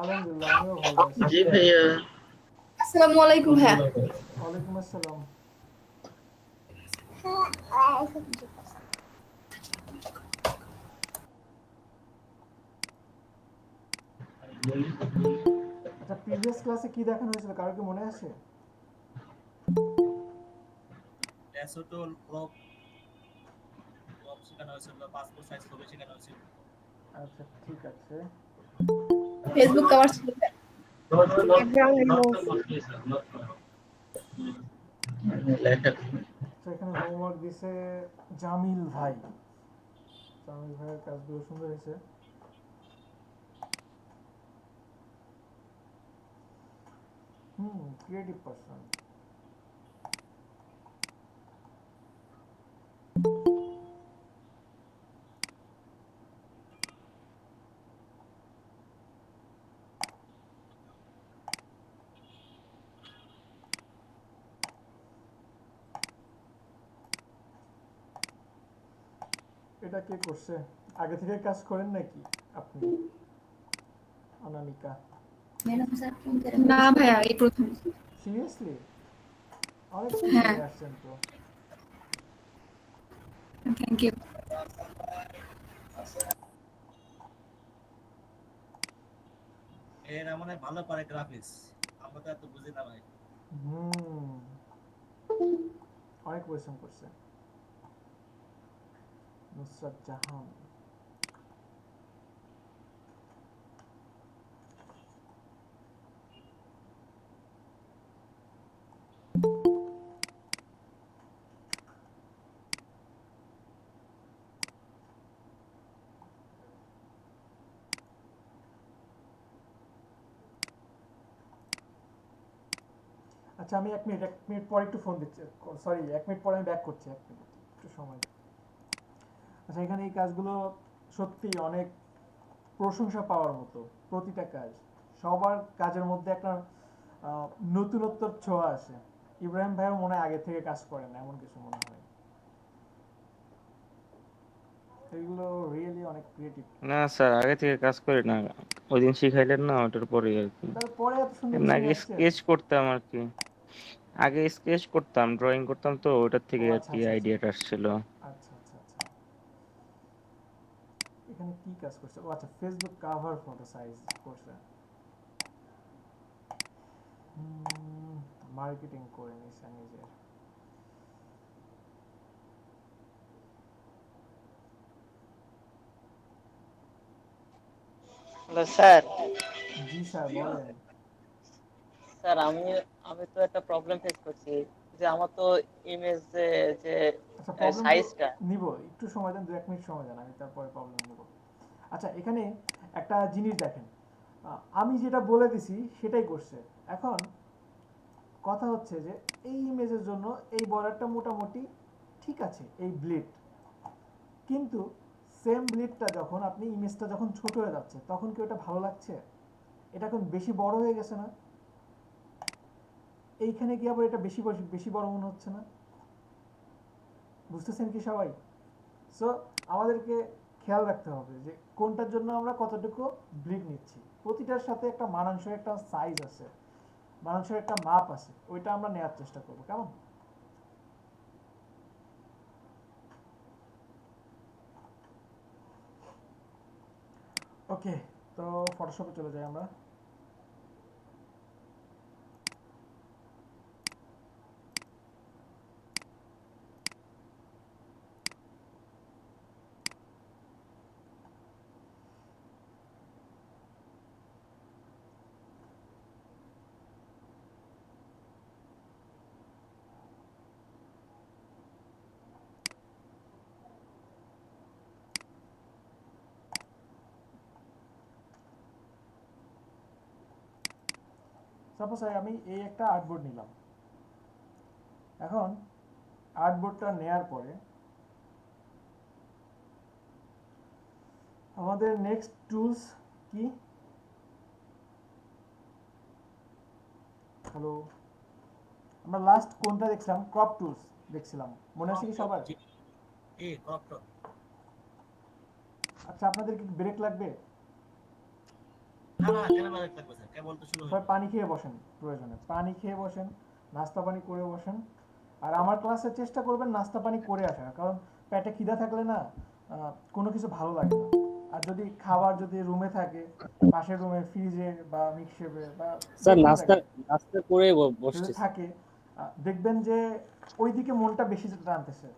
আলহামদুলিল্লাহ, আমিও ভালো আছি। জি ভাইয়া। আসসালামু আলাইকুম ভাইয়া। ওয়ালাইকুম আসসালাম। আচ্ছা, প্রিভিয়াস ক্লাসে কি দেখানো হয়েছিল, কারো কি মনে আছে? ডেসোটো ক্রপ ক্রপ শেখানো হয়েছিল, পাসপোর্ট সাইজ ছবি শেখানো হয়েছিল। আচ্ছা, ঠিক আছে। ফেসবুক কভার ছিল তো এখানে হোমওয়ার্ক দিছে জামিল ভাই। জামিল ভাইয়ের কাজগুলো সুন্দর হয়েছে। Creative person. এটা কে করছে? আগে থেকে কাজ করেন নাকি আপনি, অনামিকা? না ভাইয়া, এই প্রথম। সিরিয়াসলি? অনেক হ্যাঁ, পিছিয়ে আসছেন তো। Thank you. এরা মানে ভালো পারে গ্রাফিক্স, আমরা তো এত বুঝি না ভাই। হুম, অনেক পরিশ্রম করছে নুসরাত জাহান। আচ্ছা, আমি 1 মিনিট পরে একটু ফোন দিচ্ছি। সরি, 1 মিনিট পরে আমি ব্যাক করছি। 1 মিনিট একটু সময়। আচ্ছা, এখানে এই কাজগুলো সত্যি অনেক প্রশংসা পাওয়ার মতো। প্রতিটা কাজ, সবার কাজের মধ্যে একটা নতুনত্বর ছোঁয়া আসে। ইব্রাহিম ভাইও মনে হয় আগে থেকে কাজ করেন, এমন কিছু মনে হয়। এগুলো রিয়েলি অনেক ক্রিয়েটিভ। না স্যার, আগে থেকে কাজ করি না, ওই দিন শিখাইলেন না ওটার পরে আর কি। তারপরে এত সুন্দর এমনি ছবি আগে আসছে। স্কেচ করতাম আর কি, আগে স্কেচ করতাম, ড্রয়িং করতাম, তো ওটার ও থেকে আর আচ্ছা কি আচ্ছা আচ্ছা আইডিয়াটা আসছিল। আচ্ছা আচ্ছা আচ্ছা। এখানে কি কাজ করছে? ও আচ্ছা, ফেসবুক কাভার ফটো সাইজ করছে। মার্কেটিং করে নিছে নিজের। Hello sir. জি স্যার, বলেন। স্যার আমি আমি তো একটা প্রবলেম ফেস করছি, যে আমার তো ইমেজ যে আচ্ছা, প্রবলেম সাইজটা। নিব, একটু সময় দেন, 1 মিনিট সময় দেন, আমি তারপরে প্রবলেম নিব। আচ্ছা, এখানে একটা জিনিস দেখেন, আমি যেটা বলে দিছি সেটাই করছে। এখন কথা হচ্ছে যে এই ইমেজের জন্য এই বর্ডারটা মোটামুটি ঠিক আছে, এই ব্লিড, কিন্তু সেম ব্লিডটা যখন আপনি ইমেজটা যখন ছোট হয়ে যাচ্ছে, তখন কি ওটা ভালো লাগছে? এটা এখন বেশি বড় হয়ে গেছে না? এইখানে কি আবার এটা বেশি বেশি বড় মনে হচ্ছে না? বুঝতেছেন কি সবাই? সো আমাদেরকে খেয়াল রাখতে হবে যে কোনটার জন্য আমরা কতটুকু ব্লিড নিচ্ছি। প্রতিটার সাথে একটা মানানসই একটা সাইজ আছে, মানানসই একটা মাপ আছে, ওইটা আমরা নেওয়ার চেষ্টা করবো, কেমন? ওকে, তো ফটোশপে চলে যাই আমরা। সাপোজ আমি এই একটা আর্টবোর্ড নিলাম। এখন আর্টবোর্ডটা নেয়ার পরে আমাদের নেক্সট টুলস কি? হ্যালো, আমরা লাস্ট কোনটা দেখছিলাম? ক্রপ টুলস দেখছিলাম, মনে আছে কি সবার? Crop top. আচ্ছা, আপনাদের কি ব্রেক লাগবে? না না কেন ব্রেক লাগবে স্যার, কেবল তো শুরু সবাই হলো। পানি খেয়ে বসেন, প্রয়োজনে পানি খেয়ে বসেন, নাস্তা পানি করে বসেন। আর আমার ক্লাসে চেষ্টা করবেন নাস্তা পানি করে আসার, কারণ পেটে খিদা থাকলে না কোনো কিছু ভালো লাগে না। আর যদি খাবার যদি রুমে থাকে, পাশের রুমে ফ্রিজে বা মিক্সেবে বা যে স্যার কোনো নাস্তা জায়গায় নাস্তা করে যদি বসতেছি। থাকে, দেখবেন যে ওইদিকে মনটা বেশি টানতেছে।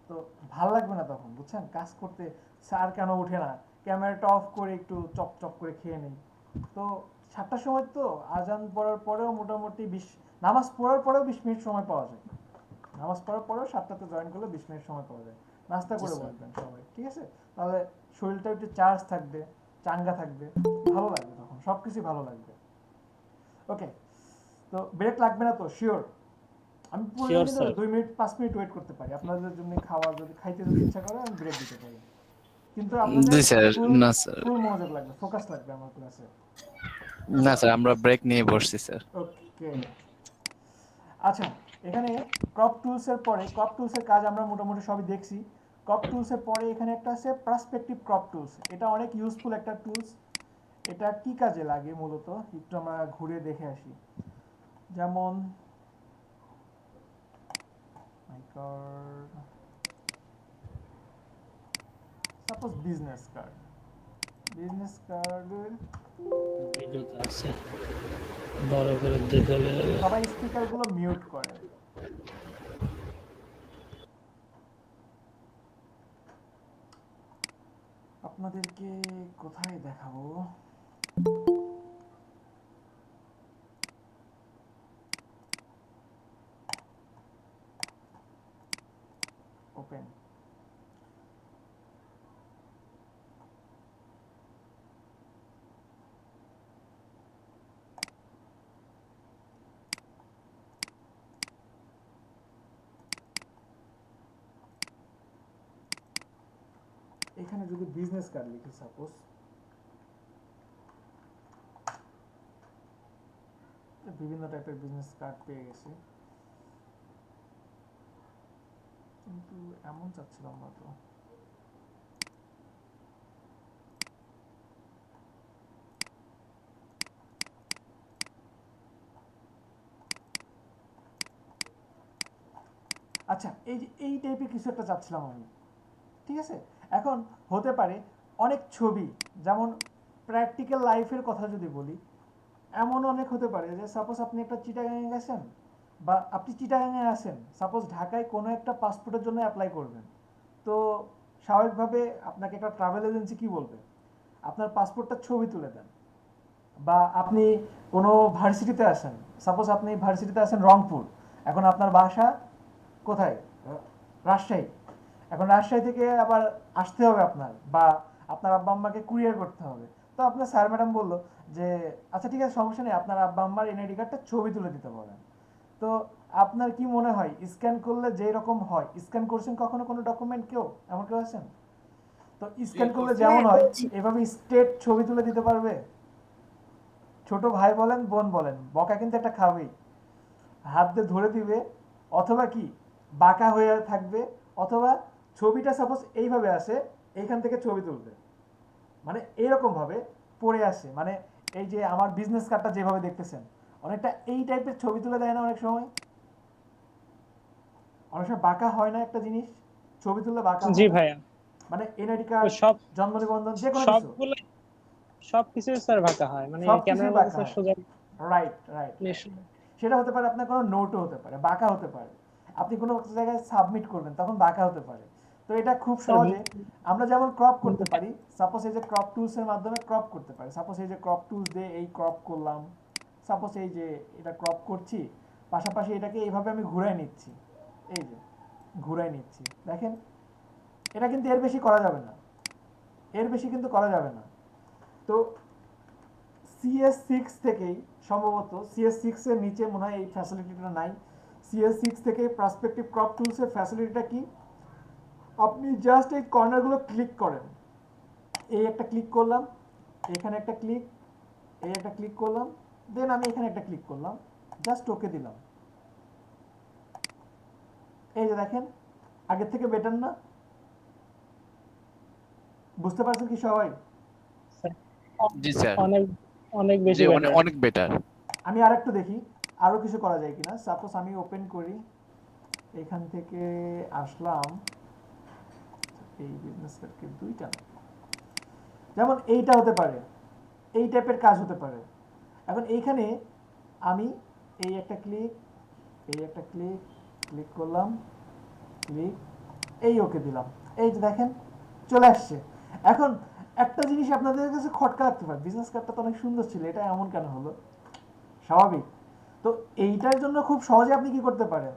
তো ভাল লাগবে না তখন, বুঝছেন? কাজ করতে স্যার কেন উঠে না, ক্যামেরাটা অফ করে একটু চপ চপ করে খেয়ে নেই। তো 7টার সময় তো আজান পড়ার পরেও মোটামুটি 20, নামাজ পড়ার পরেও 20 মিনিট সময় পাওয়া যায়। নামাজ পড়ার পরেও 7টাতে জয়েন করলে 20 মিনিট সময় পাওয়া যায়। নাস্তা জি করে স্যার। বসবেন সবাই, ঠিক আছে? তাহলে শরীরটা একটু চার্জ থাকবে, চাঙ্গা থাকবে, ভালো লাগবে, তখন সব কিছুই ভালো লাগবে। ওকে, তো ব্রেক লাগবে না তো? শিওর? আমি প্রয়োজন শিওর কিন্তু স্যার। 2 মিনিট 5 মিনিট ওয়েট করতে পারি আপনাদের জন্য, খাওয়ার যদি খাইতে যদি ইচ্ছা করে আমি ব্রেক দিতে পারি। কিন্তু আপনাদের জি স্যার। ফুল না স্যার, ফুল মনোযোগ লাগবে, ফোকাস লাগবে আমার ক্লাসে। না স্যার, আমরা ব্রেক নিয়ে বসছি স্যার। ওকে, আচ্ছা, এখানে ক্রপ টুলসের পরে, ক্রপ টুলসের কাজ আমরা মোটামুটি সবই দেখছি। ক্রপ টুলসের পরে এখানে একটা আছে পার্সপেক্টিভ ক্রপ টুলস। এটা অনেক ইউজফুল একটা টুলস। এটা কি কাজে লাগে মূলত একটু আমরা ঘুরে দেখে আসি। যেমন সাপোজ বিজনেস কার্ড, বিজনেস কার্ডের ভিডিওতে আছে, বড় করে দেখলে সবাই স্পিকারগুলো মিউট করে। আপনাদেরকে কোথায় দেখাবো? ওপেন। এখানে যদি বিজনেস কার্ড লিখি সাপোজ, বিভিন্ন টাইপের বিজনেস কার্ড পেয়ে গেছি, কিন্তু এমন চাচ্ছিলাম না তো। আচ্ছা, এই যে এই টাইপের কিছু একটা চাচ্ছিলাম আমি, ঠিক আছে? এখন হতে পারে অনেক ছবি, যেমন প্র্যাকটিক্যাল লাইফের কথা যদি বলি, এমন অনেক হতে পারে যে সাপোজ আপনি একটা চিটাগাঙে গেছেন, বা আপনি চিটাগাঙে আছেন, সাপোজ ঢাকায় কোনো একটা পাসপোর্টের জন্য অ্যাপ্লাই করবেন। তো স্বাভাবিকভাবে আপনাকে একটা ট্রাভেল এজেন্সি কি বলবে? আপনার পাসপোর্টটার ছবি তুলে দেন। বা আপনি কোনো ভার্সিটিতে আসেন, সাপোজ আপনি ভার্সিটিতে আসেন রংপুর, এখন আপনার বাসা কোথায়? রাজশাহী। এখন রাজশাহী থেকে আবার আসতে হবে আপনার, বা আপনার আব্বা আম্মাকে কুরিয়ার করতে হবে। তো আপনার স্যার ম্যাডাম বললো যে আচ্ছা ঠিক আছে, সমস্যা নেই, আপনার আব্বা আম্মার এনআইডি কার্ডটা ছবি তুলে দিতে বলেন। তো আপনার কি মনে হয় স্ক্যান করলে যেই রকম হয়, স্ক্যান করছেন কখনো কোনো ডকুমেন্ট কেউ? এমন কেউ আছেন? তো স্ক্যান করলে যেমন হয় এভাবে স্টেট ছবি তুলে দিতে পারবে? ছোট ভাই বলেন বোন বলেন, বকা কিন্তু একটা খাবেই। হাত দিয়ে ধরে দিবে, অথবা কি বাঁকা হয়ে থাকবে, অথবা ছবিটা সাপোজ এইভাবে আসে, এইখান থেকে ছবি তুলবে, মানে এইরকম ভাবে পড়ে আসে, মানে এই যে আমার বিজনেস কার্ডটা যেভাবে দেখতেছেন, অনেকটা এই টাইপের ছবি তুলে দেয় না অনেক সময়? অনেক সময় বাঁকা হয় না একটা জিনিস, ছবি তুললে বাঁকা জি হয় না? ভাইয়া, মানে এনআইডি ওই কার্ড, সব জন্ম নিবন্ধন, যে কোনো কিছু, সবগুলো সবকিছু স্যার বাঁকা হয়, মানে সব কিছুই ক্যামেরার মধ্যে বাঁকা স্যার হয়। সোজা রাইট রাইট। সেটা হতে পারে আপনার কোনো নোটও হতে পারে, বাঁকা হতে পারে। আপনি কোনো জায়গায় সাবমিট করবেন তখন বাঁকা হতে পারে। তো এটা খুব স্যার সহজে আমরা যেমন ক্রপ করতে পারি, সাপোজ এই যে ক্রপ টুলসের মাধ্যমে ক্রপ করতে পারি। সাপোজ এই যে ক্রপ টুলস দিয়ে এই ক্রপ করলাম, সাপোজ এই যে এটা ক্রপ করছি, পাশাপাশি এটাকে এইভাবে আমি ঘুরাই নিচ্ছি, এই যে ঘুরাই নিচ্ছি, দেখেন? এটা কিন্তু এর বেশি করা যাবে না, এর বেশি কিন্তু করা যাবে না। তো CS6 থেকেই সম্ভবত, CS6 এর নিচে মনে হয় এই ফ্যাসিলিটিটা নাই। CS6 থেকে পার্সপেক্টিভ ক্রপ টুলসের ফ্যাসিলিটিটা কি? আপনি জাস্ট এই কর্নারগুলো ক্লিক করেন, এই একটা ক্লিক করলাম, এখানে একটা ক্লিক, এই একটা ক্লিক করলাম, দেন আমি এখানে একটা ক্লিক করলাম, জাস্ট ওকে দিলাম। এই যে দেখেন, আগের থেকে বেটার না? বুঝতে পারছেন কি সবাই? জি স্যার। অনেক অনেক বেশি যে better। অনেক বেটার। আমি আরেকটু দেখি আরো কিছু করা যায় কিনা। সাপোজ আমি ওপেন করি, এখান থেকে আসলাম, এই বিজনেস কার্ডকে দুইটা, যেমন এইটা হতে পারে, এই টাইপের কাজ হতে পারে। এখন এইখানে আমি এই একটা ক্লিক, এই একটা ক্লিক, ক্লিক করলাম, ক্লিক, এই ওকে দিলাম, এই যে দেখেন চলে আসছে। এখন একটা জিনিস আপনাদের কাছে খটকা লাগতে পারে, বিজনেস কার্ডটা তো অনেক সুন্দর ছিল, এটা এমন কেন হলো? স্বাভাবিক। তো এইটার জন্য খুব সহজে আপনি কি করতে পারেন,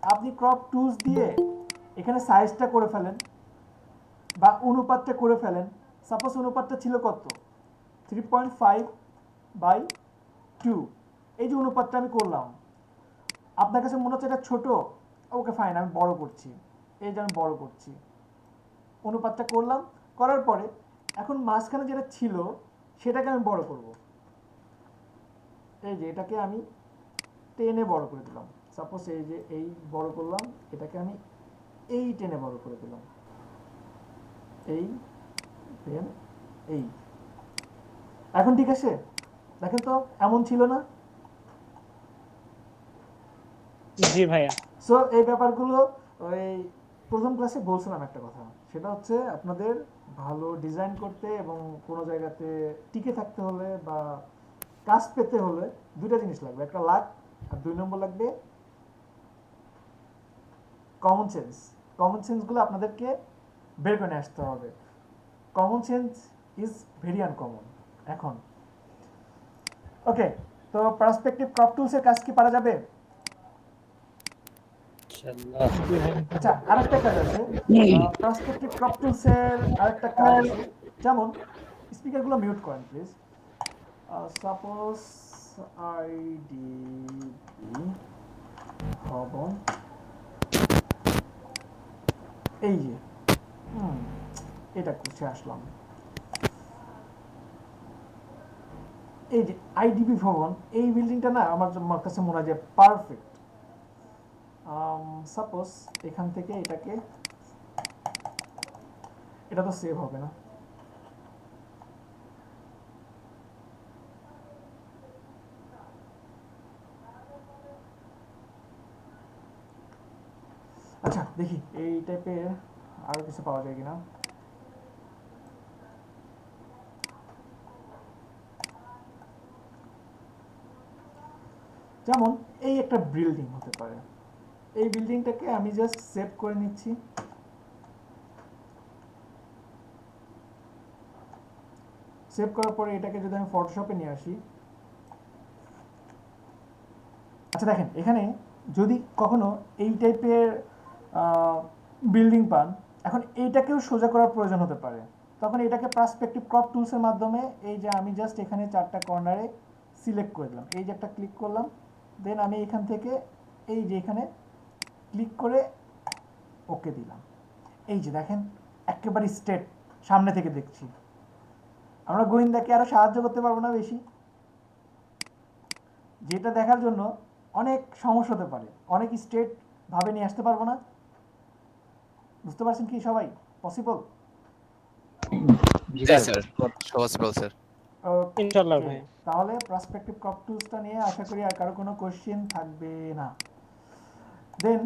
আপনি ক্রপ টুলস দিয়ে এখানে সাইজটা করে ফেলেন বা অনুপাতটা করে ফেলেন। সাপোজ অনুপাতটা ছিল কত, 3.5/2, এই যে অনুপাতটা আমি করলাম, আপনার কাছে মনে হচ্ছে এটা ছোট, ওকে ফাইন, আমি বড় করছি, এই যে আমি বড় করছি, অনুপাতটা করলাম, করার পরে এখন মাঝখানে যেটা ছিল সেটাকে আমি বড় করব। এই যে এটাকে আমি টেনে বড় করে দিলাম, সাপোজ এই যে এই বড় করলাম, এটাকে আমি এই টেনে বড় করে দিলাম, এই দেন এই। এখন ঠিক আছে, দেখেন তো এমন ছিল না? জি ভাইয়া। সো এই ব্যাপারগুলো ওই প্রথম ক্লাসে বলছিলাম একটা কথা, সেটা হচ্ছে আপনাদের ভালো ডিজাইন করতে এবং কোনো জায়গাতে টিকে থাকতে হলে বা কাজ পেতে হলে দুইটা জিনিস লাগবে, একটা লাক আর 2 নম্বর লাগবে কমন সেন্স। কমন সেন্সগুলো আপনাদেরকে বের করে নিয়ে আসতে হবে। Common sense is very uncommon এখন। ওকে, তো পার্সপেক্টিভ ক্রপ টুলসের কাজ কি পারা যাবে? ইনশাআল্লাহ। আচ্ছা, আরেকটা কাজ আছে পার্সপেক্টিভ ক্রপ টুলসের, আরেকটা কাজ আছে, যেমন স্পিকারগুলো মিউট করেন প্লিজ। সাপোজ আইডিবি ভবন, এই যে এটা করছে আসলাম, এই যে আইডিবি ভবন, এই বিল্ডিংটা না আমার কাছে মনে হয় যে পারফেক্ট। সাপোজ এখান থেকে এটাকে, এটা তো সেভ হবে না, আচ্ছা দেখি এই টাইপের আরো কিছু পাওয়া যায় কিনা। যেমন এই একটা বিল্ডিং হতে পারে, এই বিল্ডিংটাকে আমি জাস্ট সেভ করে নিচ্ছি, সেভ করার পরে এটাকে যদি আমি ফটোশপে নিয়ে আসি, আচ্ছা দেখেন এখানে যদি কখনো এই টাইপের বিল্ডিং পান, এখন এইটাকেও সোজা করার প্রয়োজন হতে পারে, তখন এটাকে পার্সপেক্টিভ ক্রপ টুলসের মাধ্যমে এই যে আমি জাস্ট এখানে 4টা কর্নারে সিলেক্ট করে দিলাম, এই যে একটা ক্লিক করলাম, দেন আমি এখান থেকে এই যে এখানে ক্লিক করে ওকে দিলাম, এই যে দেখেন একেবারে স্ট্রেট সামনে থেকে দেখছি। আমরা গোয়েন্দাকে আরো সাহায্য করতে পারবো না বেশি, যেটা দেখার জন্য অনেক সমস্যা হতে পারে, অনেক স্ট্রেট ভাবে নিয়ে আসতে পারবো না। বুঝতে পারছেন কি সবাই? পসিবল? জি স্যার, পসিবল স্যার। ইনশাআল্লাহ ভাই। তাহলে পার্সপেক্টিভ ক্রপ টুলসটা নিয়ে আশা করি আর কারো কোনো কোশ্চেন থাকবে না। দেন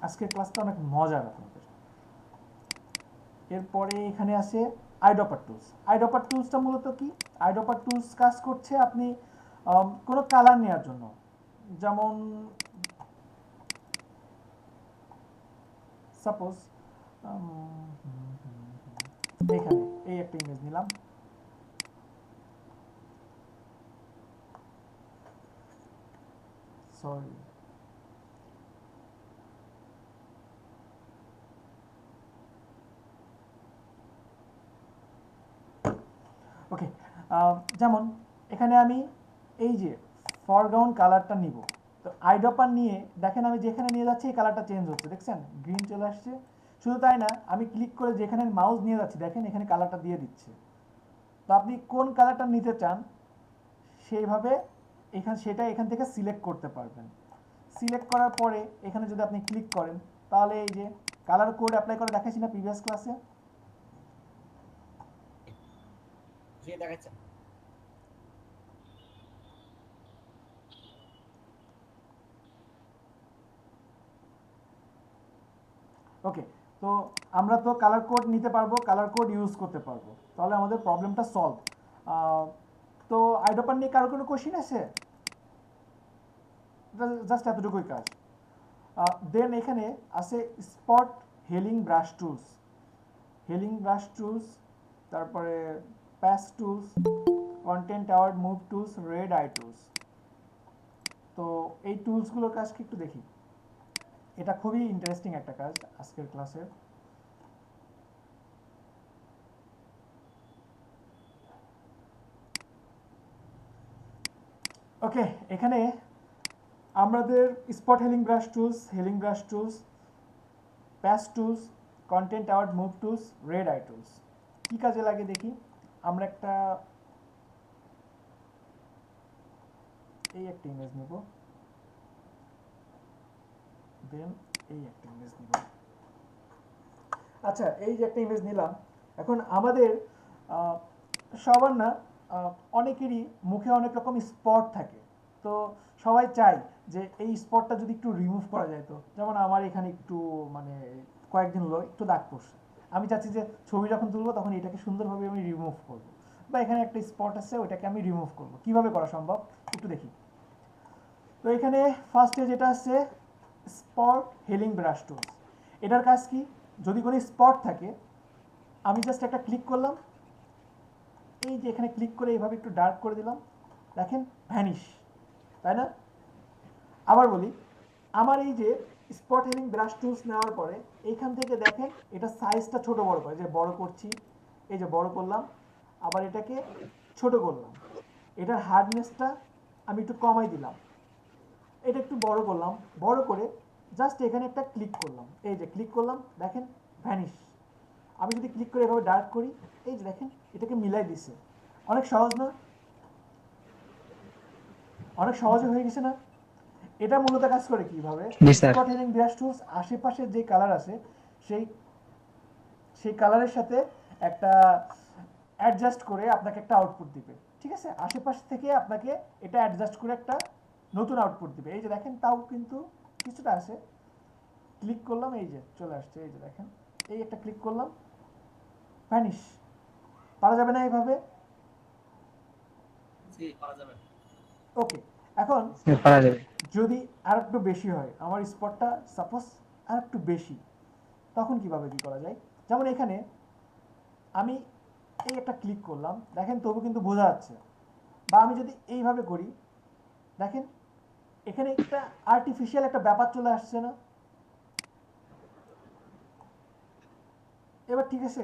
আজকের ক্লাসটা অনেক মজার আপনাদের। এরপরে এখানে আছে আইডপার টুলস। আইডপার টুলসটা মূলত কি? আইডপার টুলস কাজ করছে আপনি কোনো কালার নেওয়ার জন্য, যেমন সাপোজ এখানে এই একটা ইমেজ নিলাম, সরি ওকে, যেমন এখানে আমি এই যে ফরগ্রাউন্ড কালারটা নিব, তো আইডপার নিয়ে দেখেন আমি যেখানে নিয়ে যাচ্ছি এই কালারটা চেঞ্জ হচ্ছে, দেখছেন গ্রিন চলে আসছে। শুধু তাই না, আমি ক্লিক করে যেখানে মাউস নিয়ে যাচ্ছি দেখেন এখানে কালারটা দিয়ে দিচ্ছে। তো আপনি কোন কালারটা নিতে চান সেইভাবে সেটা এখান থেকে সিলেক্ট করতে পারবেন। সিলেক্ট করার পরে এখানে যদি আপনি ক্লিক করেন তাহলে এই যে কালার কোড অ্যাপ্লাই করে দেখাইছি না প্রিভিয়াস ক্লাসে, যে দেখাচ্ছে ওকে, তো আমরা তো কালার কোড নিতে পারবো, কালার কোড ইউজ করতে পারবো, তাহলে আমাদের প্রবলেমটা সলভ। তো আইডোপার নিয়ে কারো কোনো কোশ্চিন আছে? জাস্ট এতটুকুই কাজ। দেন এখানে আছে spot healing brush tools, healing brush tools, তারপরে path tools, content aware move tools, red eye tools. তো এই টুলসগুলোর কাজ কি একটু দেখি। এটা খুবই ইন্টারেস্টিং একটা কাজ আজকের ক্লাসের। ওকে, এখানে আমাদের spot healing brush tools, path tools, content aware move tools, red eye tools কি কাজে লাগে দেখি। আমরা এই একটা ইমেজ নেব, দেন এই একটা ইমেজ নিব। আচ্ছা, এই যে একটা ইমেজ নিলাম, এখন আমাদের সবার না অনেকেরই মুখে অনেক রকম স্পট থাকে, তো সবাই চায় যে এই স্পটটা যদি একটু রিমুভ করা যায়। তো যেমন আমার এখানে একটু মানে কয়েকদিন হলো একটু দাগ পড়ছে, আমি চাচ্ছি যে ছবি যখন তুলবো তখন এটাকে সুন্দরভাবে আমি রিমুভ করব, বা এখানে একটা স্পট আছে ওইটাকে আমি রিমুভ করব। কিভাবে করা সম্ভব একটু দেখি। তো এখানে ফার্স্টে যেটা আছে স্পট হেলিং ব্রাশ টুলস, এটার কাজ কি, যদি কোনো স্পট থাকে আমি জাস্ট একটা ক্লিক করলাম, এই যে এখানে ক্লিক করে এইভাবে একটু ডার্ক করে দিলাম, দেখেন ভ্যানিশ, তাই না? আবার বলি, আমার এই যে স্পট হেলিং ব্রাশ টুলস নেওয়ার পরে এইখান থেকে দেখেন এটা সাইজটা ছোট বড় করে, যে বড় করছি, এই যে বড় করলাম, আবার এটাকে ছোট করলাম, এটার হার্ডনেসটা আমি একটু কমাই দিলাম, এটা একটু বড় করলাম, বড় করে জাস্ট এখানে একটা ক্লিক করলাম, এই যে ক্লিক করলাম, দেখেন ভ্যানিশ। আমি যদি ক্লিক করে এভাবে ডার্ক করি, এই যে দেখেন এটাকে মিলাই দিছে। অনেক সহজ না? অনেক সহজে হয়ে গেছে না? এটা মূলত কাজ করে কিভাবে, স্পট হেলিং ব্রাশ টুলস আশেপাশের যে কালার আছে সেই কালারের সাথে একটা অ্যাডজাস্ট করে আপনাকে একটা আউটপুট দিবে, ঠিক আছে? আশেপাশ থেকে আপনাকে এটা অ্যাডজাস্ট করে একটা নতুন আউটপুট দিবে। এই যে দেখেন তাও কিন্তু কিছুটা আছে, ক্লিক করলাম, এই যে চলে আসছে, এই যে দেখেন এই একটা ক্লিক করলাম, ভ্যানিশ। পারা যাবে না এইভাবে? জি করা যাবে। ওকে, এখন পারা যাবে। যদি আর একটু বেশি হয়, আমার স্পটটা সাপোজ আর একটু বেশি, তখন কিভাবে কি করা যায়? যেমন এখানে আমি এই একটা ক্লিক করলাম, দেখেন তবু কিন্তু বোঝা যাচ্ছে। বা আমি যদি এইভাবে করি, দেখেন এখানে একটা আর্টিফিশিয়াল একটা ব্যাপার চলে আসছে না? এবার ঠিক আছে?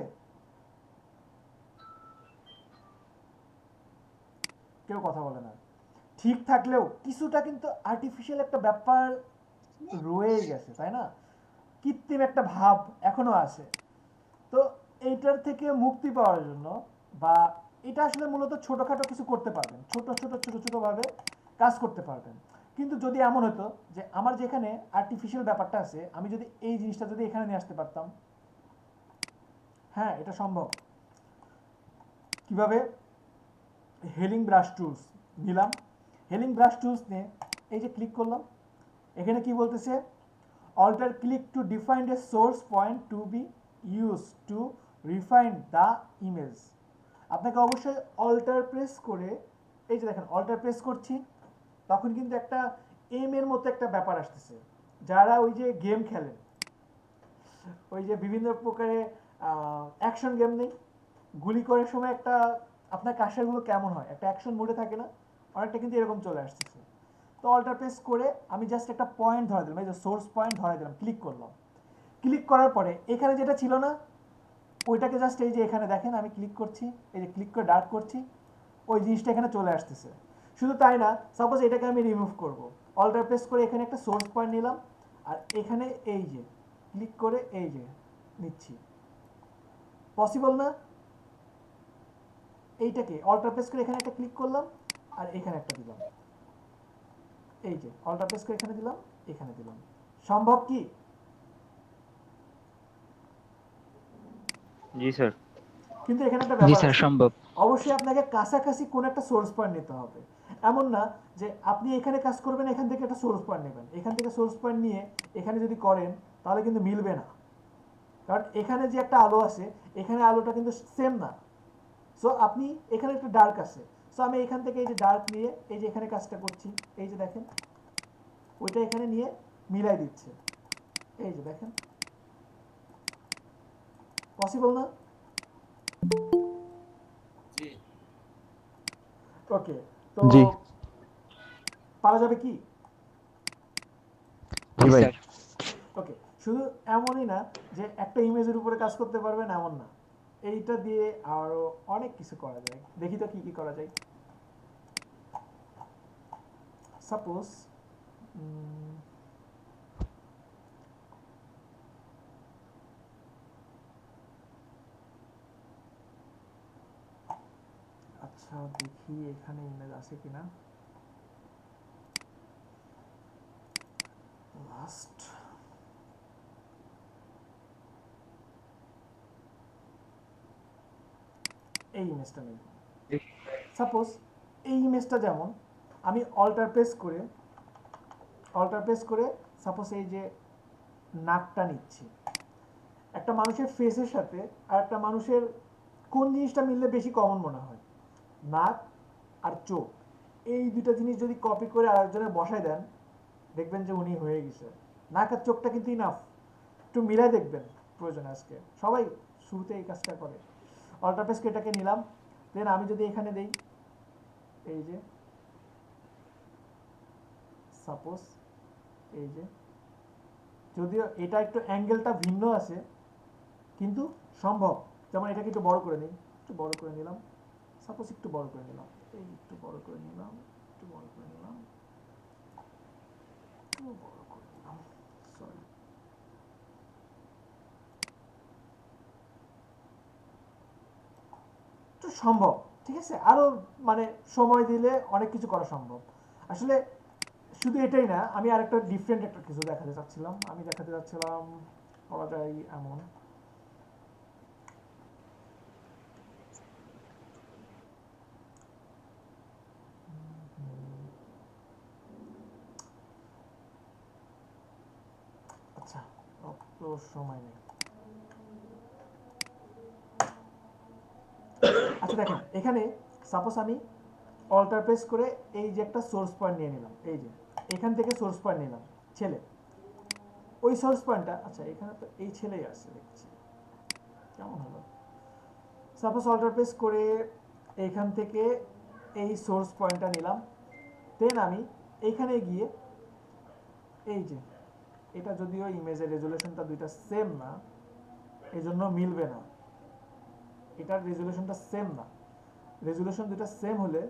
কেউ কথা বলে না। ঠিক থাকলেও কিছুটা কিন্তু আর্টিফিশিয়াল একটা ব্যাপার রয়ে গেছে, তাই না? কৃত্রিম একটা ভাব এখনো আছে। তো এইটার থেকে মুক্তি পাওয়ার জন্য, বা এটা আসলে মূলত ছোটখাটো কিছু করতে পারবেন, ছোট ভাবে কাজ করতে পারবেন। কিন্তু যদি এমন হতো যে আমার যেখানে আর্টিফিশিয়াল ব্যাপারটা আছে, আমি যদি এই জিনিসটা যদি এখানে নিয়ে আসতে পারতাম, হ্যাঁ এটা সম্ভব। কিভাবে? হেলিং ব্রাশ টুলস নিলাম, হেলিং ব্রাশ টুলস নিয়ে এই যে ক্লিক করলাম, এখানে কি বলতেছে, alter click to define a source point to be used to refine the image। আপনাকে অবশ্যই alter প্রেস করে, এই যে দেখেন alter প্রেস করছি, তখন কিন্তু একটা এম এর মতো একটা ব্যাপার আসতেছে। যারা ওই যে গেম খেলেন, ওই যে বিভিন্ন প্রকারে অ্যাকশন গেম নেই, গুলি করার সময় একটা আপনার কাশারগুলো কেমন হয়, একটা অ্যাকশন মোডে থাকে না, অনেকটা কিন্তু এরকম চলে আসতেছে। তো অল্টার প্রেস করে আমি জাস্ট একটা পয়েন্ট ধরে দিলাম, এই যে সোর্স পয়েন্ট ধরে দিলাম, ক্লিক করলাম। ক্লিক করার পরে এখানে যেটা ছিল না ওইটাকে জাস্ট এই যে এখানে দেখেন আমি ক্লিক করছি, এই যে ক্লিক করে ডার্ক করছি, ওই জিনিসটা এখানে চলে আসতেছে। শুধু তাই না, সাপোজ এটাকে আমি রিমুভ করব, অল্টার প্রেস করে এখানে একটা সোর্স পয়েন্ট নিলাম, আর এখানে এই যে ক্লিক করে এই যে নিচ্ছি। পসিবল না? এইটাকে অল্টার প্রেস করে এখানে একটা ক্লিক করলাম, আর এখানে একটা দিলাম, এই যে অল্টার প্রেস করে এখানে দিলাম, এখানে দিলাম। সম্ভব কি? জি স্যার। কিন্তু এখানে একটা জি ব্যাপার স্যার আছে, সম্ভব। অবশ্যই আপনাকে কাছাকাছি কোন একটা সোর্স পয়েন্ট নিতে হবে। এমন না যে আপনি এখানে কাজ করবেন, এখান থেকে একটা সোর্স পয়েন্ট নেবেন, এখান থেকে সোর্স পয়েন্ট নিয়ে এখানে যদি করেন তাহলে কিন্তু মিলবে না, কারণ এখানে যে একটা আলো আছে এখানে আলোটা কিন্তু সেম না। সো আপনি এখানে একটা ডার্ক আছে, সো আমি এখান থেকে এই যে ডার্ক নিয়ে এই যে এখানে কাজটা করছি, এই যে দেখেন ওইটা এখানে নিয়ে মিলাই দিচ্ছে, এই যে দেখেন পসিবল না? জি ওকে, তো জি। পারা যাবে কি? জি ভাই। স্যার ওকে, শুধু এমনই না যে একটা ইমেজের উপরে কাজ করতে পারবেন এমন না, এইটা দিয়ে আরো অনেক কিছু করা যায়। দেখি তো কি কি করা যায়। সাপোজ আচ্ছা দেখি এখানে ইমেজ আছে কিনা। লাস্ট এই ইমেজটা নেই। সাপোজ এই ইমেজটা যেমন আমি অল্টার প্রেস করে সাপোজ এই যে নাকটা নিচ্ছি, একটা মানুষের ফেসের সাথে আর একটা মানুষের কোন জিনিসটা মিললে বেশি কমন মনে হয়? নাক আর চোখ, এই দুটো জিনিস যদি কপি করে আরেকজনের বসায় দেন দেখবেন যে উনি হয়ে গেছে। নাক আর চোখটা কিন্তু ইনাফ, একটু মিলাই দেখবেন প্রয়োজনে। আজকে সবাই শুরুতে এই কাজটা করে। অল্টার প্রেস করে এটাকে নিলাম, দেন আমি যদি এখানে দেই এই যে সাপোজ এই যে, যদিও এটা একটু অ্যাঙ্গেলটা ভিন্ন আছে কিন্তু সম্ভব। যেমন এটাকে একটু বড় করে নিই, একটু বড় করে নিলাম, সাপোজ একটু বড় করে নিলাম, এই একটু বড় করে নিলাম, একটু বড় করে নিলাম, একটু বড় করে নিলাম, সরি। তো সম্ভব, ঠিক আছে, আরো মানে সময় দিলে অনেক কিছু করা সম্ভব। আসলে শুধু এটাই না, আমি আরেকটা ডিফারেন্ট একটা কিছু দেখাতে চাচ্ছিলাম। আমি দেখাতে চাচ্ছিলাম করা যায় এমন, আচ্ছা অত সময় নেই। আচ্ছা দেখেন এখানে সাপোজ আমি অল্টার প্রেস করে এই যে একটা সোর্স পয়েন্ট নিয়ে নিলাম, এই যে এখান থেকে সোর্স পয়েন্ট নিলাম ছেলে, ওই সোর্স পয়েন্টটা, আচ্ছা এখানে তো এই ছেলেই আসছে দেখছি, কেমন হলো? সাপোজ অল্টার প্রেস করে এইখান থেকে এই সোর্স পয়েন্টটা নিলাম, দেন আমি এইখানে গিয়ে এই যে এটা যদিও ইমেজের রেজুলেশনটা দুইটা সেম না এই জন্য মিলবে না, এটার রেজুলেশনটা সেম না, রেজুলেশন দুইটা সেম হলে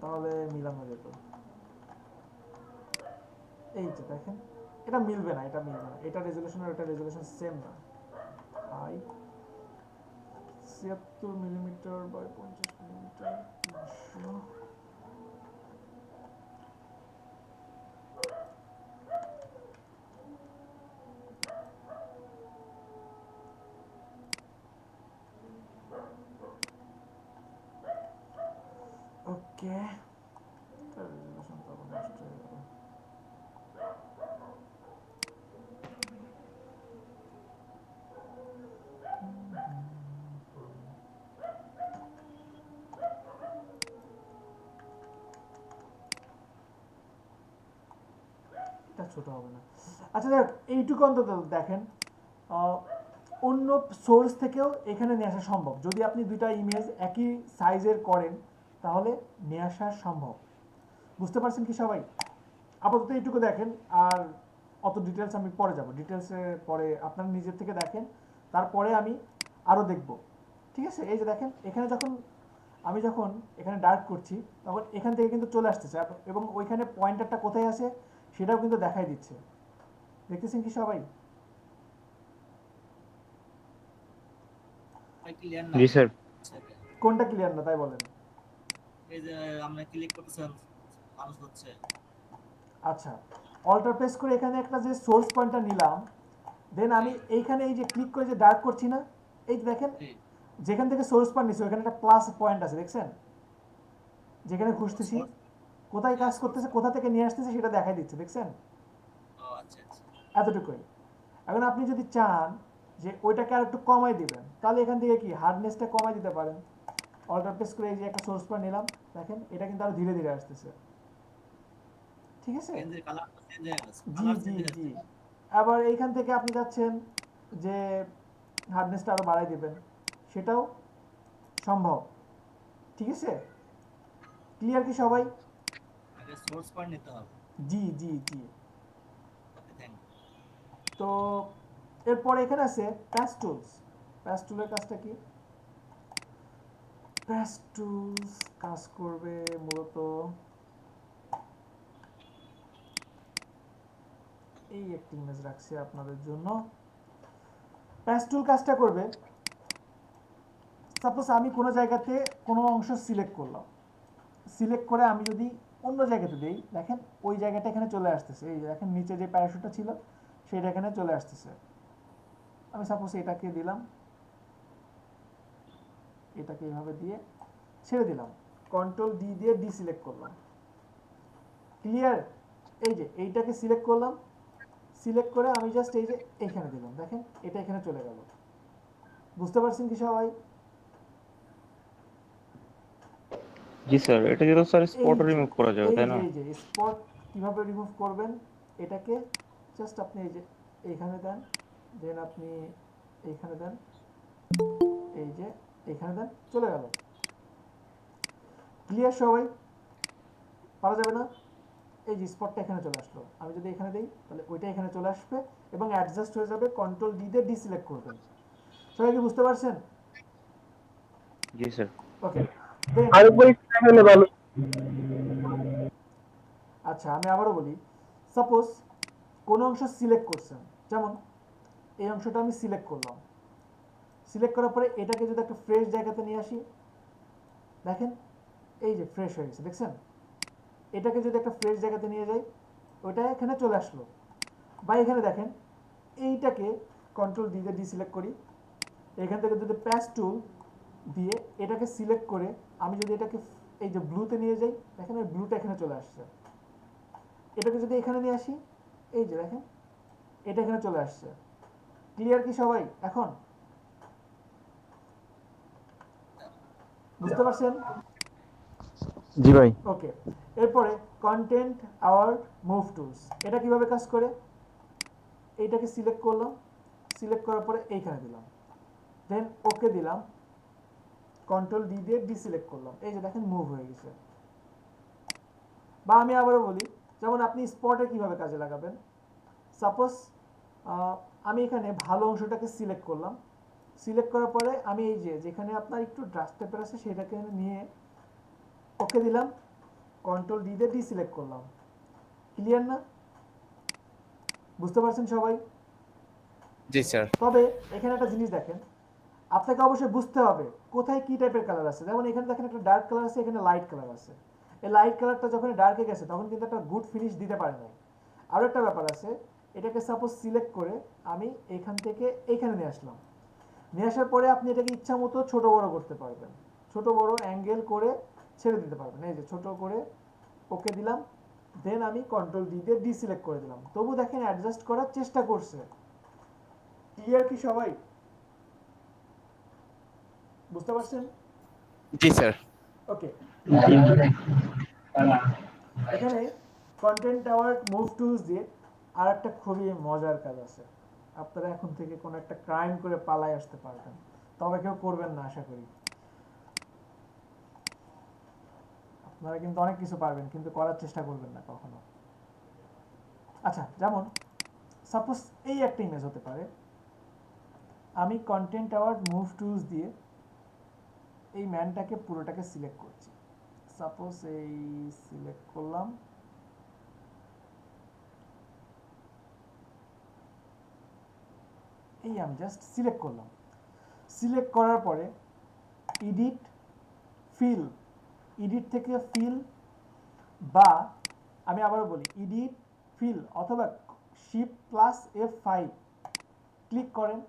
তাহলে মিলানো যেত। এই যে দেখেন এটা মিলবে না, এটা মিলবে না, এটা রেজুলেশন আর এটা রেজুলেশন সেম না। High ৭৬ millimeter by ৫০ millimeter, okay resolution তো নষ্ট হয়ে গেল। এটা ছোট হবে না। আচ্ছা দেখ এইটুকু অন্তত দেখেন, অন্য সোর্স থেকেও এখানে নিয়ে আসা সম্ভব। যদি আপনি দুইটা ইমেজ একই সাইজের করেন তাহলে নিয়ে আসা সম্ভব। বুঝতে পারছেন কি সবাই? আপাতত এইটুকু দেখেন, আর অত ডিটেলস আমি পরে যাব, ডিটেলসে পরে আপনারা নিজের থেকে দেখেন, তারপরে আমি আরও দেখব, ঠিক আছে? এই যে দেখেন এখানে আমি যখন এখানে ডার্ক করছি তখন এখান থেকে কিন্তু চলে আসতেছে, এবং ওইখানে পয়েন্টারটা কোথায় আছে সেটাও কিন্তু দেখাই দিচ্ছে। দেখতেছেন কি সবাই? ক্লিয়ার না? জি স্যার। কোনটা ক্লিয়ার না তাই বলেন? এই যে আমরা ক্লিক করতেছেন মানুষ হচ্ছে। আচ্ছা অল্টার প্রেস করে এখানে একটা যে সোর্স পয়েন্টটা নিলাম, দেন আমি এইখানে এই যে ক্লিক করে যে ডার্ক করছি না, এই যে দেখেন যেখান থেকে সোর্স বার নিছি ওখানে একটা প্লাস পয়েন্ট আছে দেখছেন, যেখানে খুঁজতেছি কোথায় কাজ করতেছে, কোথা থেকে নিয়ে আসতেছে সেটা দেখাই দিচ্ছে, দেখছেন? ও আচ্ছা আচ্ছা। এতটুকুই। এখন আপনি যদি চান যে ওইটাকে আর একটু কমাই দিবেন, তাহলে এখান থেকে কি হার্ডনেসটা কমাই দিতে পারেন। অল্টার প্রেস করে এই যে একটা সোর্স বার নিলাম, দেখেন এটা কিন্তু আরো ধীরে ধীরে আসতেছে, ঠিক আছে? চেঞ্জের কালারটা চেঞ্জ হয়ে গেছে, জি কালার জি চেঞ্জ হয়ে জি। গেছে। আবার এইখান থেকে আপনি যাচ্ছেন যে হার্ডনেসটা আরো বাড়াই দিবেন, সেটাও সম্ভব, ঠিক আছে? ক্লিয়ার কি সবাই? আগে সোর্স বার নিতে হবে। জি জি জি। ওকে, থ্যাংক ইউ। তো এরপর এখানে আছে প্যাচ টুলস। প্যাচ টুলের কাজটা কি? প্যাচ টুলস কাজ করবে মূলত এই একটি ইমেজ রাখছি আপনাদের জন্য। প্যাচ টুল কাজটা করবে, সাপোজ আমি কোনো জায়গাতে কোনো অংশ সিলেক্ট করলাম, সিলেক্ট করে আমি যদি অন্য জায়গাতে দেই, দেখেন ওই জায়গাটা এখানে চলে আসতেছে, এই যে দেখেন নিচে যে প্যারাশুটটা ছিল সেটা এখানে চলে আসতেছে। আমি সাপোজ এটাকে দিলাম, এটাকে এইভাবে দিয়ে ছেড়ে দিলাম, কন্ট্রোল ডি দিয়ে ডিসিলেক্ট করলাম, ক্লিয়ার? এই যে এইটাকে সিলেক্ট করলাম, সিলেক্ট করে আমি জাস্ট এই যে এইখানে দিলাম, দেখেন এটা এখানে চলে গেল। বুঝতে পারছেন কি সবাই? জি স্যার, এটা দিয়ে তো স্যার এই স্পট যে রিমুভ করা যাবে, তাই না? এই যে স্পট কিভাবে রিমুভ করবেন, এটাকে জাস্ট আপনি এই যে এইখানে দেন, দেন আপনি এইখানে দেন, এই যে এইখানে দেন, চলে গেল। ক্লিয়ার সবাই? পারা যাবে না? এই যে স্পটটা এখানে চলে আসলো, আমি যদি এখানে দেই তাহলে ওইটা এখানে চলে আসবে এবং অ্যাডজাস্ট হয়ে যাবে, কন্ট্রোল ডি দিয়ে ডিসিলেক্ট করবেন। সবাই কি বুঝতে পারছেন? জি স্যার। ওকে। আচ্ছা আমি আবারও বলি, সাপোজ কোনো অংশ সিলেক্ট করছেন, যেমন এই অংশটা আমি সিলেক্ট করলাম, সিলেক্ট করার পরে এটাকে যদি একটা ফ্রেশ জায়গাতে নিয়ে আসি, দেখেন এই যে ফ্রেশ হয়ে গেছে, দেখছেন? এটাকে যদি একটা ফ্রেশ জায়গাতে নিয়ে যাই, ওইটা এখানে চলে আসলো। বা এখানে দেখেন এইটাকে কন্ট্রোল ডি দিয়ে ডিসিলেক্ট করি, এখান থেকে যদি প্যাচ টুল দিয়ে এটাকে সিলেক্ট করে আমি যদি এটাকে এই যে ব্লুতে নিয়ে যাই, দেখেন ওই ব্লুটা এখানে চলে আসছে। এটাকে যদি এখানে নিয়ে আসি, এই যে দেখেন এটা এখানে চলে আসছে। ক্লিয়ার কি সবাই এখন? বুঝতে পারছেন? জি ভাই। ওকে। এরপরে কন্টেন্ট আওয়ার মুভ টুলস, এটা কিভাবে কাজ করে? এইটাকে সিলেক্ট করলাম, সিলেক্ট করার পরে এইখানে দিলাম, দেন ওকে দিলাম, কন্ট্রোল ডি দিয়ে ডিসিলেক্ট করলাম, এই যে দেখেন মুভ হয়ে গেছে। বা আমি আবারও বলি, যেমন আপনি স্পটে কিভাবে কাজে লাগাবেন, সাপোজ আমি এখানে ভালো অংশটাকে সিলেক্ট করলাম, সিলেক্ট করার পরে আমি এই যে যেখানে আপনার একটু ড্রাস্ট পেপার আছে সেটাকে নিয়ে ওকে দিলাম, কন্ট্রোল ডি দিয়ে ডিসিলেক্ট করলাম। ক্লিয়ার না? বুঝতে পারছেন সবাই? জি স্যার। তবে এখানে একটা জিনিস দেখেন, আপনাকে অবশ্যই বুঝতে হবে কোথায় কি টাইপের কালার আছে। যেমন এখানে দেখেন একটা ডার্ক কালার আছে, এখানে লাইট কালার আছে। এই লাইট কালারটা যখন ডার্কে গেছে তখন কিন্তু একটা গুড ফিনিশ দিতে পারে নাই। আরও একটা ব্যাপার আছে, এটাকে সাপোজ সিলেক্ট করে আমি এখান থেকে এইখানে নিয়ে আসলাম, নিয়ে আসার পরে আপনি এটাকে ইচ্ছা মতো ছোটো বড়ো করতে পারবেন, ছোটো বড়ো অ্যাঙ্গেল করে ছেড়ে দিতে পারবেন। এই যে ছোটো করে ওকে দিলাম, দেন আমি কন্ট্রোল ডি দিয়ে ডিসিলেক্ট করে দিলাম, তবু দেখেন অ্যাডজাস্ট করার চেষ্টা করছে। ক্লিয়ার কি সবাই? বুঝতে পারছেন? জি স্যার। ওকে। এখানে কন্টেন্ট আওয়ার মুভ টুলস দিয়ে আর একটা খুবই মজার কাজ আছে, আপনারা এখন থেকে কোনো একটা ক্রাইম করে পালায় আসতে পারবেন, তবে কেউ করবেন না আশা করি। আপনারা কিন্তু অনেক কিছু পারবেন কিন্তু করার চেষ্টা করবেন না কখনো। আচ্ছা যেমন সাপোজ এই একটা ইমেজ হতে পারে, আমি কন্টেন্ট আওয়ার মুভ টুলস দিয়ে এই ম্যানটাকে পুরোটাকে সিলেক্ট করছি, সাপোজ এই সিলেক্ট করলাম, এই আমি জাস্ট সিলেক্ট করলাম, সিলেক্ট করার পরে এডিট ফিল, এডিট থেকে ফিল, বা আমি আবারও বলি এডিট ফিল অথবা শিফট প্লাস F5 ক্লিক করেন,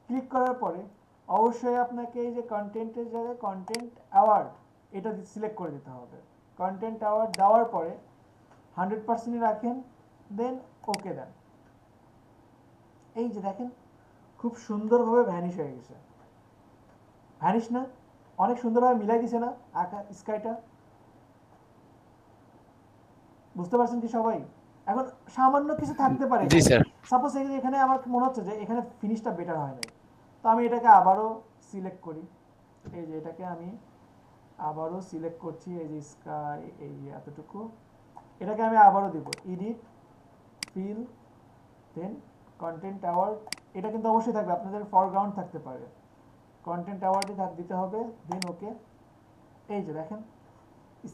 ক্লিক করার পরে অবশ্যই আপনাকে এই যে কন্টেন্টের জায়গায় কন্টেন্ট অ্যাওয়ার্ড এটা সিলেক্ট করে দিতে হবে। কন্টেন্ট অ্যাওয়ার্ড দেওয়ার পরে 100% রাখেন, দেন ওকে দেন। এই যে দেখেন খুব সুন্দরভাবে ভ্যানিশ হয়ে গেছে। ভ্যানিশ না, অনেক সুন্দরভাবে মিলাই দিছে না স্কাইটা? বুঝতে পারছেন কি সবাই? এখন সামান্য কিছু থাকতে পারে, জি স্যার। সাপোজ এখানে আমার মনে হচ্ছে যে এখানে ফিনিশটা বেটার হয় নাই, তো আমি এটাকে আবারও সিলেক্ট করি। এই যে এটাকে আমি আবারও সিলেক্ট করছি, এই যে স্কাই, এই যে এতটুকু, এটাকে আমি আবারও দিব এডিট, ফিল, দেন কন্টেন্ট অ্যাওয়ার্ড। এটা কিন্তু অবশ্যই থাকবে, আপনাদের ফরগ্রাউন্ড থাকতে পারে, কন্টেন্ট অ্যাওয়ার্ডে দিতে হবে, দেন ওকে। এই যে দেখেন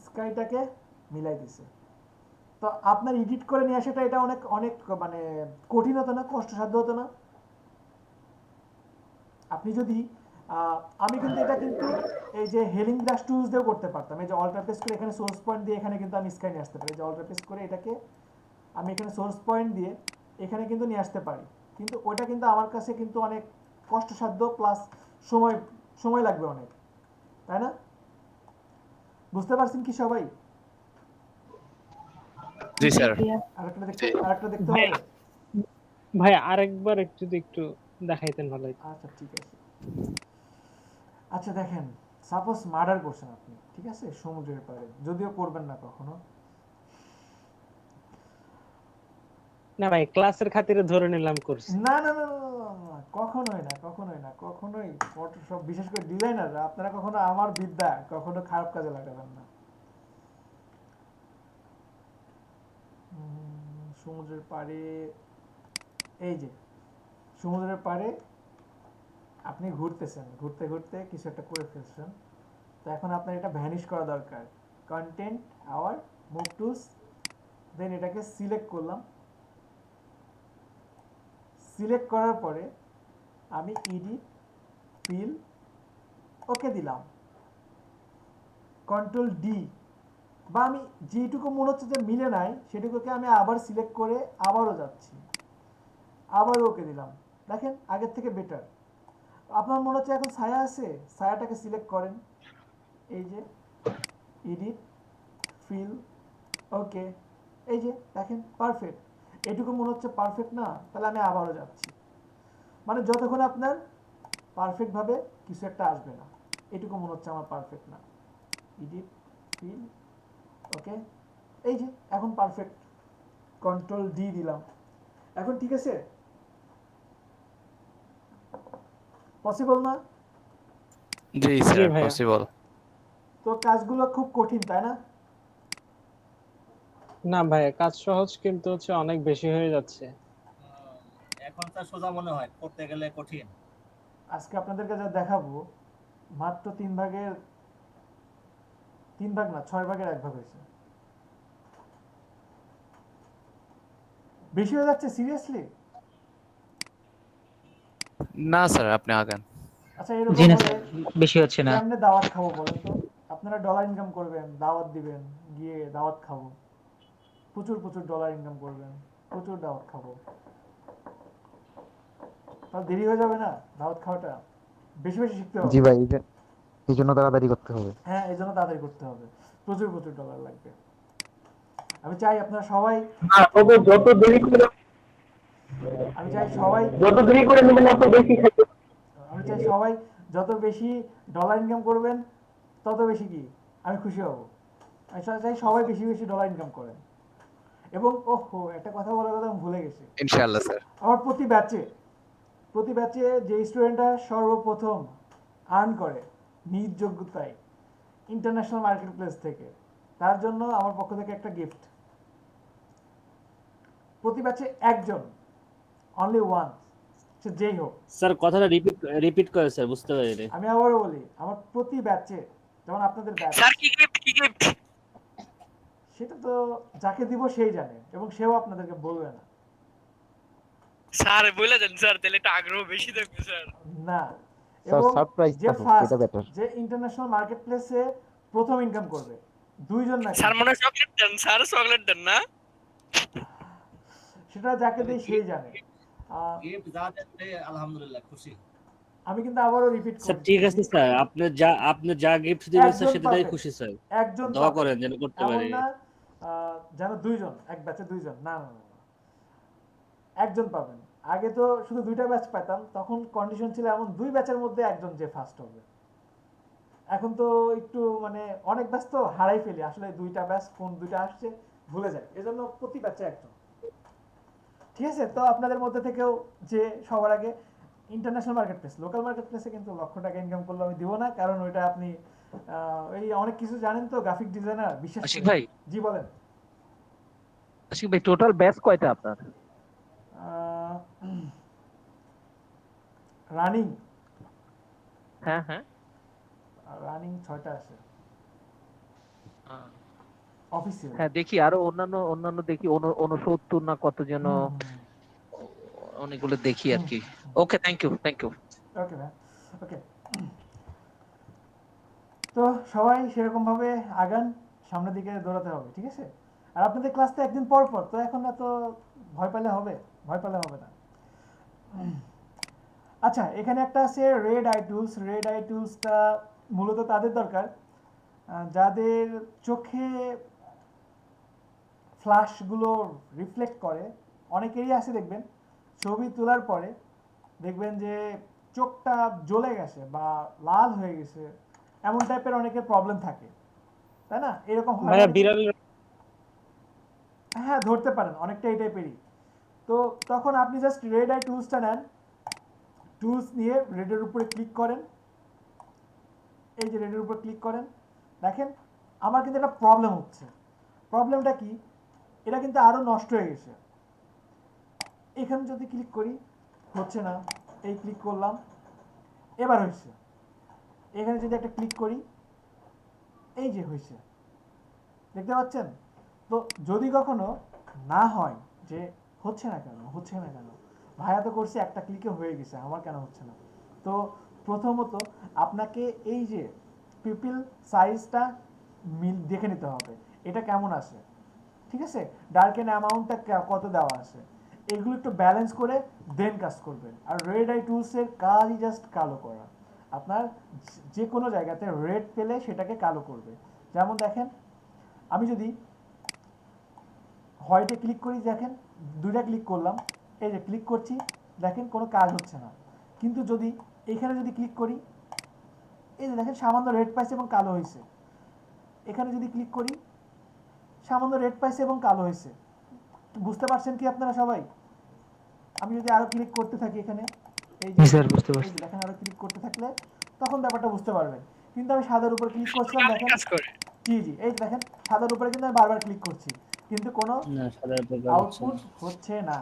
স্কাইটাকে মিলাই দিছে। তো আপনার এডিট করে নিয়ে আসাটা এটা অনেক অনেক মানে কঠিন হতো না, কষ্টসাধ্য হতো না? আপনি যদি আমি কিন্তু এটা কিন্তু এই যে হেলিং ব্রাশ টুলস দিয়েও করতে পারতাম। এই যে অল্টার প্রেস করে এখানে সোর্স পয়েন্ট দিয়ে এখানে কিন্তু আমি স্কাই নিয়ে আসতে পারি। এই যে অল্টার প্রেস করে এটাকে আমি এখানে সোর্স পয়েন্ট দিয়ে এখানে কিন্তু নিয়ে আসতে পারি, কিন্তু ওটা কিন্তু আমার কাছে কিন্তু অনেক কষ্টসাধ্য প্লাস সময় সময় লাগবে অনেক, তাই না? বুঝতে পারছেন কি সবাই? জি স্যার। আরেকটা দেখতে ভাই, হবে। ভাই আরেকবার একটু দেখাইতেন ভালো হতো। আচ্ছা ঠিক আছে। আচ্ছা দেখেন, সাপোজ মার্ডার করছেন আপনি, ঠিক আছে, সমুদ্রের পাড়ে, যদিও করবেন না কখনো। না ভাই, ক্লাসের খাতিরে ধরে নিলাম করছি। না না না না, না, না, কখনোই না, কখনোই না, কখনোই ফটোশপ বিশেষ করে ডিজাইনাররা আপনারা কখনো আমার বিদ্যা কখনো খারাপ কাজে লাগাবেন না। সমুদ্রের পাড়ে, এই যে সমুদ্রের পাড়ে আপনি ঘুরতেছেন, ঘুরতে ঘুরতে কিছু একটা করে ফেলছেন, তো এখন আপনার এটা ভ্যানিশ করা দরকার। কন্টেন্ট আওয়ার মুভ টুলস, দেন এটাকে সিলেক্ট করলাম। সিলেক্ট করার পরে আমি এডিট, ফিল, ওকে দিলাম, কন্ট্রোল ডি, বা আমি যেটুকু মনে হচ্ছে যে মিলে নাই সেটুকুকে আমি আবার সিলেক্ট করে আবারও যাচ্ছি, আবারও ওকে দিলাম। দেখেন আগের থেকে বেটার। আপনার মনে হচ্ছে এখন ছায়া আছে, ছায়াটাকে সিলেক্ট করেন, এই যে এডিট, ফিল, ওকে, এই যে দেখেন পারফেক্ট। এটুকু মনে হচ্ছে পারফেক্ট না, তাহলে আমি আবারও যাচ্ছি। মানে যতক্ষণ আপনার পারফেক্টভাবে কিছু একটা আসবে না, এটুকু মনে হচ্ছে আমার পারফেক্ট না, এডিট, ফিল, ওকে, এই যে এখন পারফেক্ট। কন্ট্রোল ডি দিলাম, এখন ঠিক আছে? পসিবল না? জি স্যার, ভাইয়া। পসিবল। তো কাজগুলো খুব কঠিন, তাই না? না ভাই, কাজ সহজ কিন্তু অনেক বেশি হয়ে যাচ্ছে। এখন তার সোজা মনে হয়, করতে গেলে কঠিন। আজকে আপনাদেরকে যা দেখাবো মাত্র 3 ভাগ না 6 ভাগের 1 ভাগ হয়েছে। বেশি হয়ে যাচ্ছে সিরিয়াসলি? না স্যার, আপনি আগান। আচ্ছা এরকম জি না হলে স্যার, বেশি হচ্ছে না। কেমনে দাওয়াত খাবো বলেন তো? আপনারা ডলার ইনকাম করবেন, দাওয়াত দিবেন, গিয়ে দাওয়াত খাবো, প্রচুর প্রচুর ডলার ইনকাম করবেন, প্রচুর দাওয়াত খাবো, তাহলে দেরি হয়ে যাবে না দাওয়াত খাওয়াটা? বেশি বেশি শিখতে হবে। জি ভাই, এই জন্য তাড়াতাড়ি করতে হবে। হ্যাঁ এই জন্য তাড়াতাড়ি করতে হবে, প্রচুর প্রচুর ডলার লাগবে। আমি চাই আপনারা সবাই, যত দেরি করে আমি চাই সবাই নেবেন তত বেশি খাইতে। আমি চাই সবাই যত বেশি ডলার ইনকাম করবেন তত বেশি কি আমি খুশি হব। আমি চাই সবাই বেশি বেশি ডলার ইনকাম করেন। এবং ওহো একটা কথা বলার কথা আমি ভুলে গেছি। ইনশাআল্লাহ স্যার। আমার প্রতি ব্যাচে যে স্টুডেন্টরা সর্বপ্রথম আর্ন করে নিজ যোগ্যতায় ইন্টারন্যাশনাল মার্কেট প্লেস থেকে, তার জন্য আমার পক্ষ থেকে একটা গিফট। প্রতি ব্যাচে একজন, অনলি ওয়ান, সে যেই হোক। স্যার কথাটা রিপিট করে স্যার, বুঝতে পারিনি। আমি আবারও বলি, আমার প্রতি ব্যাচে, যেমন আপনাদের ব্যাচ, স্যার কি গিফট? সেটা তো যাকে দিব সেই জানে এবং সেও আপনাদেরকে বলবে না। স্যার বলে দেন স্যার, তাহলে একটা আগ্রহ বেশি থাকবে স্যার। না, স্যার এবং সারপ্রাইজ যে থাকুক, ফার্স্ট, এটা বেটার। যে ইন্টারন্যাশনাল মার্কেট প্লেসে প্রথম ইনকাম করবে, দুইজন না, স্যার মনে চকলেট দেন, স্যার চকলেট দেন না। সেটা যাকে দেই সেই জানে। গিফট যা দেন আলহামদুলিল্লাহ খুশি। আমি কিন্তু আবারও রিপিট স্যার করছি, ঠিক আছে স্যার, আপনি যা গিফট দিবেন স্যার একজন সেটাই পাবে, খুশি স্যার। একজন দোয়া পাবে। করেন যেন করতে এমন পারি। না যেন দুইজন, এক ব্যাচে দুইজন, না না না, একজন পাবেন। আগে তো শুধু 2টা ব্যাচ পেতাম, তখন কন্ডিশন ছিল এমন 2 ব্যাচের মধ্যে একজন যে ফার্স্ট হবে। এখন তো একটু মানে অনেক ব্যাচ তো হারাই ফেলি, আসলে 2টা ব্যাচ কোন 2টা আসছে ভুলে যায়, এজন্য প্রতি ব্যাচে একজন। ঠিক আছে, তো আপনাদের মধ্যে থেকেও যে সবার আগে international market place, local market প্লেসে কিন্তু লক্ষ টাকা ইনকাম করলে আমি দিব না, কারণ ওইটা আপনি এই অনেক কিছু জানেন তো, গ্রাফিক ডিজাইনার বিশেষ আশিক করে। ভাই, জি বলেন। আশিক ভাই টোটাল ব্যাচ কয়টা আপনার? রানিং হ্যাঁ হ্যাঁ, 6টা আছে অফিসিয়াল। হ্যাঁ দেখি আরো অন্যান্য দেখি 69 না কত যেন, অনেকগুলো দেখি আর কি। ওকে, থ্যাংক ইউ। ওকে ম্যাম, ওকে। তো সবাই সেরকম ভাবে আগান, সামনের দিকে দৌড়াতে হবে, ঠিক আছে? আর আপনাদের ক্লাস তো একদিন পর পর, তো এখন না তো ভয় পেলে হবে না। আচ্ছা, এখানে একটা আছে red eye tools. Red eye টুলসটা মূলত তাদের দরকার যাদের চোখে ফ্ল্যাশগুলো রিফ্লেক্ট করে। অনেকেরই আছে, দেখবেন ছবি তোলার পরে দেখবেন যে চোখটা জ্বলে গেছে বা লাল হয়ে গেছে, এমন টাইপের অনেকের প্রবলেম থাকে, তাই না? এরকম হয় ভাইয়া না? বিড়াল হ্যাঁ, ধরতে পারেন, অনেকটা এই টাইপেরই। তো তখন আপনি জাস্ট রেড আই টুলসটা নেন, টুলস নিয়ে রেডের উপরে ক্লিক করেন, এই যে রেডের উপর ক্লিক করেন, দেখেন আমার কিন্তু একটা প্রবলেম হচ্ছে। প্রবলেমটা কি? এটা কিন্তু আরো নষ্ট হয়ে গেছে। এখানে যদি ক্লিক করি, হচ্ছে না, এই ক্লিক করলাম, এবার হয়েছে। এখানে যদি একটা ক্লিক করি, এই যে হয়েছে, দেখতে পাচ্ছেন? তো যদি কখনো না হয় যে হচ্ছে না কেন, ভাইয়া তো করছে একটা ক্লিকে হয়ে গেছে, আমার কেন হচ্ছে না? তো প্রথমত আপনাকে এই যে পিপিল সাইজটা দেখে নিতে হবে, এটা কেমন আছে, ঠিক আছে? ডার্কেন অ্যামাউন্টটা কত দেওয়া আছে, এগুলো একটু ব্যালেন্স করে দেন কাজ করবেন। আর রেড আই টুলসের কাজই জাস্ট কালো করা। আপনার যে কোনো জায়গাতে রেড পেলে সেটাকে কালো করবে। যেমন দেখেন, আমি যদি হোয়াইটে ক্লিক করি, দেখেন 2টা ক্লিক করলাম, এই যে ক্লিক করছি, দেখেন কোনো কাজ হচ্ছে না। কিন্তু যদি এখানে যদি ক্লিক করি, এই যে দেখেন সামান্য রেড পাইছে এবং কালো হয়েছে। এখানে যদি ক্লিক করি, সামান্য রেড পাইছে এবং কালো হয়েছে। বুঝতে পারছেন কি আপনারা সবাই? আমি যদি আরো ক্লিক করতে থাকি এখানে, এই যে স্যার বুঝতে পারছি। দেখেন আরো ক্লিক করতে থাকলে তখন ব্যাপারটা বুঝতে পারবেন। কিন্তু আমি সাদার উপর ক্লিক করছিলাম, দেখেন কাজ করে। জি এই দেখেন সাদার উপরে কিন্তু আমি বারবার ক্লিক করছি, কিন্তু কোনো না সাধারণত আউটপুট হচ্ছে না।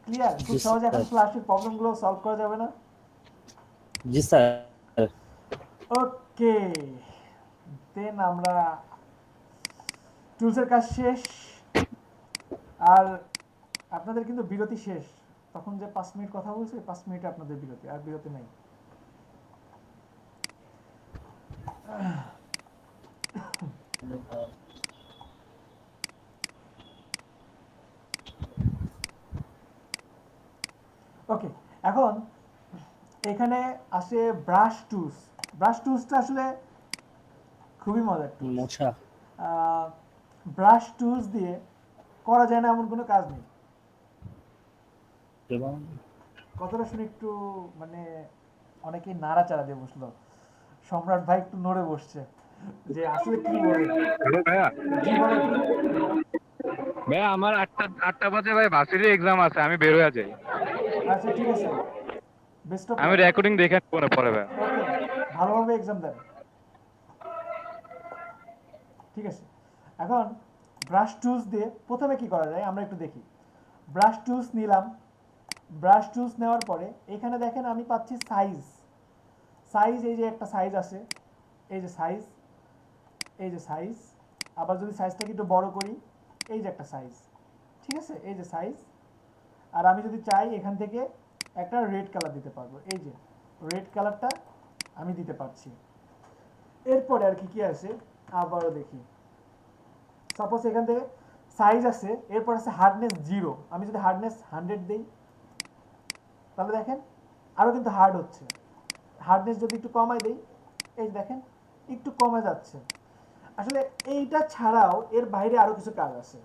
ক্লিয়ার? খুব জি, সহজে এখন স্যার। ফ্ল্যাশের প্রবলেমগুলো সলভ করা যাবে না? জি স্যার। ওকে, দেন আমরা টুলসের কাজ শেষ, আর আপনাদের কিন্তু বিরতি শেষ। তখন যে 5 মিনিট কথা বলছি, 5 মিনিটে আপনাদের বিরতি, আর বিরতি নেই। ওকে, এখন এখানে আসে ব্রাশ টুলস। ব্রাশ টুলসটা আসলে খুবই মজার টুলস। মোছা ব্রাশ টুলস দিয়ে করা যায় না এমন কোনো কাজ নেই। এবং কথাটা শুনে একটু মানে অনেকেই নাড়াচাড়া দিয়ে বসলো। সম্রাট ভাই একটু নড়ে বসছে যে আসলে কি বলে। ভাইয়া জি বলেন। ভাইয়া আমার 8টা বাজে ভাই ভার্সিটির এক্সাম আছে, আমি বের হয়ে যাই। আচ্ছা ঠিক আছে, বেস্ট অফ আমি লাক। রেকর্ডিং দেখে পরে ভাইয়া। ওকে, ভালোভাবে এক্সাম দেন, ঠিক আছে? এখন ব্রাশ টুলস দিয়ে প্রথমে কি করা যায় আমরা একটু দেখি। ব্রাশ টুলস নিলাম, ব্রাশ টুলস নেওয়ার পরে এখানে দেখেন আমি পাচ্ছি সাইজ। এই যে একটা সাইজ আছে, এই যে সাইজ, আবার যদি সাইজটাকে একটু বড় করি, এই যে একটা সাইজ, ঠিক আছে? এই যে সাইজ। আর আমি যদি চাই এখান থেকে একটা রেড কালার দিতে পারবো, এই যে রেড কালারটা আমি দিতে পারছি। এরপরে আর কি আছে আবারও দেখি। সাপোজ এখান থেকে সাইজ আছে, এরপর আছে হার্ডনেস 0। আমি যদি হার্ডনেস 100 দেই, তাহলে দেখেন আরো কিন্তু হার্ড হচ্ছে। হার্ডনেস যদি একটু কমাই দেই, এই দেখেন একটু কমে যাচ্ছে। আসলে এইটা ছাড়াও এর বাইরে আরো কিছু কাজ আছে।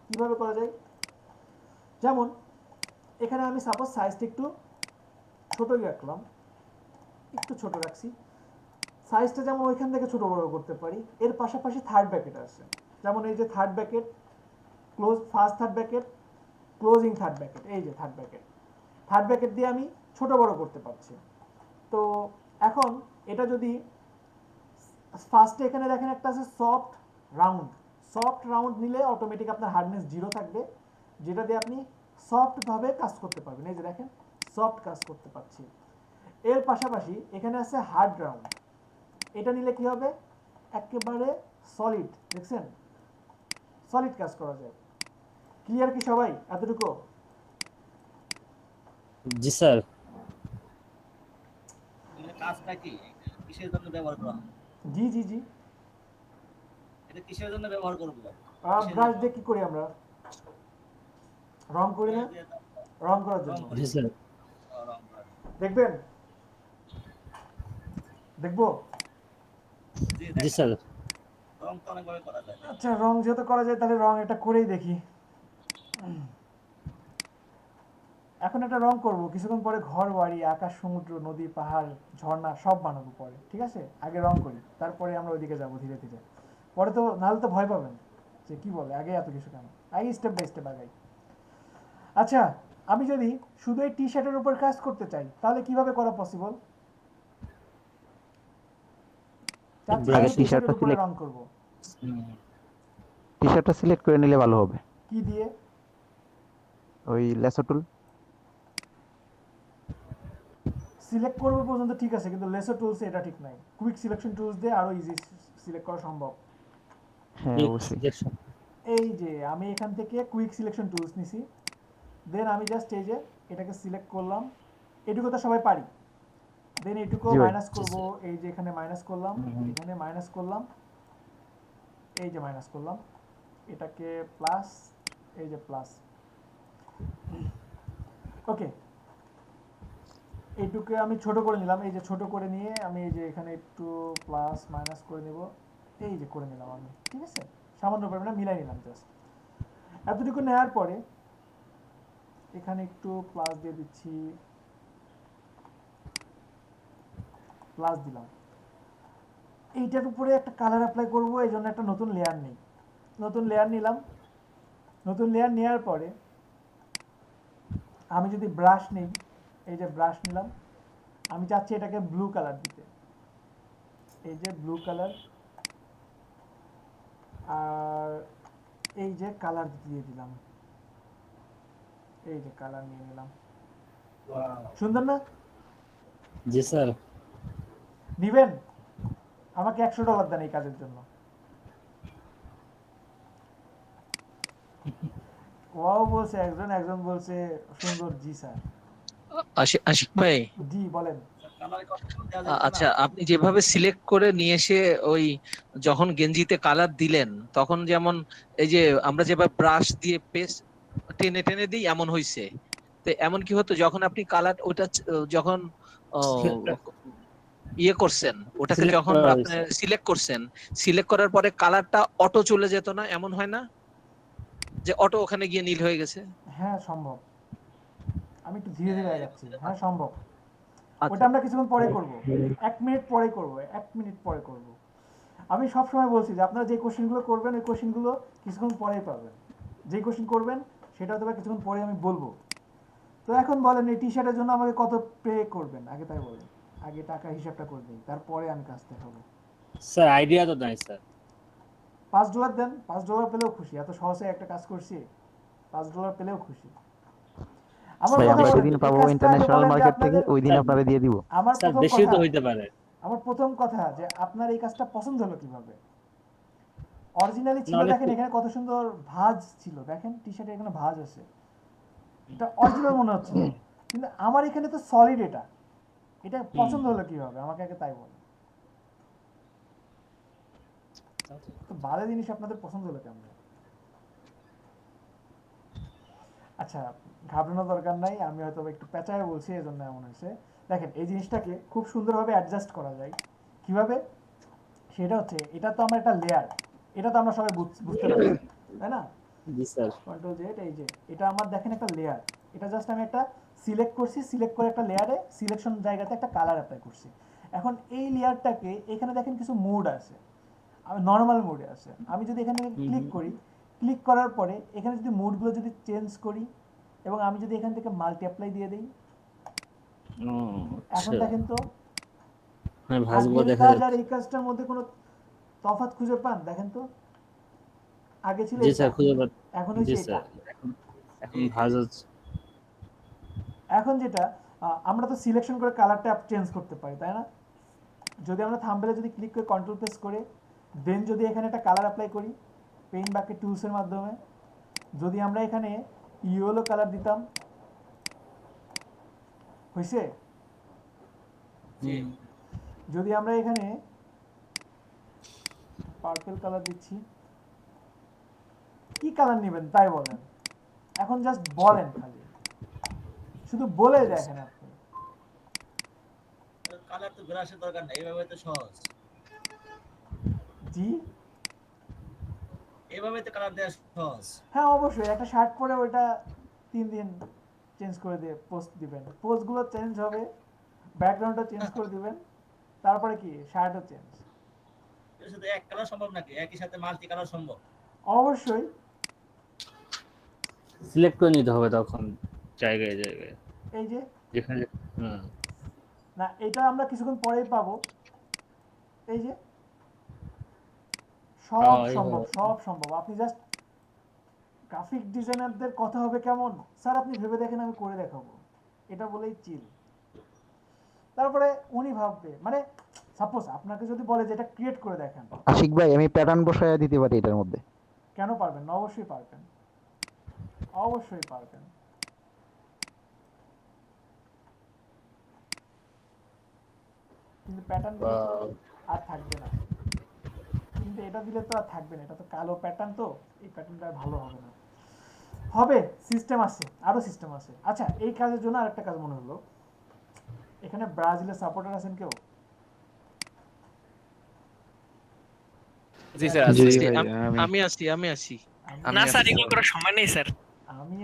কিভাবে করা যায়? যেমন এখানে আমি সাপোজ সাইজটা একটু ছোটই রাখলাম, একটু ছোট রাখছি। সাইজটা যেমন ওইখান থেকে ছোট বড় করতে পারি। এর পাশাপাশি থার্ড ব্র্যাকেট আছে, যেমন এই যে third bracket, close first third bracket, closing third bracket, এই যে থার্ড ব্র্যাকেট, থার্ড ব্র্যাকেট দিয়ে আমি ছোট বড় করতে পারছি। তো এখন এটা যদি ফার্স্টে এখানে দেখেন একটা আছে সফট রাউন্ড, সফট রাউন্ড নিলে অটোমেটিক আপনার হার্ডনেস 0 থাকবে, যেটা দিয়ে আপনি সফট ভাবে কাজ করতে পারবেন। এই যে দেখেন সফট কাজ করতে পারছি। এর পাশাপাশি এখানে আছে হার্ড রাউন্ড, এটা নিলে কি হবে? একেবারে সলিড, দেখছেন সলিড কাজ করা যায়। ক্লিয়ার কি সবাই এতটুকু? জি স্যার। এগুলো কাজটা কি, কিসের জন্য ব্যবহার করা হয়? জি জি জি, এটা কিসের জন্য ব্যবহার করব? ব্রাশ দিয়ে কি করি আমরা? রং করি না? রং করার জন্য। জি স্যার। দেখবেন, দেখবো। জি স্যার। রং তো অনেকভাবে করা যায়। আচ্ছা, রং যেহেতু করা যায় তাহলে রং এটা করেই দেখি। এখন একটা রং করব, কিছুক্ষণ পরে ঘর বাড়ি আকাশ সমুদ্র নদী পাহাড় ঝর্ণা সব বানাবো পরে, ঠিক আছে? আগে রং করি, তারপরে আমরা ওইদিকে যাবো ধীরে ধীরে। পরে তো নাহলে তো ভয় পাবেন যে কি বলে আগে এত কিছু কেন, আগে স্টেপ বাই স্টেপ আগাই। আচ্ছা, আমি যদি শুধু এই টি শার্টের উপর কাজ করতে চাই তাহলে কিভাবে করা পসিবল? টি শার্টের উপরে রং করব, টি শার্টটা সিলেক্ট করে নিলে ভালো হবে। কি দিয়ে? ওই লেসো টুল সিলেক্ট করব পর্যন্ত ঠিক আছে, কিন্তু লেসো টুলসে এটা ঠিক নাই। কুইক সিলেকশন টুলস দিয়ে আরো ইজি সিলেক্ট করা সম্ভব। হ্যাঁ অবশ্যই। এই যে আমি এখান থেকে কুইক সিলেকশন টুলস নিছি, দেন আমি জাস্ট এই যে এটাকে সিলেক্ট করলাম, এটুকু তো সবাই পারি। দেন এটুকু মাইনাস করব, এই যে এখানে মাইনাস করলাম, এখানে মাইনাস করলাম, এই যে মাইনাস করলাম, এটাকে প্লাস, এই যে প্লাস। ওকে, এইটুকে আমি ছোট করে নিলাম, এই যে ছোট করে নিয়ে আমি এই যে এখানে একটু প্লাস মাইনাস করে নেব, এই যে করে নিলাম আমি, ঠিক আছে? সামান্য পরিমাণে মিলাই নিলাম জাস্ট। এতটুকু নেওয়ার পরে এখানে একটু প্লাস দিয়ে দিচ্ছি, প্লাস দিলাম। এইটার উপরে একটা কালার অ্যাপ্লাই করব, এই জন্য একটা নতুন লেয়ার নেই, নতুন লেয়ার নিলাম। নতুন লেয়ার নেওয়ার পরে আমি যদি ব্রাশ নেই, এই যে ব্রাশ নিলাম, আমি চাচ্ছি এটাকে ব্লু কালার দিতে, এই যে ব্লু কালার, আর এই যে কালার দিয়ে দিলাম, এই যে কালার নিয়ে নিলাম। সুন্দর না? জি স্যার। নিবেন? আমাকে $100 দেন এই কাজের জন্য। ওয়াও বলছে একজন, একজন বলছে সুন্দর। জি স্যার। আশিক ভাই, জি বলেন। আচ্ছা, আপনি যেভাবে সিলেক্ট করে নিয়ে এসে ওই যখন গেঞ্জিতে কালার দিলেন, তখন যেমন এই যে আমরা যেভাবে ব্রাশ দিয়ে পেস্ট টেনে টেনে দিই এমন হইছে, তো এমন কি হতো যখন আপনি কালার ওটা যখন ইয়ে করছেন, ওটাকে যখন আপনি সিলেক্ট করছেন, সিলেক্ট করার পরে কালারটা অটো চলে যেত না? এমন হয় না যে অটো ওখানে গিয়ে নীল হয়ে গেছে? হ্যাঁ সম্ভব, আমি একটু ধীরে ধীরে যাচ্ছি। হ্যাঁ সম্ভব, ওটা আমরা কিছুক্ষণ পরে করব, 1 মিনিট পরে করব, 1 মিনিট পরে করব। আমি সব সময় বলছি যে আপনারা যে কোশ্চেনগুলো করবেন ওই কোশ্চেনগুলো কিছুক্ষণ পরেই পাবেন। যে কোশ্চেন করবেন সেটা হয়তো কিছুক্ষণ পরে আমি বলবো। তো এখন বলেন এই টি শার্টের জন্য আমাকে কত পে করবেন আগে তাই বলেন, আগে টাকা হিসাবটা করে দিই, তারপরে আমি কাজ দেখাবো। স্যার আইডিয়া তো নাই স্যার। $5 দেন, $5 পেলেও খুশি, এত সহজে একটা কাজ করছি, $5 পেলেও খুশি। ভাই আমরা সেদিন পাবো ইন্টারন্যাশনাল মার্কেট থেকে, ওই দিন আপনারা দিয়ে দিব। আমার স্যার বেশি তো হইতে পারে। আমার প্রথম কথা যে আপনার এই কাজটা পছন্দ হলো কিভাবে? অরিজিনালি ছিল, দেখেন এখানে কত সুন্দর ভাঁজ ছিল, দেখেন টি শার্টে এখানে ভাঁজ আছে, এটা অরিজিনাল মনে হচ্ছে, কিন্তু আমার এখানে তো সলিড। এটা এটা পছন্দ হলো কিভাবে আমাকে আগে তাই বলেন তো, ভালো জিনিস আপনাদের পছন্দ হলো কেমন? আচ্ছা, ঘাবড়ানোর দরকার নাই, আমি হয়তো একটু পেঁচায় বলছি এজন্য এমন হয়েছে। দেখেন এই জিনিসটাকে খুব সুন্দরভাবে অ্যাডজাস্ট করা যায় কিভাবে, সেটা হচ্ছে এটা তো আমার একটা লেয়ার, এটা তো আমরা সবাই বুঝতে পারি তাই না? জি স্যার। কন্ট্রোল জেড, এই যে এটা আমার দেখেন একটা লেয়ার, এটা জাস্ট আমি একটা সিলেক্ট করছি, সিলেক্ট করে একটা লেয়ারে সিলেকশন জায়গাতে একটা কালার অ্যাপ্লাই করছি। এখন এই লেয়ারটাকে এখানে দেখেন কিছু মোড আছে, আমি নর্মাল মোডে আছে, আমি যদি এখানে ক্লিক করি, ক্লিক করার পরে এখানে যদি মোডগুলো যদি চেঞ্জ করি এবং আমি যদি এখান থেকে মাল্টি অ্যাপ্লাই দিয়ে দিই, এখন দেখেন তো হ্যাঁ ভাঁজগুলো আগের দেখা কাজ যাচ্ছে। আর এই কাজটার মধ্যে কোনো তফাৎ খুঁজে পান? দেখেন তো আগে ছিল জি এটা, স্যার খুঁজে পাচ্ছি। এখন জি হচ্ছে এটা। স্যার এখন ভাঁজ হচ্ছে। এখন যেটা আমরা তো সিলেকশন করে কালারটা চেঞ্জ করতে পারি তাই না? যদি আমরা থাম্বনেলে যদি ক্লিক করে কন্ট্রোল প্রেস করে দেন যদি এখানে একটা কালার অ্যাপ্লাই করি পেইন্ট বাকেট টুলসের মাধ্যমে, যদি আমরা এখানে ইয়েলো কালার দিতাম, হইছে? যদি আমরা এখানে পার্পল কালার দিচ্ছি, কি কালার নেবেন তাই বলেন, এখন জাস্ট বলেন, খালি শুধু বলে দেখেন আপনি। কালার তো ব্রাশের দরকার নাই, এইভাবে তো সহজ। জি এইভাবে তো কালার দেওয়া সহজ। হ্যাঁ অবশ্যই, একটা শার্ট পরে ওইটা 3 দিন চেঞ্জ করে দিয়ে পোস্ট দিবেন, পোস্টগুলো চেঞ্জ হবে, ব্যাকগ্রাউন্ডটা চেঞ্জ করে দিবেন, তারপরে কি শার্টও চেঞ্জ। এর সাথে এক কালার সম্ভব নাকি? একই সাথে মাল্টি কালার সম্ভব? অবশ্যই সিলেক্ট করে নিতে হবে তখন জায়গায় জায়গায় এই যে যেখানে। না এটা আমরা কিছুক্ষণ পরেই পাবো, এই যে সব সম্ভব, সব সম্ভব। আপনি জাস্ট গ্রাফিক ডিজাইনারদের কথা হবে কেমন, স্যার আপনি ভেবে দেখেন আমি করে দেখাবো, এটা বলেই চিল। তারপরে উনি ভাববে, মানে সাপোজ আপনাকে যদি বলে যে এটা ক্রিয়েট করে দেখেন, আশিক ভাই আমি প্যাটার্ন বসায় দিতে পারি এটার মধ্যে। কেন পারবেন না? অবশ্যই পারবেন, অবশ্যই পারবেন। কিন্তু প্যাটার্ন দিলে তো আর থাকবে না, কিন্তু এটা দিলে তো আর থাকবে না, এটা তো কালো প্যাটার্ন, তো এই প্যাটার্নটা ভালো হবে না। হবে, সিস্টেম আছে, আরো সিস্টেম আছে। আচ্ছা এই কাজের জন্য আরেকটা কাজ মনে হলো, এখানে ব্রাজিলের সাপোর্টার আছেন কেউ? জি স্যার আমি আছি। না স্যার এগুলো করার সময় নেই স্যার। আমি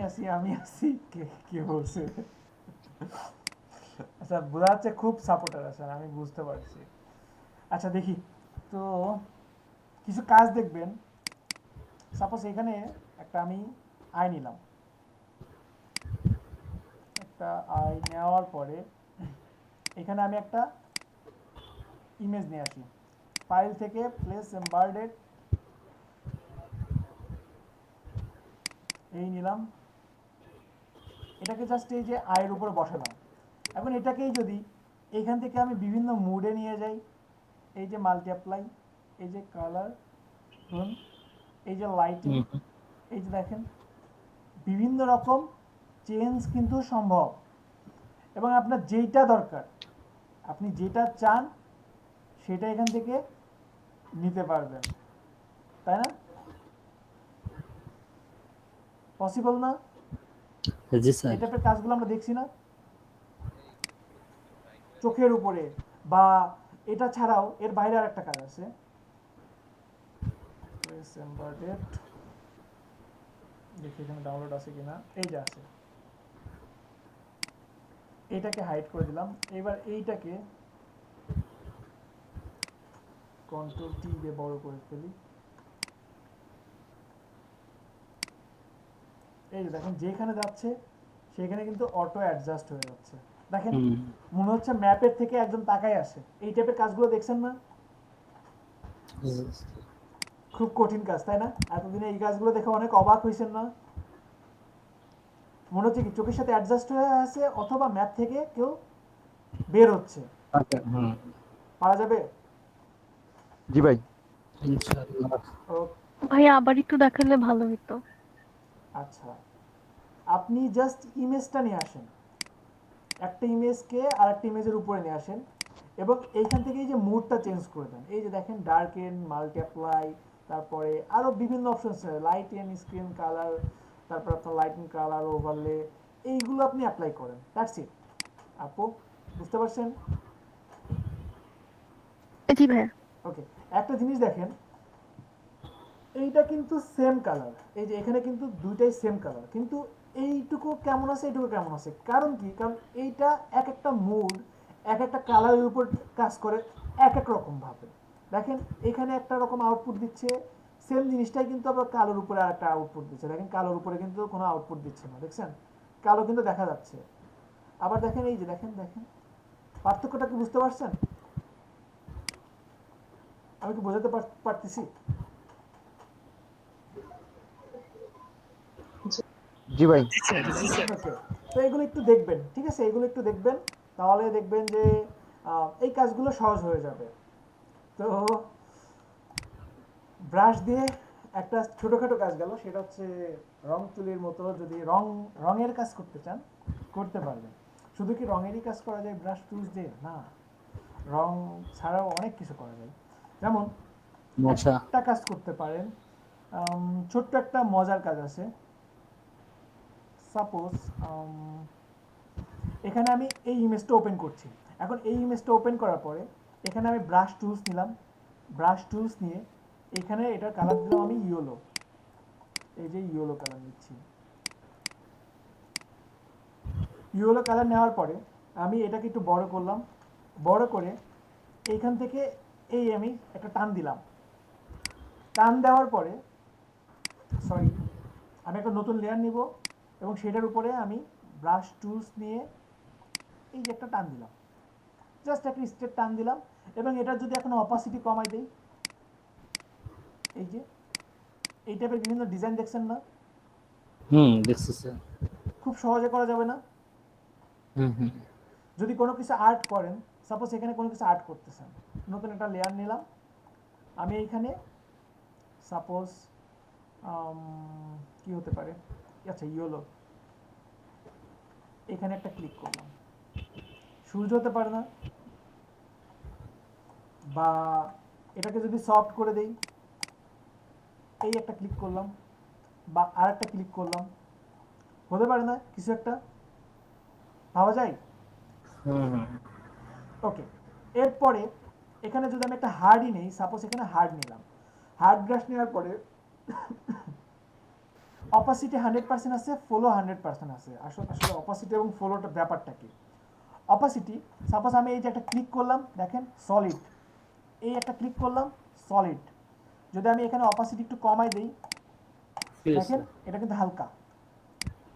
আছি কে বলছে? আচ্ছা বোঝা যাচ্ছে খুব সাপোর্টার আছেন, আমি বুঝতে পারছি। আচ্ছা দেখি তো, কিছু কাজ দেখবেন, সাপোজ এখানে একটা আমি আই নিলাম, একটা আই নেওয়ার পরে এখানে আমি একটা ইমেজ নিয়ে আসি, ফাইল থেকে প্লেস এমবার্ডেড, এই নিলাম, এটাকে জাস্ট এই যে আয়ের উপরে বসালাম। এখন এটাকেই যদি এখান থেকে আমি বিভিন্ন মুডে নিয়ে যাই, এই যে মাল্টি অ্যাপ্লাই, এই যে কালার টোন, এই যে লাইটিং, এই যে দেখেন বিভিন্ন রকম চেঞ্জ কিন্তু সম্ভব। এবং আপনার যেইটা দরকার, আপনি যেটা চান সেটা এখান থেকে নিতে পারবেন, তাই না? পসিবল না? জি স্যার। এই টাইপের কাজগুলো আমরা দেখছি না চোখের উপরে, বা এটা ছাড়াও এর বাইরে আর একটা কাজ আছে, দেখি এখানে ডাউনলোড আছে কিনা, এই যে আছে, এইটাকে হাইড করে দিলাম। এবার এইটাকে কন্ট্রোল টি দিয়ে বড় করে ফেলি, এই যে দেখেন যেখানে যাচ্ছে সেখানে কিন্তু অটো অ্যাডজাস্ট হয়ে যাচ্ছে। দেখেন মনে হচ্ছে ম্যাপের থেকে একজন তাকায় আসে। এই টাইপের কাজগুলো দেখছেন না? খুব কঠিন কাজ তাই না? এতদিনে এই কাজগুলো দেখে অনেক অবাক হয়েছেন না? মনে হচ্ছে কি চোখের সাথে অ্যাডজাস্ট হয়ে আছে, অথবা ম্যাপ থেকে কেউ বের হচ্ছে। পারা যাবে? জি ভাই ইনশাআল্লাহ। ভাই আবার একটু দেখালে ভালো হতো। আচ্ছা আপনি জাস্ট ইমেজটা নিয়ে আসেন, একটা ইমেজকে আর একটা ইমেজের উপরে নিয়ে আসেন, এবং এইখান থেকে এই যে মুডটা চেঞ্জ করে দেন। এই যে দেখেন ডার্কেন, মাল্টিপ্লাই, তারপরে আরো বিভিন্ন অপশন আছে, লাইট এন্ড স্ক্রিন কালার, তারপর আপনার লাইটিং কালার, ওভারলে, এইগুলো আপনি অ্যাপ্লাই করেন। দ্যাটস ইট আপু। বুঝতে পারছেন? জি ভাইয়া। ওকে, একটা জিনিস দেখেন, এইটা কিন্তু সেম কালার, এই যে এখানে কিন্তু দুইটাই সেম কালার, কিন্তু এইটুকু কেমন আছে এইটুকু কেমন আছে, কারণ কি? কারণ এইটা এক একটা মুড এক একটা কালারের উপর কাজ করে এক এক রকম ভাবে। দেখেন এখানে একটা রকম আউটপুট দিচ্ছে, সেম জিনিসটাই কিন্তু আবার কালোর উপরে আর একটা আউটপুট দিচ্ছে। দেখেন কালোর উপরে কিন্তু কোনো আউটপুট দিচ্ছে না, দেখছেন? কালো কিন্তু দেখা যাচ্ছে। আবার দেখেন এই যে দেখেন দেখেন পার্থক্যটা কি বুঝতে পারছেন? আমি কি বোঝাতে পারতেছি? জি ভাই। ওকে, তো এগুলো একটু দেখবেন, ঠিক আছে? এগুলো একটু দেখবেন, তাহলে দেখবেন যে এই কাজগুলো সহজ হয়ে যাবে। তো ব্রাশ দিয়ে একটা ছোটোখাটো কাজ গেল, সেটা হচ্ছে রং তুলির মতো যদি রঙের কাজ করতে চান করতে পারবেন। শুধু কি রঙেরই কাজ করা যায় ব্রাশ টুলস দিয়ে? না, রং ছাড়াও অনেক কিছু করা যায়। যেমন একটা কাজ করতে পারেন, ছোট্ট একটা মজার কাজ আছে। সাপোজ এখানে আমি এই ইমেজটা ওপেন করছি। এখন এই ইমেজটা ওপেন করার পরে এখানে আমি ব্রাশ টুলস নিলাম, ব্রাশ টুলস নিয়ে এখানে এটার কালার দিলাম আমি ইয়েলো, এই যে ইয়েলো কালার নিচ্ছি। ইয়েলো কালার নেওয়ার পরে আমি এটাকে একটু বড় করলাম, বড় করে এইখান থেকে এই আমি একটা টান দিলাম। টান দেওয়ার পরে সরি আমি একটা নতুন লেয়ার নিব এবং সেটার উপরে আমি ব্রাশ টুলস নিয়ে এই যে একটা টান দিলাম, জাস্ট একটা স্ট্রেট টান দিলাম। এবং এটার যদি এখন অপাসিটি কমাই দেই, এই যে এই টাইপের বিভিন্ন ডিজাইন দেখছেন না? দেখছি স্যার। খুব সহজে করা যাবে না? যদি কোনো কিছু আর্ট করেন, সাপোজ এখানে কোনো কিছু আর্ট করতেছেন, নতুন একটা লেয়ার নিলাম আমি এইখানে, সাপোজ কি হতে পারে, আচ্ছা ইয়েলো, এখানে একটা ক্লিক করলাম। সূর্য হতে পারে না? বা এটাকে যদি সফট করে দেই, এই একটা ক্লিক করলাম বা আর একটা ক্লিক করলাম, হতে পারে না কিছু একটা? ভাবা যায়? ওকে, এরপরে এখানে যদি আমি একটা হার্ডই নেই, সাপোজ এখানে হার্ড নিলাম, হার্ড ব্রাশ নেওয়ার পরে অপাসিটি 100% আছে, ফলো 100% আছে। আসলে অপাসিটি এবং ফলোটা ব্যাপারটা কি? অপাসিটি সাপোজ আমি এই যে একটা ক্লিক করলাম, দেখেন সলিড, এই একটা ক্লিক করলাম সলিড। যদি আমি এখানে অপাসিটি একটু কমাই দেই, দেখেন এটা কিন্তু হালকা।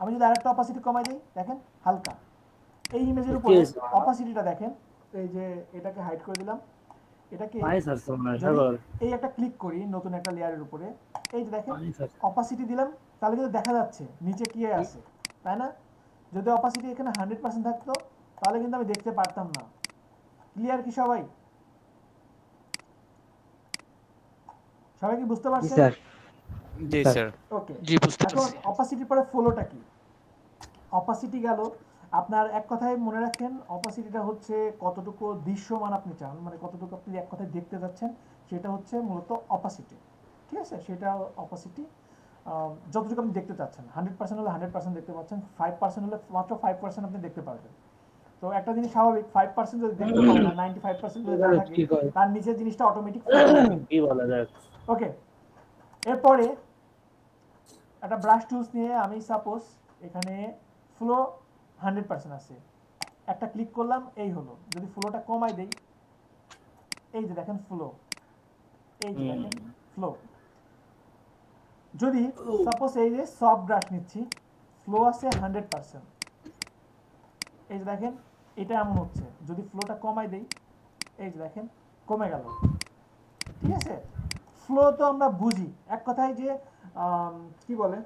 আমি যদি আরেকটা অপাসিটি কমাই দেই, দেখেন হালকা। এই ইমেজের উপরে অপাসিটিটা দেখেন, এই যে এটাকে হাইড করে দিলাম, এটাকে এই একটা ক্লিক করি নতুন একটা লেয়ারের উপরে, এই যে দেখেন অপাসিটি দিলাম, তাহলে কিন্তু দেখা যাচ্ছে নিচে কি আছে, তাই না? যদি অপাসিটি এখানে 100% থাকতো তাহলে কিন্তু আমি দেখতে পারতাম না। ক্লিয়ার কি সবাই? সবাই কি বুঝতে পারছেন? জি স্যার। ওকে, জি বুঝতে এখন পারছি। অপাসিটির পরে ফলোটা কি? অপাসিটি গেল, আপনার এক কথায় মনে রাখেন অপাসিটিটা হচ্ছে কতটুকু দৃশ্যমান আপনি চান, মানে কতটুকু আপনি এক কথায় দেখতে যাচ্ছেন, সেটা হচ্ছে মূলত অপাসিটি। ঠিক আছে, সেটা অপাসিটি যতটুকু আপনি দেখতে চাচ্ছেন। 100% হলে 100% দেখতে পাচ্ছেন, 5% হলে মাত্র 5% আপনি দেখতে পারবেন। তো একটা জিনিস স্বাভাবিক, 5% যদি দেখতে পারেন না, 95% যদি না থাকে, তার নিচের জিনিসটা অটোমেটিক কি বলা যায়। ওকে, এরপরে একটা ব্রাশ টুলস নিয়ে আমি সাপোজ এখানে ফ্লো 100% আছে, একটা ক্লিক করলাম, এই হলো। যদি ফ্লোটা কমাই দেই, এই যে দেখেন ফ্লো, এই যে দেখেন ফ্লো। যদি সাপোজ এই যে সফট ব্রাশ নিচ্ছি, ফ্লো আছে 100%, এই যে দেখেন এটা এমন হচ্ছে। যদি ফ্লোটা কমাই দেই, এই যে দেখেন কমে গেল। ঠিক আছে, ফ্লো তো আমরা বুঝি, এক কথায় যে কি বলে,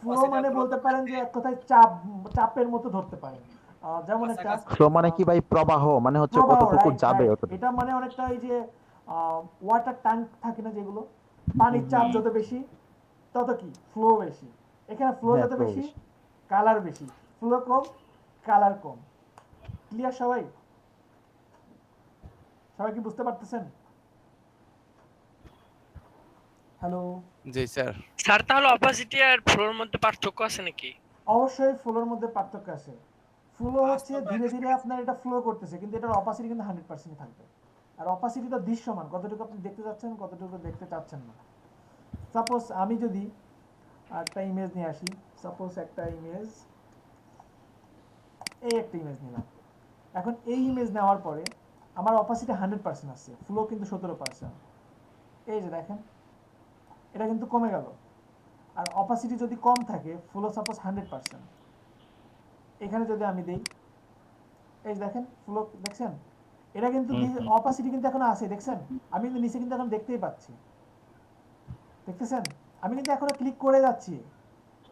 ফ্লো মানে বলতে পারেন যে এক কথায় চাপের মতো ধরতে পারেন। যেমন একটা ফ্লো মানে কি ভাই? প্রবাহ মানে হচ্ছে প্রবাহ, কতটুকু right, যাবে right. অতটুকু। এটা মানে অনেকটা এই যে ওয়াটার ট্যাঙ্ক থাকে না, যেগুলো পানির চাপ যত বেশি তত কি ফ্লো বেশি। এখানে ফ্লো হ্যাঁ, যত flow বেশি বেশি। কালার বেশি, ফ্লো কম কালার কম। ক্লিয়ার সবাই? সবাই কি বুঝতে পারতেছেন? হ্যালো? জি স্যার। স্যার তাহলে অপাসিটি আর ফ্লোর মধ্যে পার্থক্য আছে নাকি? অবশ্যই ফ্লোর মধ্যে পার্থক্য আছে। ফ্লো হচ্ছে ধীরে ধীরে আপনার এটা ফ্লো করতেছে, কিন্তু এটার অপাসিটি কিন্তু 100% থাকবে। আর অপাসিটি তো দৃশ্যমান, কতটুকু আপনি দেখতে চাচ্ছেন কতটুকু দেখতে চাচ্ছেন না। সাপোজ আমি যদি একটা ইমেজ নিয়ে আসি, সাপোজ একটা ইমেজ, এই একটা ইমেজ নিলাম। এখন এই ইমেজ নেওয়ার পরে আমার অপাসিটি 100% আসছে, ফ্লো কিন্তু 17%। এই যে দেখেন এটা কিন্তু কমে গেল। আর অপাসিটি যদি কম থাকে, ফ্লো সাপোজ 100%, এখানে যদি আমি দিই, এই যে দেখেন ফ্লো দেখছেন, এটা কিন্তু অপাসিটি কিন্তু এখন আছে, দেখছেন আমি কিন্তু নিচে কিন্তু এখন দেখতেই পাচ্ছি, দেখতেছেন আমি কিন্তু এখনো ক্লিক করে যাচ্ছি,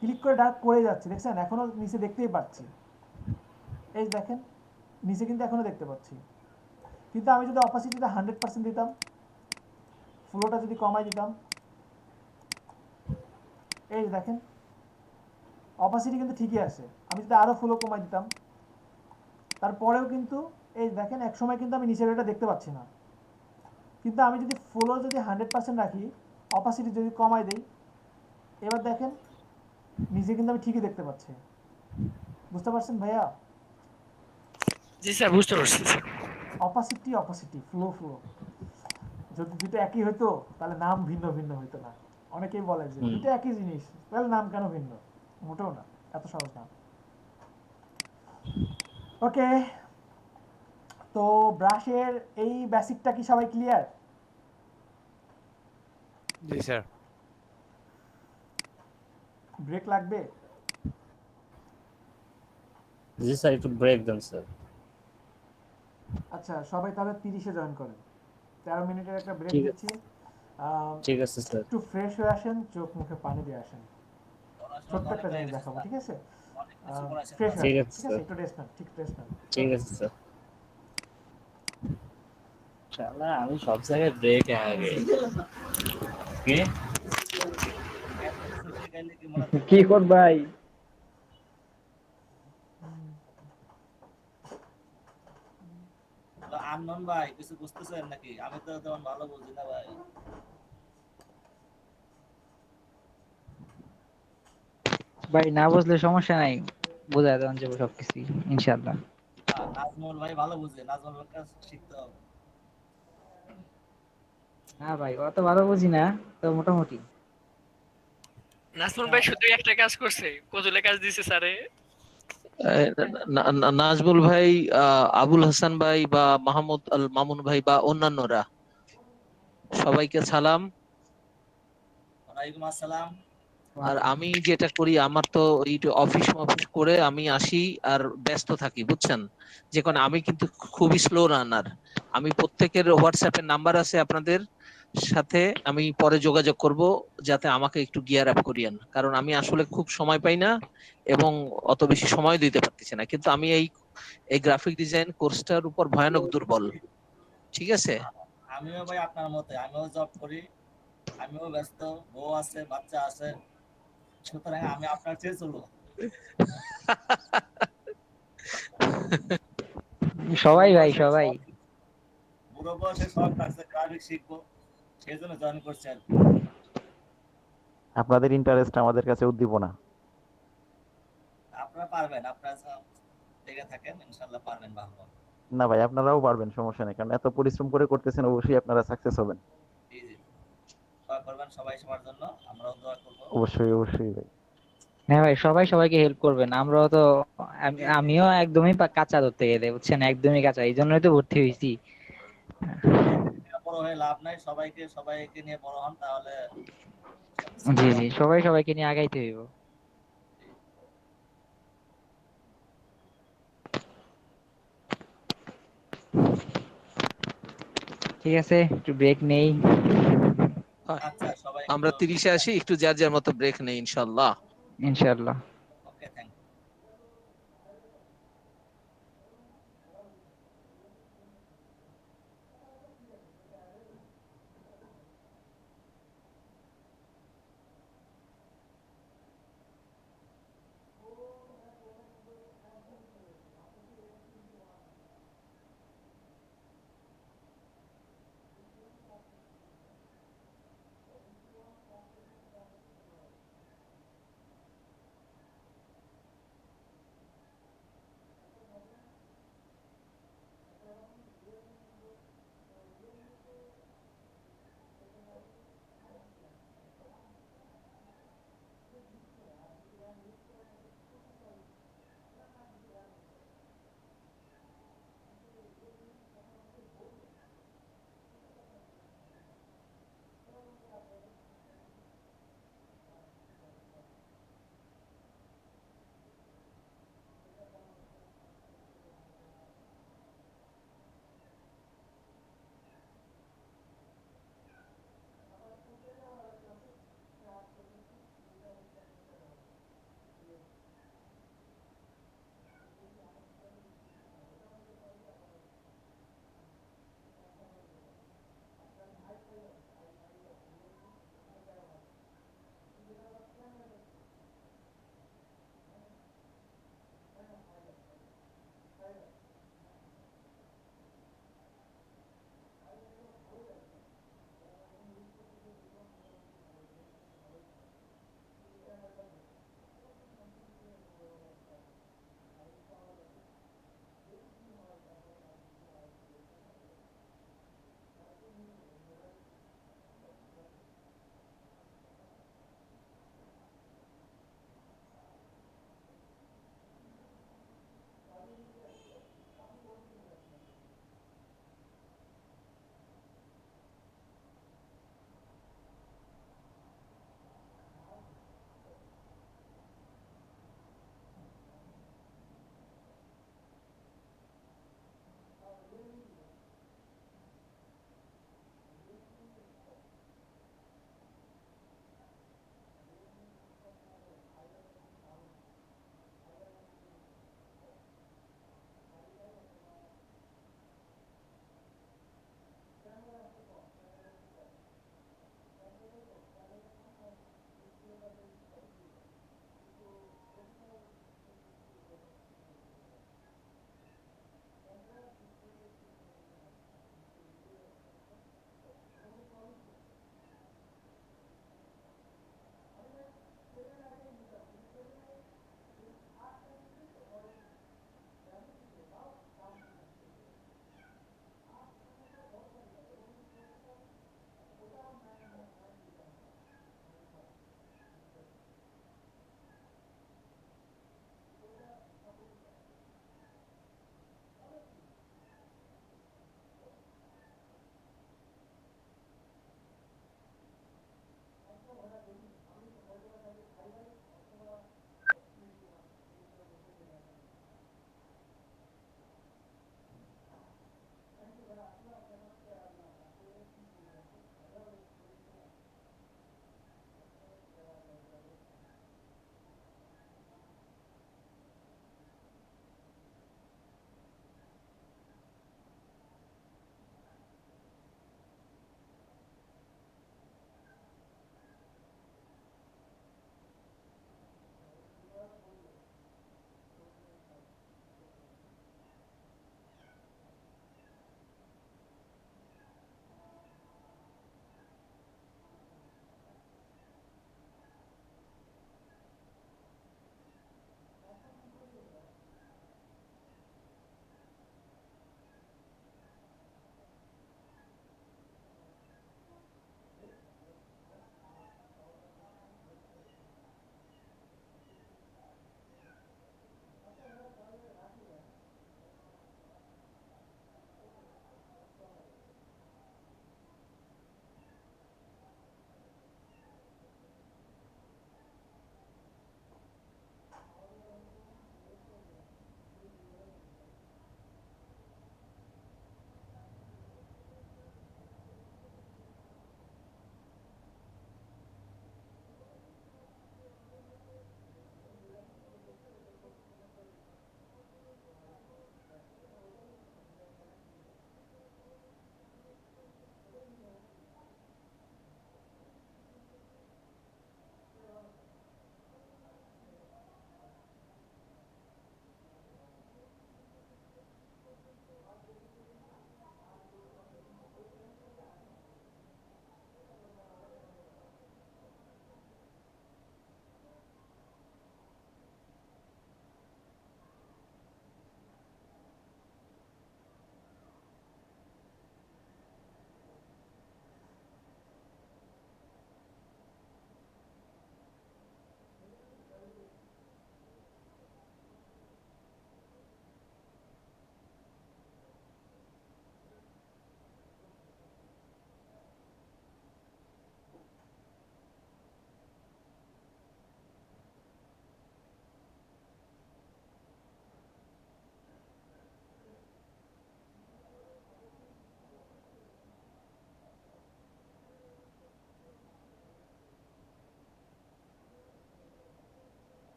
ক্লিক করে ডার্ক করে যাচ্ছি, দেখছেন এখনো নিচে দেখতেই পাচ্ছি। এই দেখেন নিচে কিন্তু এখনো দেখতে পাচ্ছি। কিন্তু আমি যদি অপাসিটিটা 100% দিতাম, ফ্লোটা যদি কমাই দিতাম, এই দেখেন অপাসিটি কিন্তু ঠিকই আছে। আমি যদি আরো ফ্লো কমাই দিতাম, তারপরেও কিন্তু এই দেখেন এক সময় কিন্তু আমি নিচের এটা দেখতে পাচ্ছি না। কিন্তু আমি যদি ফ্লো যদি 100% রাখি, অপাসিটি যদি কমাই দেই, এবার দেখেন নিচে কিন্তু আমি ঠিকই দেখতে পাচ্ছি। বুঝতে পারছেন ভাইয়া? জি স্যার, বুঝতে পারছি sir. Opacity opacity, flow flow, যদি দুটো একই হতো তাহলে নাম ভিন্ন ভিন্ন হইতো না। অনেকেই বলে যে দুটো একই জিনিস, তাহলে নাম কেন ভিন্ন? মোটেও না, এত সহজ না। ওকে, তো ব্রাশের এই বেসিকটা কি সবাই ক্লিয়ার? জি স্যার। ব্রেক লাগবে? জি স্যার, একটু ব্রেক দেন স্যার। আচ্ছা, সবাই তাহলে 30-এ জয়েন করেন। 13 মিনিটের একটা ব্রেক ঠিক আছে। দিচ্ছি। ঠিক আছে স্যার। একটু ফ্রেশ হয়ে আসেন, চোখ মুখে পানি দিয়ে আসেন। ছোট্ট একটা জিনিস দেখাবো, ঠিক আছে? ফ্রেশ হয়ে ঠিক আসেন, আছে ঠিক আছে? স্যার। একটু রেস্ট নেন, ঠিক রেস্ট নেন। ঠিক আছে স্যার। শালা আমি সব জায়গায় ব্রেক আগে কি কি কর ভাই? আননোন ভাই কিছু বুঝতেছেন নাকি? আমি তো তেমন ভালো বুঝি না ভাই। ভাই না বুঝলে সমস্যা নাই, বোঝায় দেওয়া যাবে সবকিছু ইনশাআল্লাহ। নাজমুল ভাই ভালো বুঝে, নাজমুল কাছে শিখতে হবে। না ভাই অত ভালো বুঝি না, তো মোটামুটি। নাজমুল ভাই শুধু একটা কাজ করছে, কজলে কাজ দিছে স্যারে। নাজমুল ভাই, আবুল হাসান ভাই বা মাহমুদ আল মামুন ভাই বা অন্যান্যরা সবাইকে সালাম। ওয়ালাইকুম আসসালাম। আর আমি যেটা করি, আমার তো এই অফিস করে আমি আসি আর ব্যস্ত থাকি, বুঝছেন? যে কারণে আমি কিন্তু খুবই স্লো রানার। আমি প্রত্যেকের হোয়াটসঅ্যাপের নাম্বার আছে আপনাদের সাথে, আমি পরে যোগাযোগ করব, যাতে আমাকে একটু গিয়ার আপ করিয়েন, কারণ আমি আসলে খুব সময় পাই না এবং অত বেশি সময় দিতে পারতেছি না। কিন্তু আমি এই গ্রাফিক ডিজাইন কোর্সটার উপর ভয়ানক দুর্বল, ঠিক আছে? আমিও ভাই আপনার মতে, আমিও জব করি, আমিও ব্যস্ত, বউ আছে, বাচ্চা আছে, সুতরাং আমি আপনার চেয়ে চলবো। সবাই ভাই সবাই। বুড়ো বয়সে শখ লাগছে গ্রাফিক শিখবো, সেই জন্য জয়েন করছি আর কি। আপনাদের ইন্টারেস্ট আমাদের কাছে উদ্দীপনা। আপনারা পারবেন, আপনারা দেখে থাকেন, ইনশাআল্লাহ পারবেন ভালো। না ভাই, আপনারাও পারবেন, সমস্যা নেই, কারণ এত পরিশ্রম করে করতেছেন, অবশ্যই আপনারা সাকসেস হবেন। জি জি, দোয়া করবেন সবাই সবার জন্য, আমরাও দোয়া করব। অবশ্যই অবশ্যই ভাই। হ্যাঁ ভাই, সবাই সবাইকে হেল্প করবেন। আমরাও তো আমিও একদমই কাঁচা ধরতে গেলে, বুঝছেন, একদমই কাঁচা, এই জন্যই তো ভর্তি হয়েছি। বড় হয়ে লাভ নাই, সবাইকে নিয়ে বড় হন, তাহলে জি জি, সবাই সবাইকে নিয়ে আগাইতে হইব। ঠিক আছে, একটু ব্রেক নেই। আচ্ছা, সবাই আমরা 30-এ আসি, একটু যার যার মতো ব্রেক নেই ইনশাআল্লাহ। ইনশাআল্লাহ। ওকে, থ্যাংক ইউ।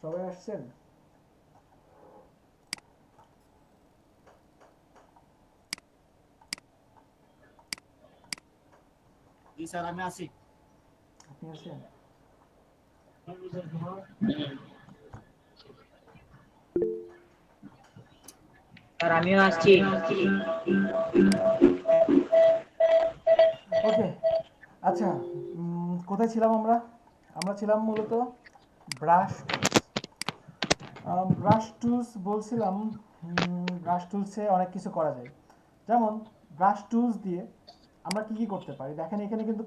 সবাই আসছেন? জি স্যার আমি আছি। আপনি আছেন? স্যার আমিও আসছি। ওকে, আচ্ছা, কোথায় ছিলাম আমরা? আমরা ছিলাম মূলত ব্রাশ ব্রাশ টুলস বলছিলাম। ব্রাশ টুলসে অনেক কিছু করা যায়, যেমন ব্রাশ টুলস দিয়ে আমরা কি কি করতে পারি। দেখেন এখানে কিন্তু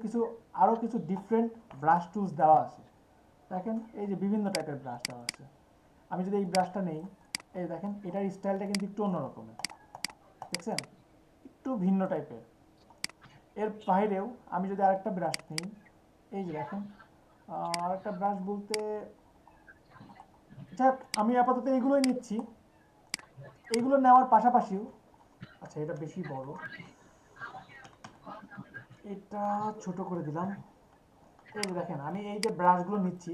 আরও কিছু ডিফারেন্ট ব্রাশ টুলস দেওয়া আছে। দেখেন এই যে বিভিন্ন টাইপের ব্রাশ দেওয়া আছে। আমি যদি এই ব্রাশটা নেই, এই দেখেন এটার স্টাইলটা কিন্তু একটু অন্যরকমের, দেখছেন, একটু ভিন্ন টাইপের। এর বাইরেও আমি যদি আরেকটা ব্রাশ নিই, এই যে দেখেন আরেকটা ব্রাশ বলতে, যাক আমি আপাতত এইগুলোই নিচ্ছি। এইগুলো নেওয়ার পাশাপাশিও, আচ্ছা এটা বেশি বড়, এটা ছোট করে দিলাম। এই যে দেখেন আমি এই যে ব্রাশগুলো নিচ্ছি,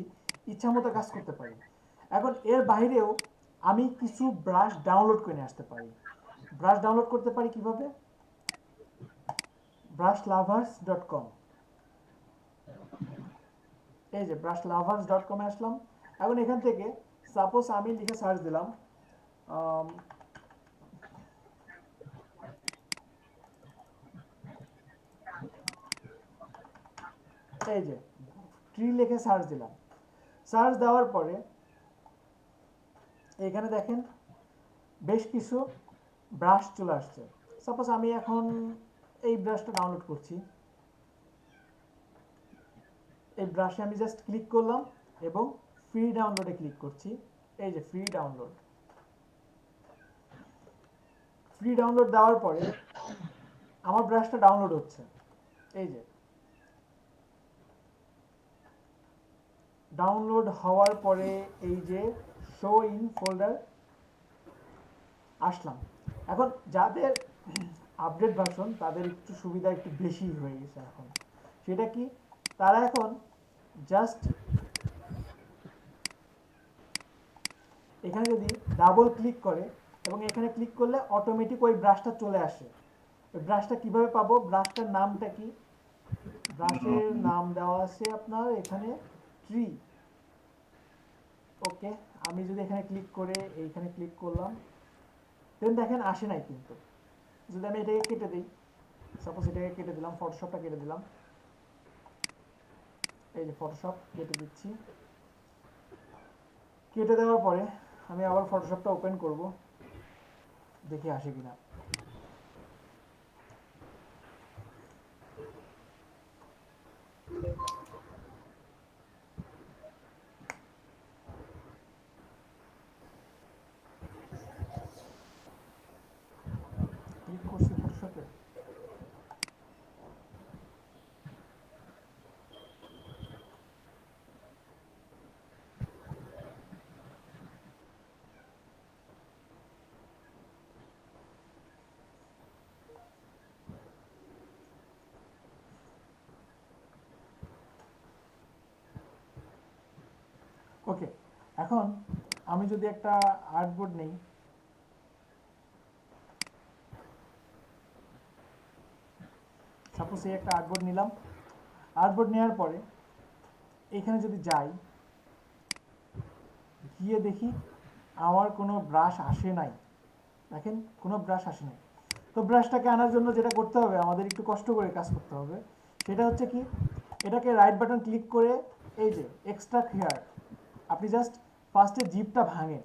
ইচ্ছা মতো কাজ করতে পারি। এখন এর বাইরেও আমি কিছু ব্রাশ ডাউনলোড করে নিয়ে আসতে পারি। ব্রাশ ডাউনলোড করতে পারি কিভাবে? brushlovers.com, এই যে brushlovers.com এ আসলাম। এখন এখান থেকে সাপোজ আমি লিখে সার্চ দিলাম এই যে ট্রি লিখে সার্চ দিলাম। সার্চ দেওয়ার পরে এখানে দেখেন বেশ কিছু ব্রাশ চলে আসছে। সাপোজ আমি এখন এই ব্রাশটা ডাউনলোড করছি। এই ব্রাশে আমি জাস্ট ক্লিক করলাম এবং ফ্রি ডাউনলোডে ক্লিক করছি। এই যে ফ্রি ডাউনলোড, ফ্রি ডাউনলোড দেওয়ার পরে আমার ব্রাশটা ডাউনলোড হচ্ছে। এই যে ডাউনলোড হওয়ার পরে এই যে শো ইন ফোল্ডার আসলাম। এখন যাদের আপডেট ভার্সন তাদের একটু সুবিধা একটু বেশি হয়ে গেছে এখন। সেটা কি, তারা এখন জাস্ট এখানে যদি ডাবল ক্লিক করে এবং এখানে ক্লিক করলে অটোমেটিক ওই ব্রাশটা চলে আসে। ওই ব্রাশটা কিভাবে পাবো? ব্রাশটার নামটা কি? ব্রাশের নাম দেওয়া আছে আপনার এখানে ট্রি। ওকে, আমি যদি এখানে ক্লিক করে এইখানে ক্লিক করলাম, দেন দেখেন আসে নাই। কিন্তু যদি আমি এটাকে কেটে দিই, সাপোজ এটাকে কেটে দিলাম, ফটোশপটা কেটে দিলাম, এই যে ফটোশপ কেটে দিচ্ছি। কেটে দেওয়ার পরে আমি আবার ফটোশপটা ওপেন করব, দেখি আসে কিনা। ক্লিক করছি ফটোশপে, ওকে। এখন আমি যদি একটা আর্টবোর্ড নেই, সাপোজ এই একটা আর্টবোর্ড নিলাম। আর্টবোর্ড নেওয়ার পরে এখানে যদি যাই, গিয়ে দেখি আমার কোনো ব্রাশ আসে নাই। দেখেন কোনো ব্রাশ আসে নাই। তো ব্রাশটাকে আনার জন্য যেটা করতে হবে, আমাদের একটু কষ্ট করে কাজ করতে হবে। সেটা হচ্ছে কি, এটাকে রাইট বাটন ক্লিক করে এই যে এক্সট্রাক্ট হেয়ার, আপনি জাস্ট ফার্স্টে জিপটা ভাঙেন।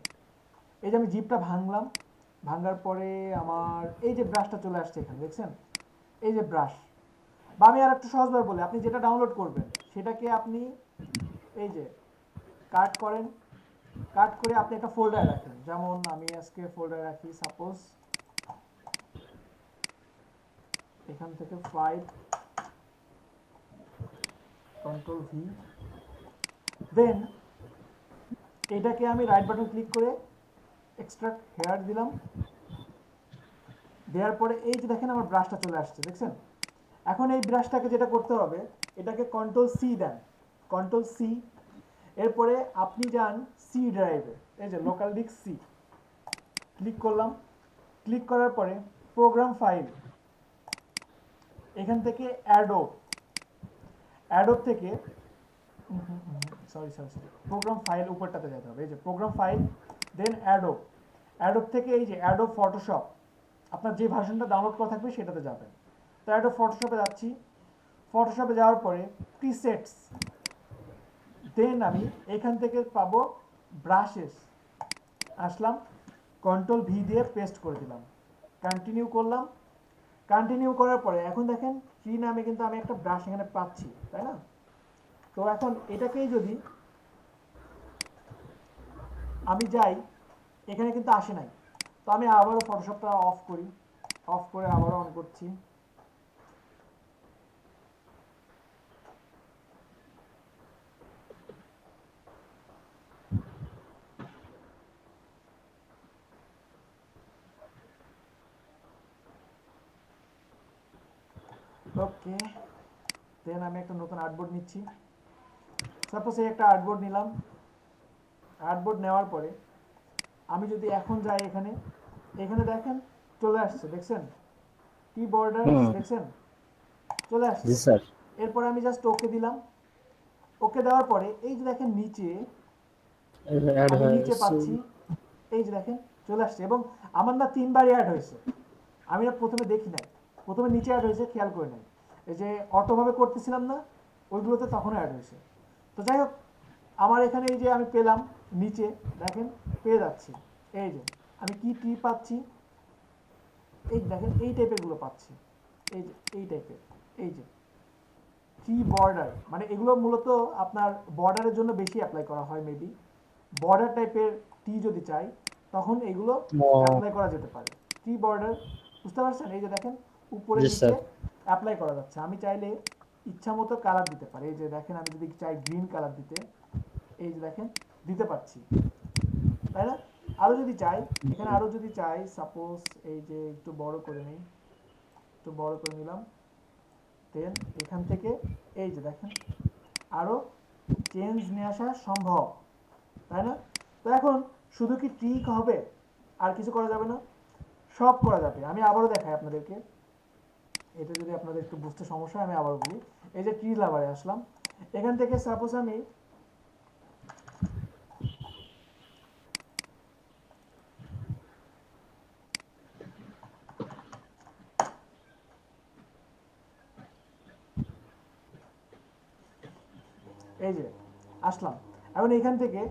এই যে আমি জিপটা ভাঙলাম, ভাঙার পরে আমার এই যে ব্রাশটা চলে আসছে এখানে, দেখছেন এই যে ব্রাশ। বা আমি আর একটু সহজভাবে বলি, আপনি যেটা ডাউনলোড করবেন সেটাকে আপনি এই যে কাট করেন, কাট করে আপনি একটা ফোল্ডার রাখেন। যেমন আমি আজকে ফোল্ডার রাখি সাপোজ এখান থেকে ফাইল, কন্ট্রোল ভি, দেন এটাকে আমি রাইট বাটন ক্লিক করে এক্সট্রাক্ট হেয়ার দিলাম। দেওয়ার পরে এই যে দেখেন আমার ব্রাশটা চলে আসছে, দেখছেন। এখন এই ব্রাশটাকে যেটা করতে হবে, এটাকে control C then, control C. এরপরে আপনি যান সি ড্রাইভে, এই যে লোকাল ডিস্ক সি, ক্লিক করলাম। ক্লিক করার পরে প্রোগ্রাম ফাইল, এখান থেকে অ্যাডোব থেকে সরি প্রোগ্রাম ফাইল উপরটাতে যেতে হবে, এই যে প্রোগ্রাম ফাইল, দেন অ্যাডোব থেকে এই যে অ্যাডোব ফটোশপ, আপনার যে ভার্সনটা ডাউনলোড করা থাকবে সেটাতে যাবেন। তো অ্যাডোব ফটোশপে যাচ্ছি। ফটোশপে যাওয়ার পরে প্রিসেটস, দেন আমি এখান থেকে পাবো ব্রাশেস, আসলাম, কন্ট্রোল ভি দিয়ে পেস্ট করে দিলাম, কন্টিনিউ করলাম। কন্টিনিউ করার পরে এখন দেখেন ট্রি নামে কিন্তু আমি একটা ব্রাশ এখানে পাচ্ছি, তাই না? তো এখন এটাকেই যদি আমি যাই, এখানে কিন্তু আসে নাই। তো আমি আবারও ফটোশপটা অফ করি, অফ করে আবারও অন করছি। ওকে, দেন আমি একটা নতুন আর্টবোর্ড নিচ্ছি। সাপোজ এই একটা আর্টবোর্ড নিলাম। আর্টবোর্ড নেওয়ার পরে আমি যদি এখন যাই এখানে, এখানে দেখেন চলে আসছে, দেখছেন কি বর্ডার, দেখছেন চলে আসছে। জি স্যার। এরপর আমি জাস্ট ওকে দিলাম। ওকে দেওয়ার পরে এই যে দেখেন নিচে, আমি নিচে পাচ্ছি, এই যে দেখেন চলে আসছে। এবং আমার না 3 বার অ্যাড হয়েছে, আমি না প্রথমে দেখি নাই, প্রথমে নিচে অ্যাড হয়েছে খেয়াল করে নাই। এই যে অটোভাবে করতেছিলাম না, ওইগুলোতে তখন অ্যাড হয়েছে। তো যাই হোক, আমার এখানে এই যে আমি পেলাম নিচে দেখেন পেয়ে যাচ্ছি, এই যে আমি কি পাচ্ছি, এই দেখেন এই টাইপের গুলো পাচ্ছি, এই যে এই টাইপের, এই যে ট্রি বর্ডার, মানে এগুলো মূলত আপনার বর্ডারের জন্য বেশি অ্যাপ্লাই করা হয়। মেবি বর্ডার টাইপের ট্রি যদি চাই তখন এগুলো অ্যাপ্লাই করা যেতে পারে। ট্রি বর্ডার, বুঝতে পারছেন? এই যে দেখেন উপরে নিচে অ্যাপ্লাই করা যাচ্ছে। আমি চাইলে ইচ্ছা মতো কালার দিতে পারি, এই যে দেখেন আমি যদি চাই গ্রিন কালার দিতে, এই যে দেখেন দিতে পারছি, তাই না? আরো যদি চাই, এখানে আরো যদি চাই, সাপোজ এই যে একটু বড় করে নিই, একটু বড় করে নিলাম, দেন এখান থেকে এই যে দেখেন আরো চেঞ্জ নিয়ে আসা সম্ভব, তাই না? তো এখন শুধু কি ট্রিক হবে, আর কিছু করা যাবে না? সব করা যাবে। আমি আবারও দেখাই আপনাদেরকে, এটা যদি আপনাদের একটু বুঝতে সমস্যা হয় আমি আবারও বলি। এই যে ট্রি লাভারে আসলাম, এখান থেকে সাপোজ আমি এই যে আসলাম, এখন এখান থেকে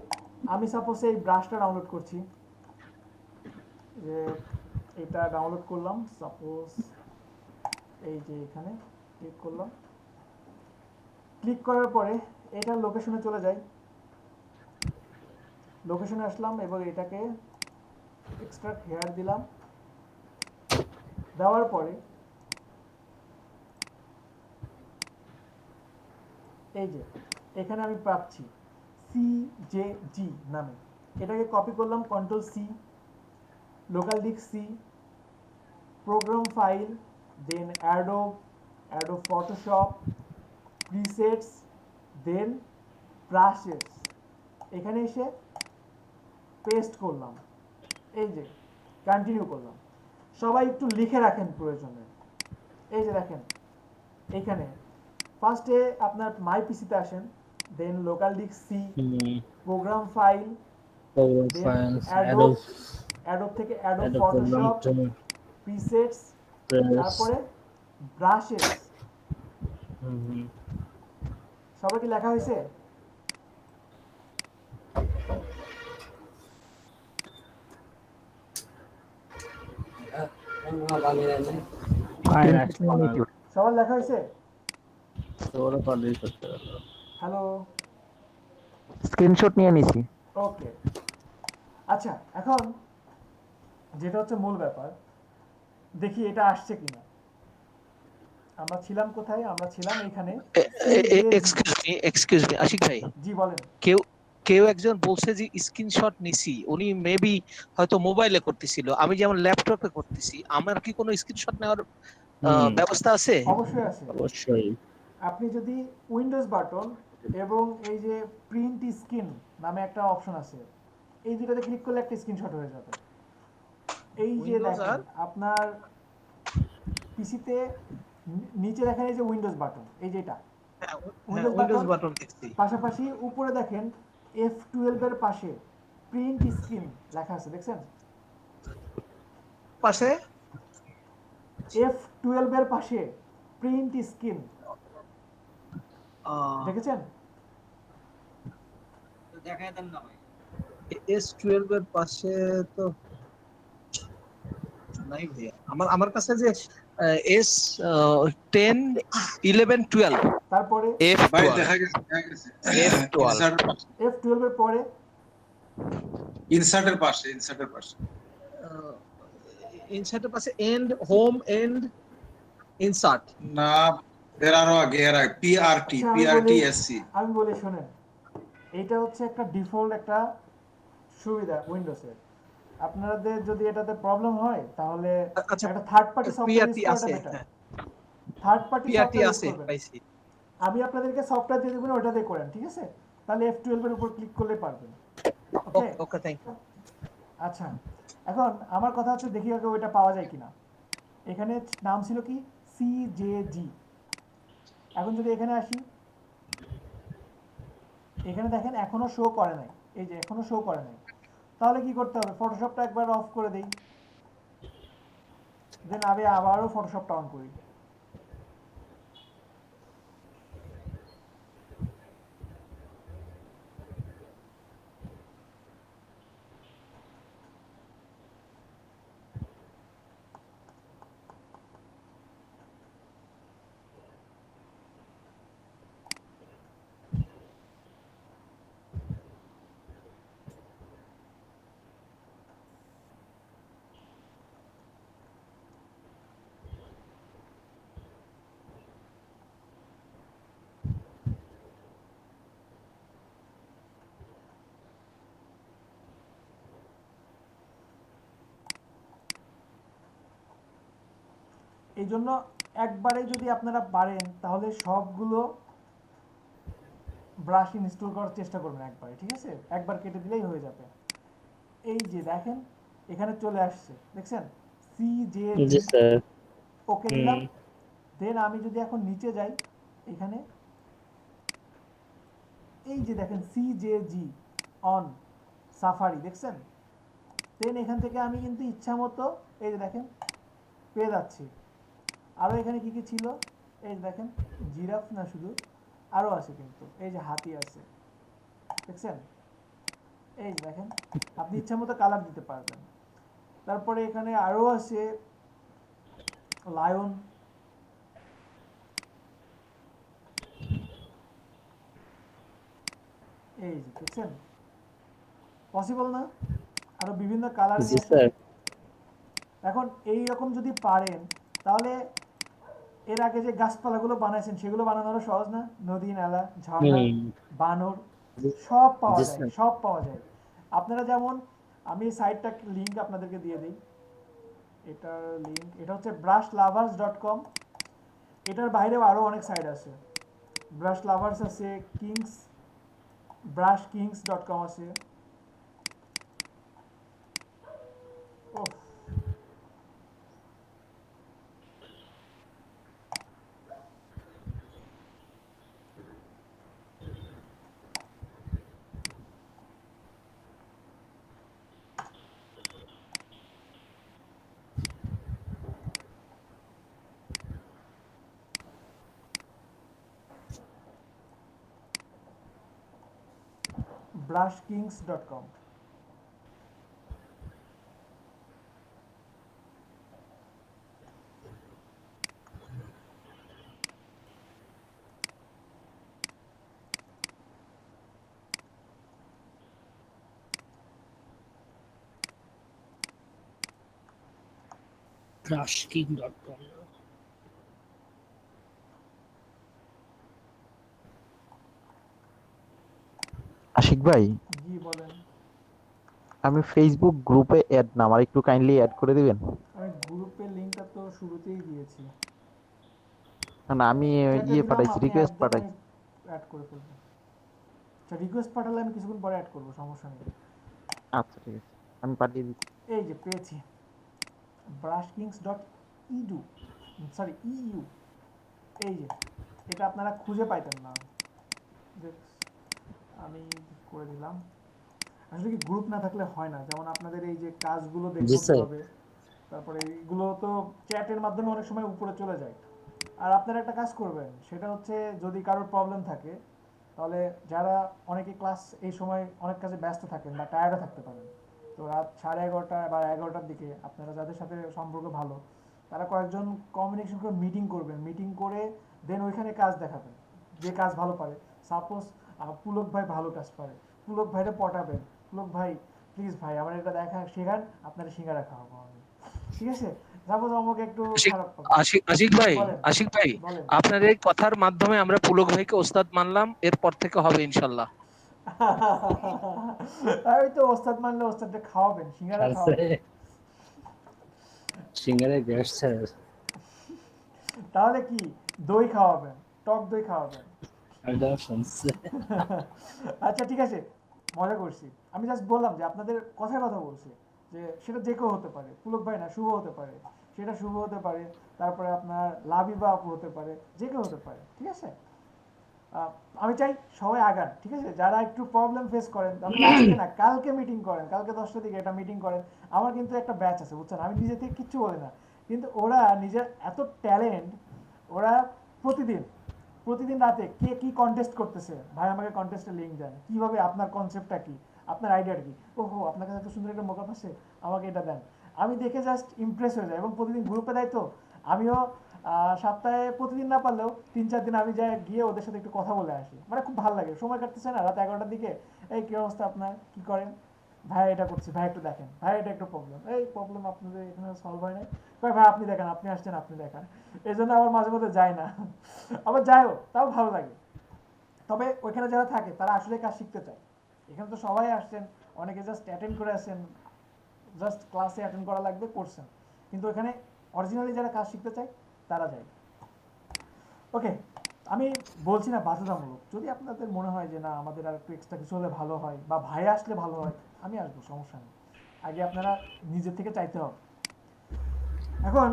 আমি সাপোজ এই ব্রাশটা ডাউনলোড করছি, যে এটা ডাউনলোড করলাম, সাপোজ এই যে এখানে ক্লিক করলাম। ক্লিক করার পরে এটার লোকেশনে চলে যাই, লোকেশনে আসলাম এবং এটাকে এক্সট্রাক্ট হেয়ার দিলাম। দেওয়ার পরে এই যে এখানে আমি পাচ্ছি CJG নামে, এটাকে কপি করলাম, control C, local disk C, program file, then Adobe Photoshop, presets, then brushes, এখানে এসে পেস্ট করলাম, এই যে কন্টিনিউ করলাম। সবাই একটু লিখে রাখেন প্রয়োজনে। এই যে দেখেন এখানে ফার্স্টে আপনার মাই পিসিতে আসেন, then local disk C, program file, Adobe থেকে অ্যাডোব ফটোশপ, প্রিসেটস, তারপরে ব্রাশেস। সবাই কি লেখা হয়েছে? সবার লেখা হয়েছে? হ্যালো, স্ক্রিনশট নিয়ে নিছি। ওকে, আচ্ছা এখন যেটা হচ্ছে মূল ব্যাপার, দেখি এটা আসছে কিনা। আমরা ছিলাম কোথায়? আমরা ছিলাম এখানে। এক্সকিউজ মি আশিক ভাই, জি বলেন। কেউ একজন বলছে যে স্ক্রিনশট নিছি, উনি মেবি হয়তো মোবাইলে করতেছিল, আমি যেমন ল্যাপটপে করতেছি। আমার কি কোনো স্ক্রিনশট নেওয়ার ব্যবস্থা আছে? অবশ্যই আছে, অবশ্যই। আপনি যদি উইন্ডোজ বাটন এবং এই যে প্রিন্ট স্ক্রিন নামে একটা অপশন আছে, এই দুটাতে ক্লিক করলে একটা স্ক্রিনশট হয়ে যাবে। এই যে Windows দেখেন আর আপনার পিসিতে নিচে দেখেন এই যে উইন্ডোজ বাটন, এই যেটা উইন্ডোজ বাটন দেখছি। পাশাপাশি উপরে দেখেন F12 এর পাশে প্রিন্ট স্ক্রিন লেখা আছে, দেখছেন? পাশে F12 এর পাশে প্রিন্ট স্ক্রিন দেখেছেন? দেখাই দেন না ভাই। S12 এর পাশে তো নাই ভাইয়া। আমার কাছে যে S10 11 12 তারপরে ভাই F12 দেখা গেছে F12 F12 এর পরে ইনসার্টের পাশে ইনসার্টের পাশে এন্ড হোম এন্ড ইনসার্ট না, এর আরো আগে PRTSC। আমি বলি শুনেন, এইটা হচ্ছে একটা ডিফল্ট একটা সুবিধা উইন্ডোজের। আপনাদের যদি এটাতে প্রবলেম হয় তাহলে একটা থার্ড পার্টি সফটওয়্যার ইউজ করাটা বেটার। থার্ড পার্টি সফটওয়্যার আছে পাইছি, আমি আপনাদেরকে সফটওয়্যার দিয়ে দেব, ওটা দিয়ে করেন, ঠিক আছে? তাহলে F12 এর উপর ক্লিক করলে পারবেন। ওকে ওকে, থ্যাংক ইউ। আচ্ছা, এখন আমার কথা হচ্ছে দেখি আগে ওইটা পাওয়া যায় কিনা। এখানে নাম ছিল কি CJG। এখন যদি এখানে আসি, এখানে দেখেন এখনো শো করে নাই, এই যে এখনো শো করে নাই। তাহলে কি করতে হবে, ফটোশপটা একবার অফ করে দেই, দেন আমি আবারও ফটোশপটা অন করি। এই জন্য একবারে যদি আপনারা পারেন তাহলে সবগুলো ব্রাশ ইনস্টল করার চেষ্টা করবেন একবারে, ঠিক আছে? একবার কেটে দিলেই হয়ে যাবে। এই যে দেখেন এখানে চলে আসছে, দেখছেন CJG, ওকে দিলাম। দেন আমি যদি এখন নিচে যাই, এখানে এই যে দেখেন CJG অন সাফারি, দেখছেন? দেন এখান থেকে আমি কিন্তু ইচ্ছা মতো এই যে দেখেন পেয়ে যাচ্ছি। আরও এখানে কি কি ছিল, এই যে দেখেন জিরাফ না, শুধু আরও আছে কিন্তু, এই যে হাতি আছে, দেখছেন? এই যে দেখেন আপনি ইচ্ছা মতো কালার দিতে পারবেন। তারপরে এখানে আরও আছে লায়ন, এই যে দেখছেন, পসিবল না? আরো বিভিন্ন কালার নিয়ে। এখন এই রকম যদি পারেন তাহলে এর আগে যে গাছপালাগুলো বানাইছেন সেগুলো বানানোরও সহজ না? নদী, নালা, ঝর্ণা, বানর সব পাওয়া যায়, সব পাওয়া যায়। আপনারা যেমন, আমি সাইটটা লিংক আপনাদেরকে দিয়ে দিই, এটার লিংক, এটা হচ্ছে brushlovers.com। এটার বাইরেও আরো অনেক সাইট আছে, ব্রাশ লাভার্স আছে, brushkings.com আছে। brushkings.com। brushking.com। আশিক ভাই, জি বলেন। আমি ফেসবুক গ্রুপে অ্যাড না, আমার একটু কাইন্ডলি অ্যাড করে দিবেন? আমি গ্রুপের লিংকটা তো শুরুতেই দিয়েছি। না, আমি পাঠাইছি, রিকোয়েস্ট পাঠাইছি। অ্যাড করে ফেলবো। আচ্ছা রিকোয়েস্ট পাঠালে আমি কিছুক্ষণ পরে অ্যাড করব, সমস্যা নেই। আচ্ছা ঠিক আছে, আমি পাঠিয়ে দিচ্ছি। এই যে পেয়েছি brushkings.edu, সরি ইউ, এই যে এটা আপনারা খুঁজে পাইতেন না, আমি করে দিলাম। আসলে কি গ্রুপ না থাকলে হয় না, যেমন আপনাদের এই যে কাজগুলো দেখতে হবে, তারপরে এইগুলো তো চ্যাটের মাধ্যমে অনেক সময় উপরে চলে যায়। আর আপনারা একটা কাজ করবেন, সেটা হচ্ছে যদি কারোর প্রবলেম থাকে, তাহলে যারা অনেকে ক্লাস এই সময় অনেক কাজে ব্যস্ত থাকেন বা টায়ার্ডও থাকতে পারেন, তো রাত 11:30 বা 11টার দিকে আপনারা যাদের সাথে সম্পর্ক ভালো তারা কয়েকজন কমিউনিকেশন করে মিটিং করবেন, মিটিং করে দেন ওইখানে কাজ দেখাবেন, যে কাজ ভালো পারে। সাপোজ পুলক ভাই ভালো কাজ পারে, পুলক ভাইরে পটাবেন, পুলক ভাই প্লিজ ভাই আমার এটা দেখা শেখান, আপনারা সিঙ্গারা খাওয়াবো আমি, ঠিক আছে? সাপোজ আমাকে একটু খারাপ আশিক ভাই আপনার এই কথার মাধ্যমে আমরা পুলক ভাইকে ওস্তাদ মানলাম, এরপর থেকে হবে ইনশাআল্লাহ। ওই তো ওস্তাদ মানলে ওস্তাদকে খাওয়াবেন, সিঙ্গারা খাওয়াবেন, সিঙ্গারা গ্যাস স্যার, তাহলে কি দই খাওয়াবেন, টক দই খাওয়াবেন। আচ্ছা ঠিক আছে, মজা করছি, আমি জাস্ট বললাম যে আপনাদের কথার কথা বলছি, যে সেটা যে কেউ হতে পারে, পুলক ভাই না শুভ হতে পারে, সেটা শুভ হতে পারে, তারপরে আপনার লাবিবা আপু হতে পারে, যে কেউ হতে পারে, ঠিক আছে? আমি চাই সবাই আগান, ঠিক আছে? যারা একটু প্রবলেম ফেস করেন তাহলে আজকে না কালকে মিটিং করেন, কালকে 10টার দিকে একটা মিটিং করেন। আমার কিন্তু একটা ব্যাচ আছে বুঝছেন, আমি নিজে থেকে কিচ্ছু বলি না, কিন্তু ওরা নিজের এত ট্যালেন্ট, ওরা প্রতিদিন রাতে কে কি কন্টেস্ট করতেছে, ভাই আমাকে কন্টেস্টের লিঙ্ক দেন, কিভাবে, আপনার কনসেপ্টটা কি, আপনার আইডিয়াটা কি, ওহো আপনার কাছে এত সুন্দর একটা মোকাপ আছে, আমাকে এটা দেন। আমি দেখে জাস্ট ইমপ্রেস হয়ে যাই, এবং প্রতিদিন গ্রুপে দেয় তো আমিও সপ্তাহে প্রতিদিন না পারলেও 3-4 দিন আমি যাই গিয়ে ওদের সাথে একটু কথা বলে আসি, মানে খুব ভালো লাগে। সময় কাটতেছে না, রাত 11টার দিকে, এই কী অবস্থা আপনার, কী করেন ভাই, এটা করছি ভাই, একটু দেখেন ভাই, এটা একটু প্রবলেম, এই প্রবলেম আপনাদের এখানে সলভ হয় নাই, ভাই ভাই আপনি দেখেন, আপনি আসছেন আপনি দেখান। এই জন্য আবার মাঝে মধ্যে যায় না, আবার যায়ও, তাও ভালো লাগে। তবে ওইখানে যারা থাকে তারা আসলে কাজ শিখতে চায়। এখানে তো সবাই আসছেন, অনেকে জাস্ট অ্যাটেন্ড করে আসছেন, জাস্ট ক্লাসে অ্যাটেন্ড করা লাগবে, করছেন, কিন্তু ওখানে অরিজিনালি যারা কাজ শিখতে চায় তারা যায়। ওকে, আমি বলছি না বাধ্যতামূলক, যদি আপনাদের মনে হয় যে না আমাদের আর একটু এক্সট্রা কিছু হলে ভালো হয় বা ভাই আসলে ভালো হয়, আমি আসবো, সমস্যা নেই, আগে আপনারা নিজের থেকে চাইতে হবে। এখন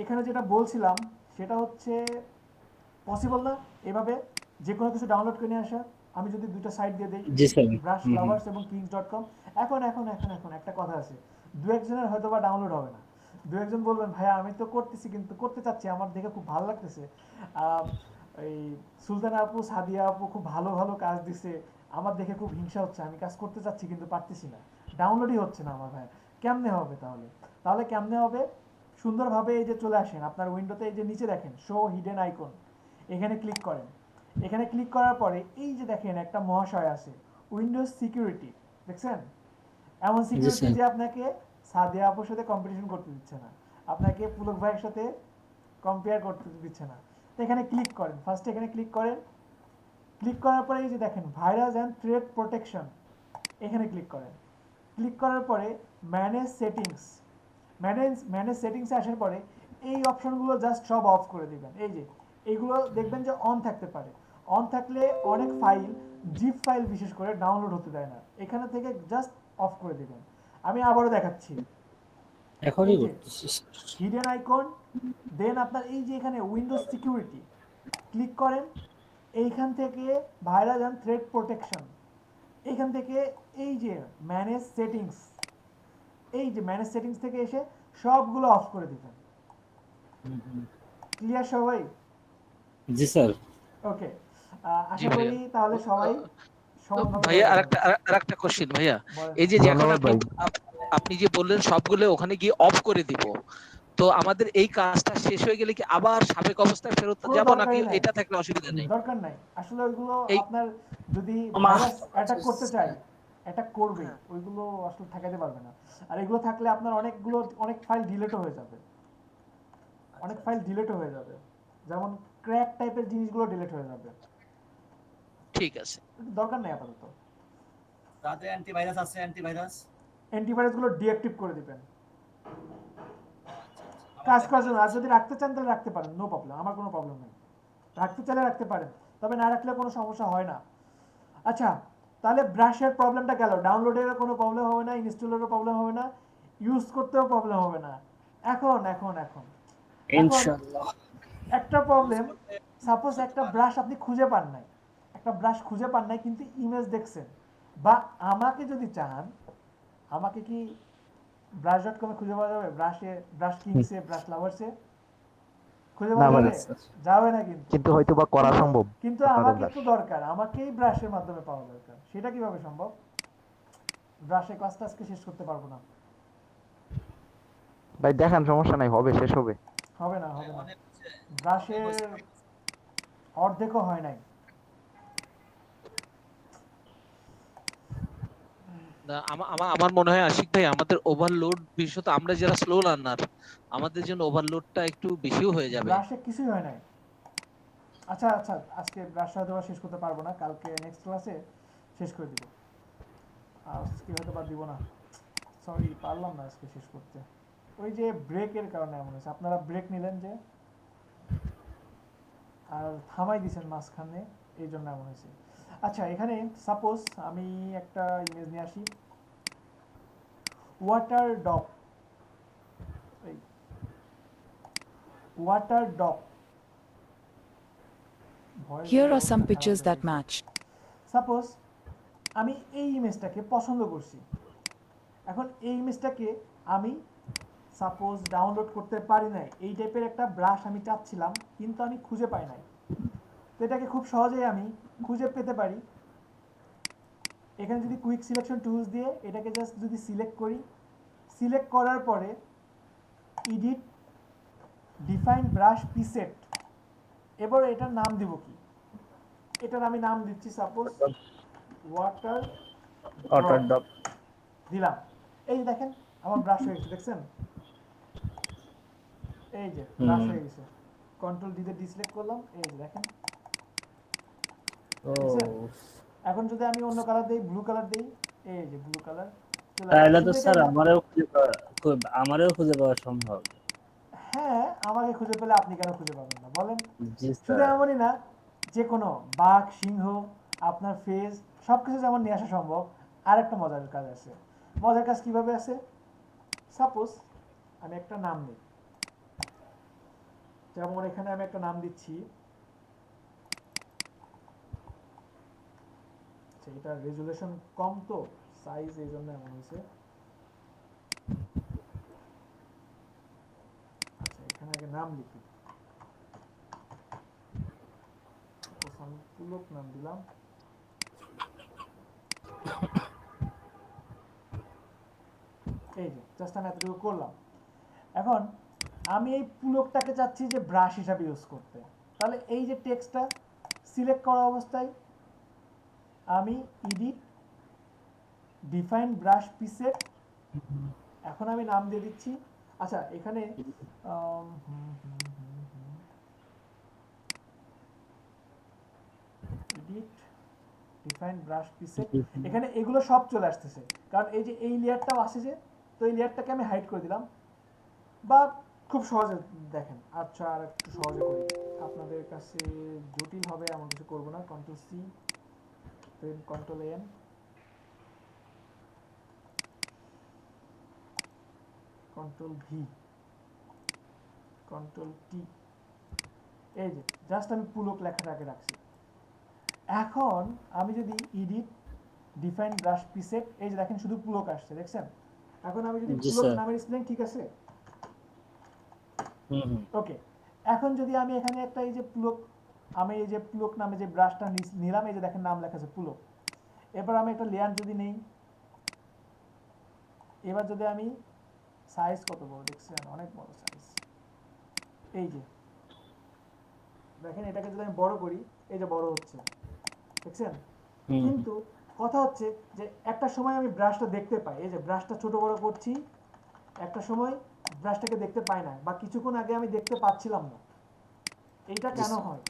এখানে যেটা বলছিলাম সেটা হচ্ছে পসিবল না এভাবে যে কোনো কিছু ডাউনলোড করে নিয়ে আসা। আমি যদি দুটো সাইট দিয়ে দিই, ব্রাশ লাভার্স এবং kings.com, এখন একটা কথা আছে, দু একজনের হয়তো বা ডাউনলোড হবে না, দু একজন বলবেন ভাইয়া আমি তো করতেছি, কিন্তু করতে চাচ্ছি, আমার দেখে খুব ভালো লাগতেছে, এই সুলতানা আপু, সাদিয়া আপু খুব ভালো ভালো কাজ দিছে, আমার দেখে খুব হিংসা হচ্ছে, আমি কাজ করতে চাচ্ছি কিন্তু পারতেছি না, ডাউনলোডই হচ্ছে না আমার ভাই, কেমনে হবে? তাহলে কেমনে হবে? সুন্দরভাবে এই যে চলে আসেন আপনার উইন্ডোতে, এই যে নিচে দেখেন শো হিডেন আইকন, এখানে ক্লিক করেন। এখানে ক্লিক করার পরে এই যে দেখেন একটা মহাশয় আছে, উইন্ডোজ সিকিউরিটি, দেখছেন? এমন সিকিউরিটি যে আপনাকে সাদিয়া আপুর সাথে কম্পিটিশন করতে দিচ্ছে না, আপনাকে পুলক ভাইয়ের সাথে কম্পেয়ার করতে দিচ্ছে না। তো এখানে ক্লিক করেন, ফার্স্টে এখানে ক্লিক করেন, ক্লিক করার পরে এই যে দেখেন ভাইরাস অ্যান্ড থ্রেট প্রোটেকশন, এখানে ক্লিক করেন। ক্লিক করার পরে ম্যানেজ সেটিংস, ম্যানেজ সেটিংসে আসার পরে এই অপশনগুলো জাস্ট সব অফ করে দিবেন। এই যে এইগুলো দেখবেন যে অন থাকতে পারে, অন থাকলে অনেক ফাইল, জিপ ফাইল বিশেষ করে ডাউনলোড হতে দেয় না, এখানে থেকে জাস্ট অফ করে দিবেন। আমি আবারও দেখাচ্ছি, এখনই হিডেন আইকন, দেন আপনার এই যে এখানে উইন্ডোজ সিকিউরিটি ক্লিক করেন, এইখান থেকে ভাইরাস অ্যান্ড থ্রেট প্রোটেকশন, এইখান থেকে এই যে ম্যানেজ সেটিংস, এই যে ম্যানেজ সেটিংস থেকে এসে সবগুলো অফ করে দিবেন। ক্লিয়ার সবাই? জি স্যার। ওকে, আশা করি তাহলে সবাই ভাইয়া আরেকটা কোশ্চেন ভাইয়া, এই যে এখন আপনি যে বললেন সবগুলো ওখানে গিয়ে অফ করে দিব, তো আমাদের এই কাজটা শেষ হয়ে গেলে কি আবার সাবেক অবস্থায় ফেরত যাব নাকি এটা থাকলে অসুবিধা নেই? দরকার নাই, আসলে ওইগুলো আপনার যদি ভাইরাস অ্যাটাক করতে চাই অ্যাটাক করবে, ওইগুলো আসলে ঠেকাতে পারবে না। আর এগুলো থাকলে আপনার অনেক ফাইল ডিলিটও হয়ে যাবে, যেমন ক্র্যাক টাইপের জিনিসগুলো ডিলিট হয়ে যাবে। ঠিক আছে, দরকার নেই আপাতত। তাতে অ্যান্টিভাইরাস আছে, অ্যান্টিভাইরাসগুলো ডিঅ্যাক্টিভ করে দিবেন কাজ করার জন্য। আর যদি রাখতে চান তাহলে রাখতে পারেন, নো প্রবলেম, আমার কোনো প্রবলেম নেই, রাখতে চাইলে রাখতে পারেন, তবে না রাখলে কোনো সমস্যা হয় না। আচ্ছা, তাহলে ব্রাশের প্রবলেমটা গেল, ডাউনলোডের কোনো প্রবলেম হবে না, ইনস্টলেরও প্রবলেম হবে না, ইউজ করতেও প্রবলেম হবে না। এখন ইনশাআল্লাহ একটা প্রবলেম, সাপোজ একটা ব্রাশ আপনি খুঁজে পান নাই, কিন্তু ইমেজ দেখছেন, বা আমাকে যদি চান, আমাকে কি brush.com-এ খুঁজে পাওয়া যাবে? ব্রাশ কিংসে, ব্রাশ লাভার্সে খুঁজে পাওয়া যাবে? যাবে না কিন্তু হয়তো বা করা সম্ভব। কিন্তু আমাকে তো দরকার, আমাকেই ব্রাশের মাধ্যমে পাওয়া দরকার। সেটা কিভাবে সম্ভব? ব্রাশে ক্লাসটা আজকে শেষ করতে পারবো না ভাই, দেখান, সমস্যা নাই, হবে, শেষ হবে। হবে না ব্রাশের অর্ধেকও হয় নাই। আমার মনে হয় আশিক ভাই, আমাদের ওভারলোড, বিশেষত আমরা যারা স্লো লার্নার, আমাদের জন্য ওভারলোডটা একটু বেশিও হয়ে যাবে। ব্রাশে কিছুই হয় নাই। আচ্ছা, আজকে ব্রাশটা হয়তো শেষ করতে পারবো না, কালকে নেক্সট ক্লাসে শেষ করে দিব। আজকে হয়তো বা দিব না, সরি, পারলাম না আজকে শেষ করতে। ওই যে ব্রেকের কারণে এমন হয়েছে, আপনারা ব্রেক নিলেন যে আর থামাই দিয়েছেন মাঝখানে, এই জন্য এমন হয়েছে। আচ্ছা, এখানে সাপোজ আমি একটা ইমেজ নিয়ে আসি, water drop. Here are some pictures that match. Suppose আমি এই ইমেজটাকে পছন্দ করছি, এখন এই ইমেজটাকে আমি সাপোজ ডাউনলোড করতে পারি নাই, এই টাইপের একটা ব্রাশ আমি চাচ্ছিলাম, কিন্তু আমি খুঁজে পাই নাই। তো এটাকে খুব সহজেই আমি খুঁজে পেতে পারি। এখানে যদি কুইক সিলেকশন টুলস দিয়ে এটাকে জাস্ট যদি সিলেক্ট করি, সিলেক্ট করার পরে এডিট, ডিফাইন ব্রাশ প্রিসেট, এবার এটার নাম দিব কি? এটার আমি নাম দিচ্ছি সাপোজ ওয়াটার ড্রপ দিলাম। এই যে দেখেন আমার ব্রাশ হয়ে গেছে, দেখছেন? এই যে ব্রাশ হয়ে গেছে, কন্ট্রোল ডি তে ডিসিলেক্ট করলাম, এই যে দেখেন। এখন যদি আমি অন্য কালার দেই, ব্লু কালার দেই, এই যে ব্লু কালার, তাহলে তো স্যার আমারও খুঁজে পাওয়া সম্ভব। হ্যাঁ, আমাকে খুঁজে পেলে আপনি কেন খুঁজে পাবেন না বলেন? শুধু এমনই না, যে কোনো বাঘ, সিংহ, আপনার ফেস, সবকিছু যেমন নিয়ে আসা সম্ভব, আর একটা মজার কাজ আছে। মজার কাজ কিভাবে আছে? সাপোজ আমি একটা নাম নিই, যেমন এখানে আমি একটা নাম দিচ্ছি, এটা রেজুলেশন কম তো সাইজ, এই জন্য এমন হয়েছে। আচ্ছা, এখানে আগে নাম লিখি, আমি পুলক নাম দিলাম। এই যে জাস্ট আমি এতটুকু করলাম। এখন আমি এই পুলকটাকে চাচ্ছি যে ব্রাশ হিসাবে ইউজ করতে, তাহলে এই যে টেক্সটটা সিলেক্ট করা অবস্থায় আমি এডিট, ডিফাইন ব্রাশ প্রিসেট, এখন আমি নাম দিয়ে দিচ্ছি। আচ্ছা, এখানে এডিট, ডিফাইন ব্রাশ প্রিসেট, এখানে এগুলো সব চলে আসতেছে, কারণ এই যে এই লেয়ারটাও আসে যে, তো এই লেয়ারটাকে আমি হাইড করে দিলাম, বা খুব সহজে দেখেন। আচ্ছা, আর একটু সহজে করি, আপনাদের কাছে জটিল হবে এমন কিছু করবো না। Control C, then control N, control V, control T, এই যে জাস্ট আমি পুলক লেখাটাকে রাখছি। এখন আমি যদি এডিট, ডিফাইন ব্রাশ প্রিসেট, এই যে দেখেন শুধু পুলক আসছে, দেখছেন? এখন আমি যদি পুলক নামের স্পেলিং ঠিক আছে, ওকে। এখন যদি আমি এখানে একটা এই যে পুলক, আমি এই যে পুলক নামে যে ব্রাশটা নিলাম, এই যে দেখেন নাম লেখা আছে পুলক। এবার আমি একটা লেয়ার যদি নেই, এবার যদি আমি সাইজ কত বড় দেখছেন, অনেক বড় সাইজ, এই যে দেখেন, এটাকে যদি আমি বড় করি, এই যে বড় হচ্ছে, দেখছেন? কিন্তু কথা হচ্ছে যে একটা সময় আমি ব্রাশটা দেখতে পাই, এই যে ব্রাশটা ছোট বড় করছি, একটা সময় ব্রাশটাকে দেখতে পাই না, বা কিছুক্ষণ আগে আমি দেখতে পাচ্ছিলাম না। এইটা কেন হয়?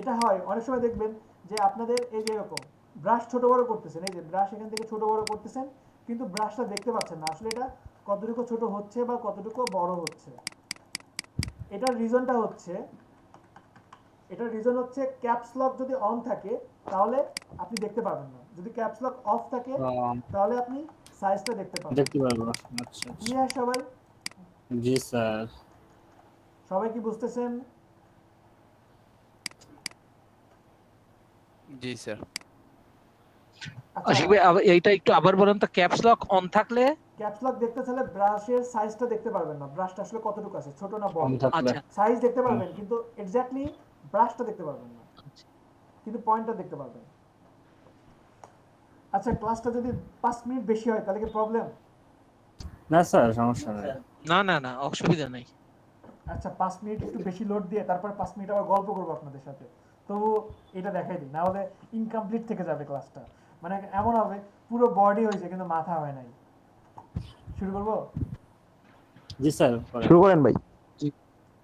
এটা হয় অনেক সময় দেখবেন যে আপনাদের এই যে এরকম ব্রাশ ছোট বড় করতেছেন, এই যে ব্রাশ এখান থেকে ছোট বড় করতেছেন, কিন্তু ব্রাশটা দেখতে পাচ্ছেন না আসলে এটা কতটুকু ছোট হচ্ছে বা কতটুকু বড় হচ্ছে। এটার রিজনটা হচ্ছে এটার রিজন হচ্ছে ক্যাপস লক যদি অন থাকে তাহলে আপনি দেখতে পাবেন না, যদি ক্যাপস লক অফ থাকে তাহলে আপনি সাইজটা দেখতে পাবেন। দেখতে পারবো। আচ্ছা ক্লিয়ার সবাই? জি স্যার। সবাই কি বুঝতেছেন? জি স্যার। আশিক ভাই এইটা একটু আবার বলেন তো, ক্যাপস লক অন থাকলে ক্যাপস লক দেখতে চাইলে ব্রাশের সাইজটা দেখতে পারবেন না, ব্রাশটা আসলে কতটুকু আছে, ছোট না বড়। আচ্ছা সাইজ দেখতে পারবেন কিন্তু এক্স্যাক্টলি ব্রাশটা দেখতে পারবেন না, কিন্তু পয়েন্টটা দেখতে পারবেন। আচ্ছা ক্লাসটা যদি 5 মিনিট বেশি হয় তাহলে কি প্রবলেম? না স্যার সমস্যা নেই। না না না অসুবিধা নেই। আচ্ছা 5 মিনিট একটু বেশি লোড দিয়ে তারপর 5 মিনিট আবার গল্প করব আপনাদের সাথে, তো এটা দেখাই দিই, না হলে ইনকমপ্লিট থেকে যাবে ক্লাসটা। মানে এমন হবে পুরো বডি হয়েছে কিন্তু মাথা হয় নাই। শুরু করব? জি স্যার শুরু করেন ভাই।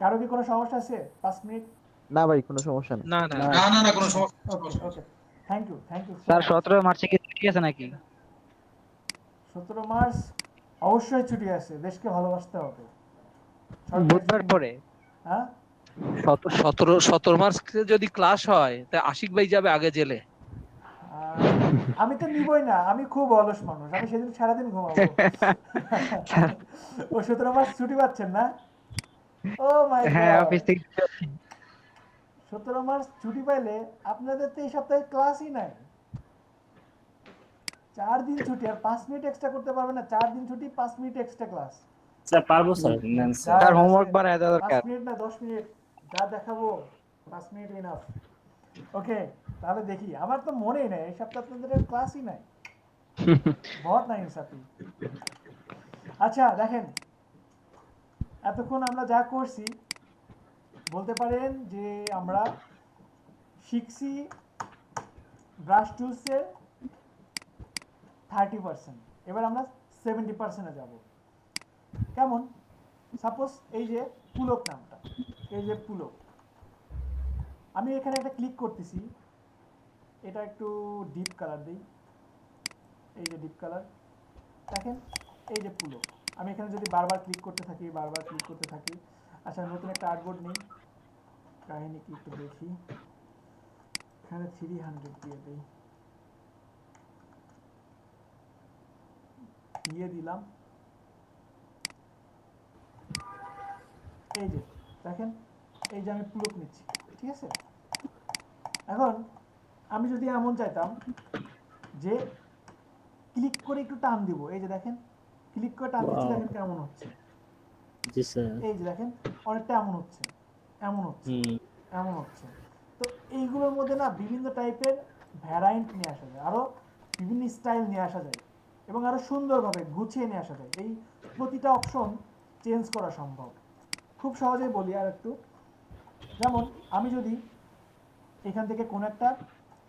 কারো কি কোনো সমস্যা আছে? 5 মিনিট? না ভাই কোনো সমস্যা নেই। না না না না কোনো সমস্যা। ওকে থ্যাংক ইউ স্যার 17 মার্চে কি ছুটি আছে নাকি? 17 মার্চ অবশ্যই ছুটি আছে, দেশকে ভালোবাসতে হবে। বুধবার পরে হ্যাঁ 17 মার্চ যদি ক্লাস হয় তা আশিক ভাই যাবে আগে জেলে। আমি তো নিবই না, আমি খুব অলস মানুষ, আমি সেদিন সারাদিন ঘুমাবো। ও 17 মার্চ ছুটি পাচ্ছেন না? ও মাই গড, হ্যাঁ অফিস থেকে 17 মার্চ ছুটি পাইলে আপনাদের তো এই সপ্তাহে ক্লাসই নাই। 4 দিন ছুটি আর 5 মিনিট এক্সট্রা করতে পারবেন না? 4 দিন ছুটি 5 মিনিট এক্সট্রা ক্লাস। স্যার পারবো স্যার। নেন স্যার। স্যার হোমওয়ার্ক বাড়ায় দেওয়া দরকার। 5 মিনিট না 10 মিনিট যা দেখাবো 5 মিনিট ইনাফ। ওকে তাহলে দেখি, আমার তো মনেই নাই এই সপ্তাহে আপনাদের ক্লাসই নাই। বহুত না ইনসাফি। আচ্ছা দেখেন এতক্ষণ আমরা যা করছি বলতে পারেন যে আমরা শিখছি ব্রাশ টুলসের 30%, এবার আমরা 70%-এ যাব। কেমন? সাপোজ এই যে পুলক নামটা, এই যে পুলক, আমি এখানে একটা ক্লিক করতেছি, এটা একটু ডিপ কালার দিই, এই যে ডিপ কালার দেখেন, এই যে পুলক, আমি এখানে যদি বারবার ক্লিক করতে থাকি আচ্ছা নতুন একটা আর্টবোর্ড নেই, কাহিনী কি একটু দেখি, এখানে 300 দিয়ে দিলাম। এই যে দেখেন, এই যে আমি পুলক নিচ্ছি, ঠিক আছে। এখন আমি যদি এমন চাইতাম যে ক্লিক করে একটু টান দিব, এই যে দেখেন ক্লিক করে টান দিচ্ছি, দেখেন কেমন হচ্ছে। জি স্যার। এই যে দেখেন অনেকটা এমন হচ্ছে, এমন হচ্ছে। তো এইগুলোর মধ্যে না বিভিন্ন টাইপের ভ্যারায়েন্ট নিয়ে আসা যায়, আরো বিভিন্ন স্টাইল নিয়ে আসা যায় এবং আরো সুন্দরভাবে গুছিয়ে নিয়ে আসা যায়। এই প্রতিটা অপশন চেঞ্জ করা সম্ভব। খুব সহজেই বলি আর একটু, যেমন আমি যদি এখান থেকে কোন একটা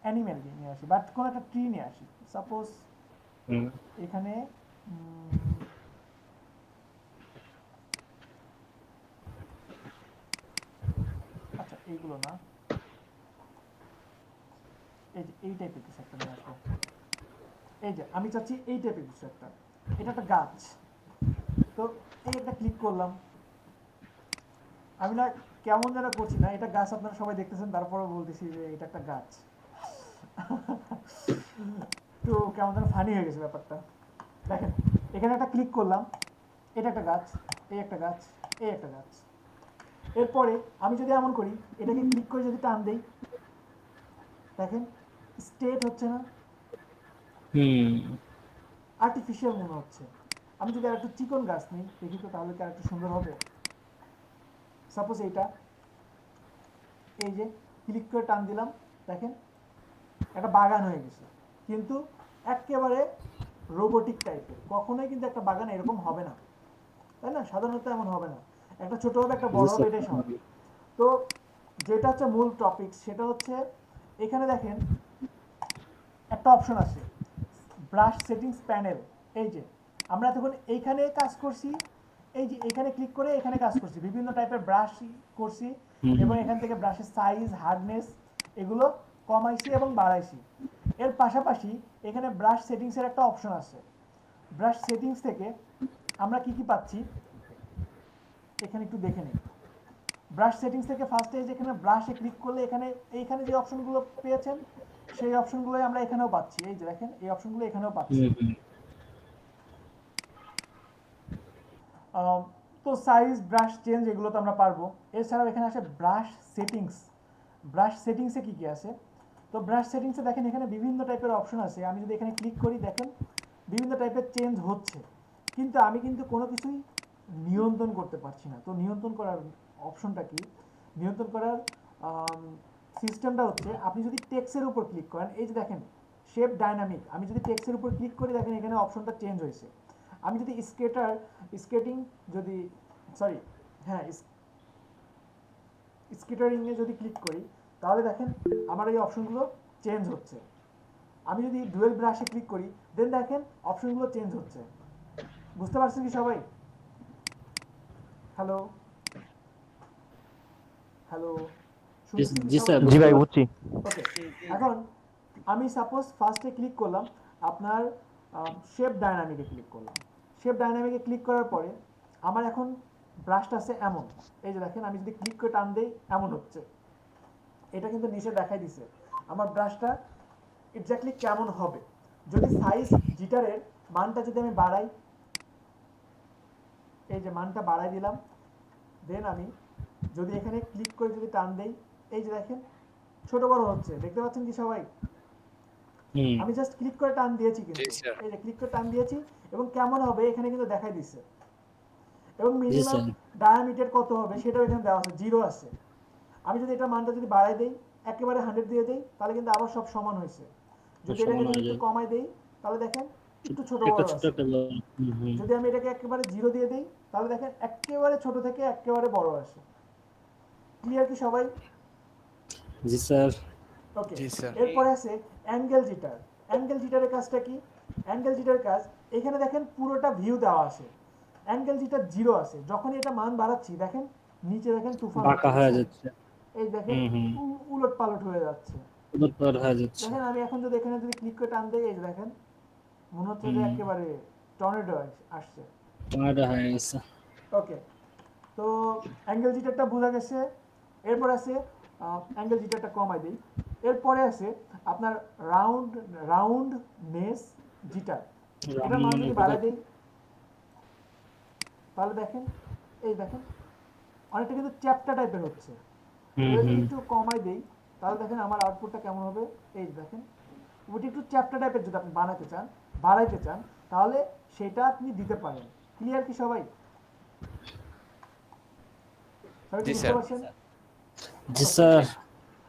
অ্যানিমেল নিয়ে আসি বা কোন একটা ট্রি নিয়ে আসি, সাপোজ এখানে আচ্ছা এইগুলো না, এই যে এই টাইপের কিছু একটা নিয়ে আসবো। এই যে আমি চাচ্ছি এই টাইপের কিছু একটা, এটা একটা গাছ, তো এই একটা ক্লিক করলাম। আমি না কেমন যেন করছি না, এটা গাছ আপনারা সবাই দেখতেছেন, তারপরে বলতেছি যে এটা একটা গাছ। তো কেমন যেন ফানি হয়ে গেছে ব্যাপারটা। দেখেন এখানে একটা ক্লিক করলাম, এটা একটা গাছ, এই একটা গাছ, এই একটা গাছ। এরপরে আমি যদি এমন করি, এটাকে ক্লিক করে যদি টান দেই, দেখেন স্ট্রেট হচ্ছে না, আর্টিফিশিয়াল মনে হচ্ছে। আমি যদি আর একটু চিকন গাছ নিই দেখি তো, তাহলে কি আর একটু সুন্দর হবে। সাপোজ এইটা, এই যে ক্লিক করে টান দিলাম, দেখেন একটা বাগান হয়ে গেছে, কিন্তু একেবারে রোবোটিক টাইপের। কখনোই কিন্তু একটা বাগান এরকম হবে না, তাই না? সাধারণত এমন হবে না, একটা ছোট হবে একটা বড় হবে, এটাই স্বাভাবিক। তো যেটা হচ্ছে মূল টপিক, সেটা হচ্ছে এখানে দেখেন একটা অপশন আছে ব্রাশ সেটিংস প্যানেল। এই যে আমরা এতক্ষণ এইখানে কাজ করছি, এই যে এখানে ক্লিক করে এখানে কাজ করছি, বিভিন্ন টাইপের ব্রাশ করছি এবং এখান থেকে ব্রাশের সাইজ, হার্ডনেস এগুলো কমাইছি এবং বাড়াইছি। এর পাশাপাশি এখানে ব্রাশ সেটিংসের একটা অপশন আছে। ব্রাশ সেটিংস থেকে আমরা কি কি পাচ্ছি এখানে একটু দেখে নিই। ব্রাশ সেটিংস থেকে ফার্স্টে যেখানে ব্রাশে ক্লিক করলে এইখানে যে অপশনগুলো পেয়েছেন সেই অপশনগুলোই আমরা এখানেও পাচ্ছি। এই যে দেখেন এই অপশনগুলো এখানেও পাচ্ছি। তো সাইজ, ব্রাশ চেঞ্জ এগুলো তো আমরা পারবো। এছাড়াও এখানে আসে ব্রাশ সেটিংস। ব্রাশ সেটিংসে কি আছে? তো ব্রাশ সেটিংসে দেখেন এখানে বিভিন্ন টাইপের অপশন আছে। আমি যদি এখানে ক্লিক করি দেখেন বিভিন্ন টাইপের চেঞ্জ হচ্ছে, কিন্তু আমি কিন্তু কোনো কিছুই নিয়ন্ত্রণ করতে পারছি না। তো নিয়ন্ত্রণ করার অপশনটা কি? নিয়ন্ত্রণ করার সিস্টেমটা হচ্ছে আপনি যদি টেক্সটের উপর ক্লিক করেন, এই যে দেখেন শেপ ডাইনামিক, আমি যদি টেক্সটের উপর ক্লিক করি দেখেন এখানে অপশনটা চেঞ্জ হয়েছে। আমি যদি স্কেটারিংয়ে যদি ক্লিক করি তাহলে দেখেন আমার এই অপশনগুলো চেঞ্জ হচ্ছে। আমি যদি ডুয়েল ব্রাশে ক্লিক করি দেন দেখেন অপশনগুলো চেঞ্জ হচ্ছে। বুঝতে পারছেন কি সবাই? হ্যালো হ্যালো, জি স্যার, জি ভাই বুঝছি। ওকে, এখন আমি সাপোজ ফার্স্টে ক্লিক করলাম আপনার শেপ ডায়নামিকে ক্লিক করলাম। শেপ ডায়নামিকে ক্লিক করার পরে আমার এখন ব্রাশটা আছে এমন, এই যে দেখেন আমি যদি ক্লিক করে টান দেই এমন হচ্ছে। এটা কিন্তু নিচে দেখাই দিছে আমার ব্রাশটা এক্স্যাক্টলি কেমন হবে। যদি সাইজ জিটারের মানটা যদি আমি বাড়াই, এই যে মানটা বাড়াই দিলাম, দেন আমি যদি এখানে ক্লিক করে যদি টান দেই এই যে দেখেন ছোট বড় হচ্ছে, দেখতে পাচ্ছেন কি সবাই? আমি জাস্ট ক্লিক করে টান দিয়েছি, কিন্তু এই যে ক্লিক করে টান দিয়েছি এবং কেমন হবে এখানে কিন্তু দেখাই দিচ্ছে। এবং মিনিমাম ডায়ামিটার কত হবে সেটাও এখানে দেওয়া আছে, 0 আছে। আমি যদি এটা মানটা যদি বাড়াই দেই একেবারে 100 দিয়ে দেই তাহলে কিন্তু আবার সব সমান হয়েছে। যদি এটাকে একটু কমাই দেই তাহলে দেখেন একটু ছোট বড় আছে। যদি আমি এটাকে একেবারে 0 দিয়ে দেই তাহলে দেখেন একেবারে ছোট থেকে একেবারে বড় আসে। ক্লিয়ার কি সবাই? জি স্যার। ওকে, এরপরে আছে অ্যাঙ্গেল জিটার। অ্যাঙ্গেল জিটারের কাজটা কি? অ্যাঙ্গেল জিটারের কাজ এখানে দেখেন পুরোটা ভিউ দেওয়া আছে। অ্যাঙ্গেল জিটার 0 আছে, যখনই এটা মান বাড়াচ্ছি দেখেন নিচে দেখেন তুফান বাঁকা হয়ে যাচ্ছে, এই দেখেন উলট পালট হয়ে যাচ্ছে। দেখেন আমি এখন যদি এখানে যদি ক্লিক করে টান দেই এই যে দেখেন মনে হচ্ছে যে একেবারে টর্নেডো আসছে। ওকে, তো অ্যাঙ্গেল জিটারটা বোঝা গেছে। এরপর আছে অ্যাঙ্গেল জিটারটা কমাই দিই। এরপরে আছে আপনার রাউন্ডনেস জিটার। এটা মান যদি বাড়াই দিই তাহলে দেখেন এই দেখেন অনেকটা কিন্তু চ্যাপ্টা টাইপের হচ্ছে। যদি একটু কমাই দেই তাহলে দেখেন আমার আউটপুটটা কেমন হবে। এই দেখেন ওটা একটু চ্যাপ্টা টাইপের যদি আপনি বানাতে চান, বাড়াইতে চান তাহলে সেটা আপনি দিতে পারেন। ক্লিয়ার কি সবাই? জি স্যার। জি স্যার।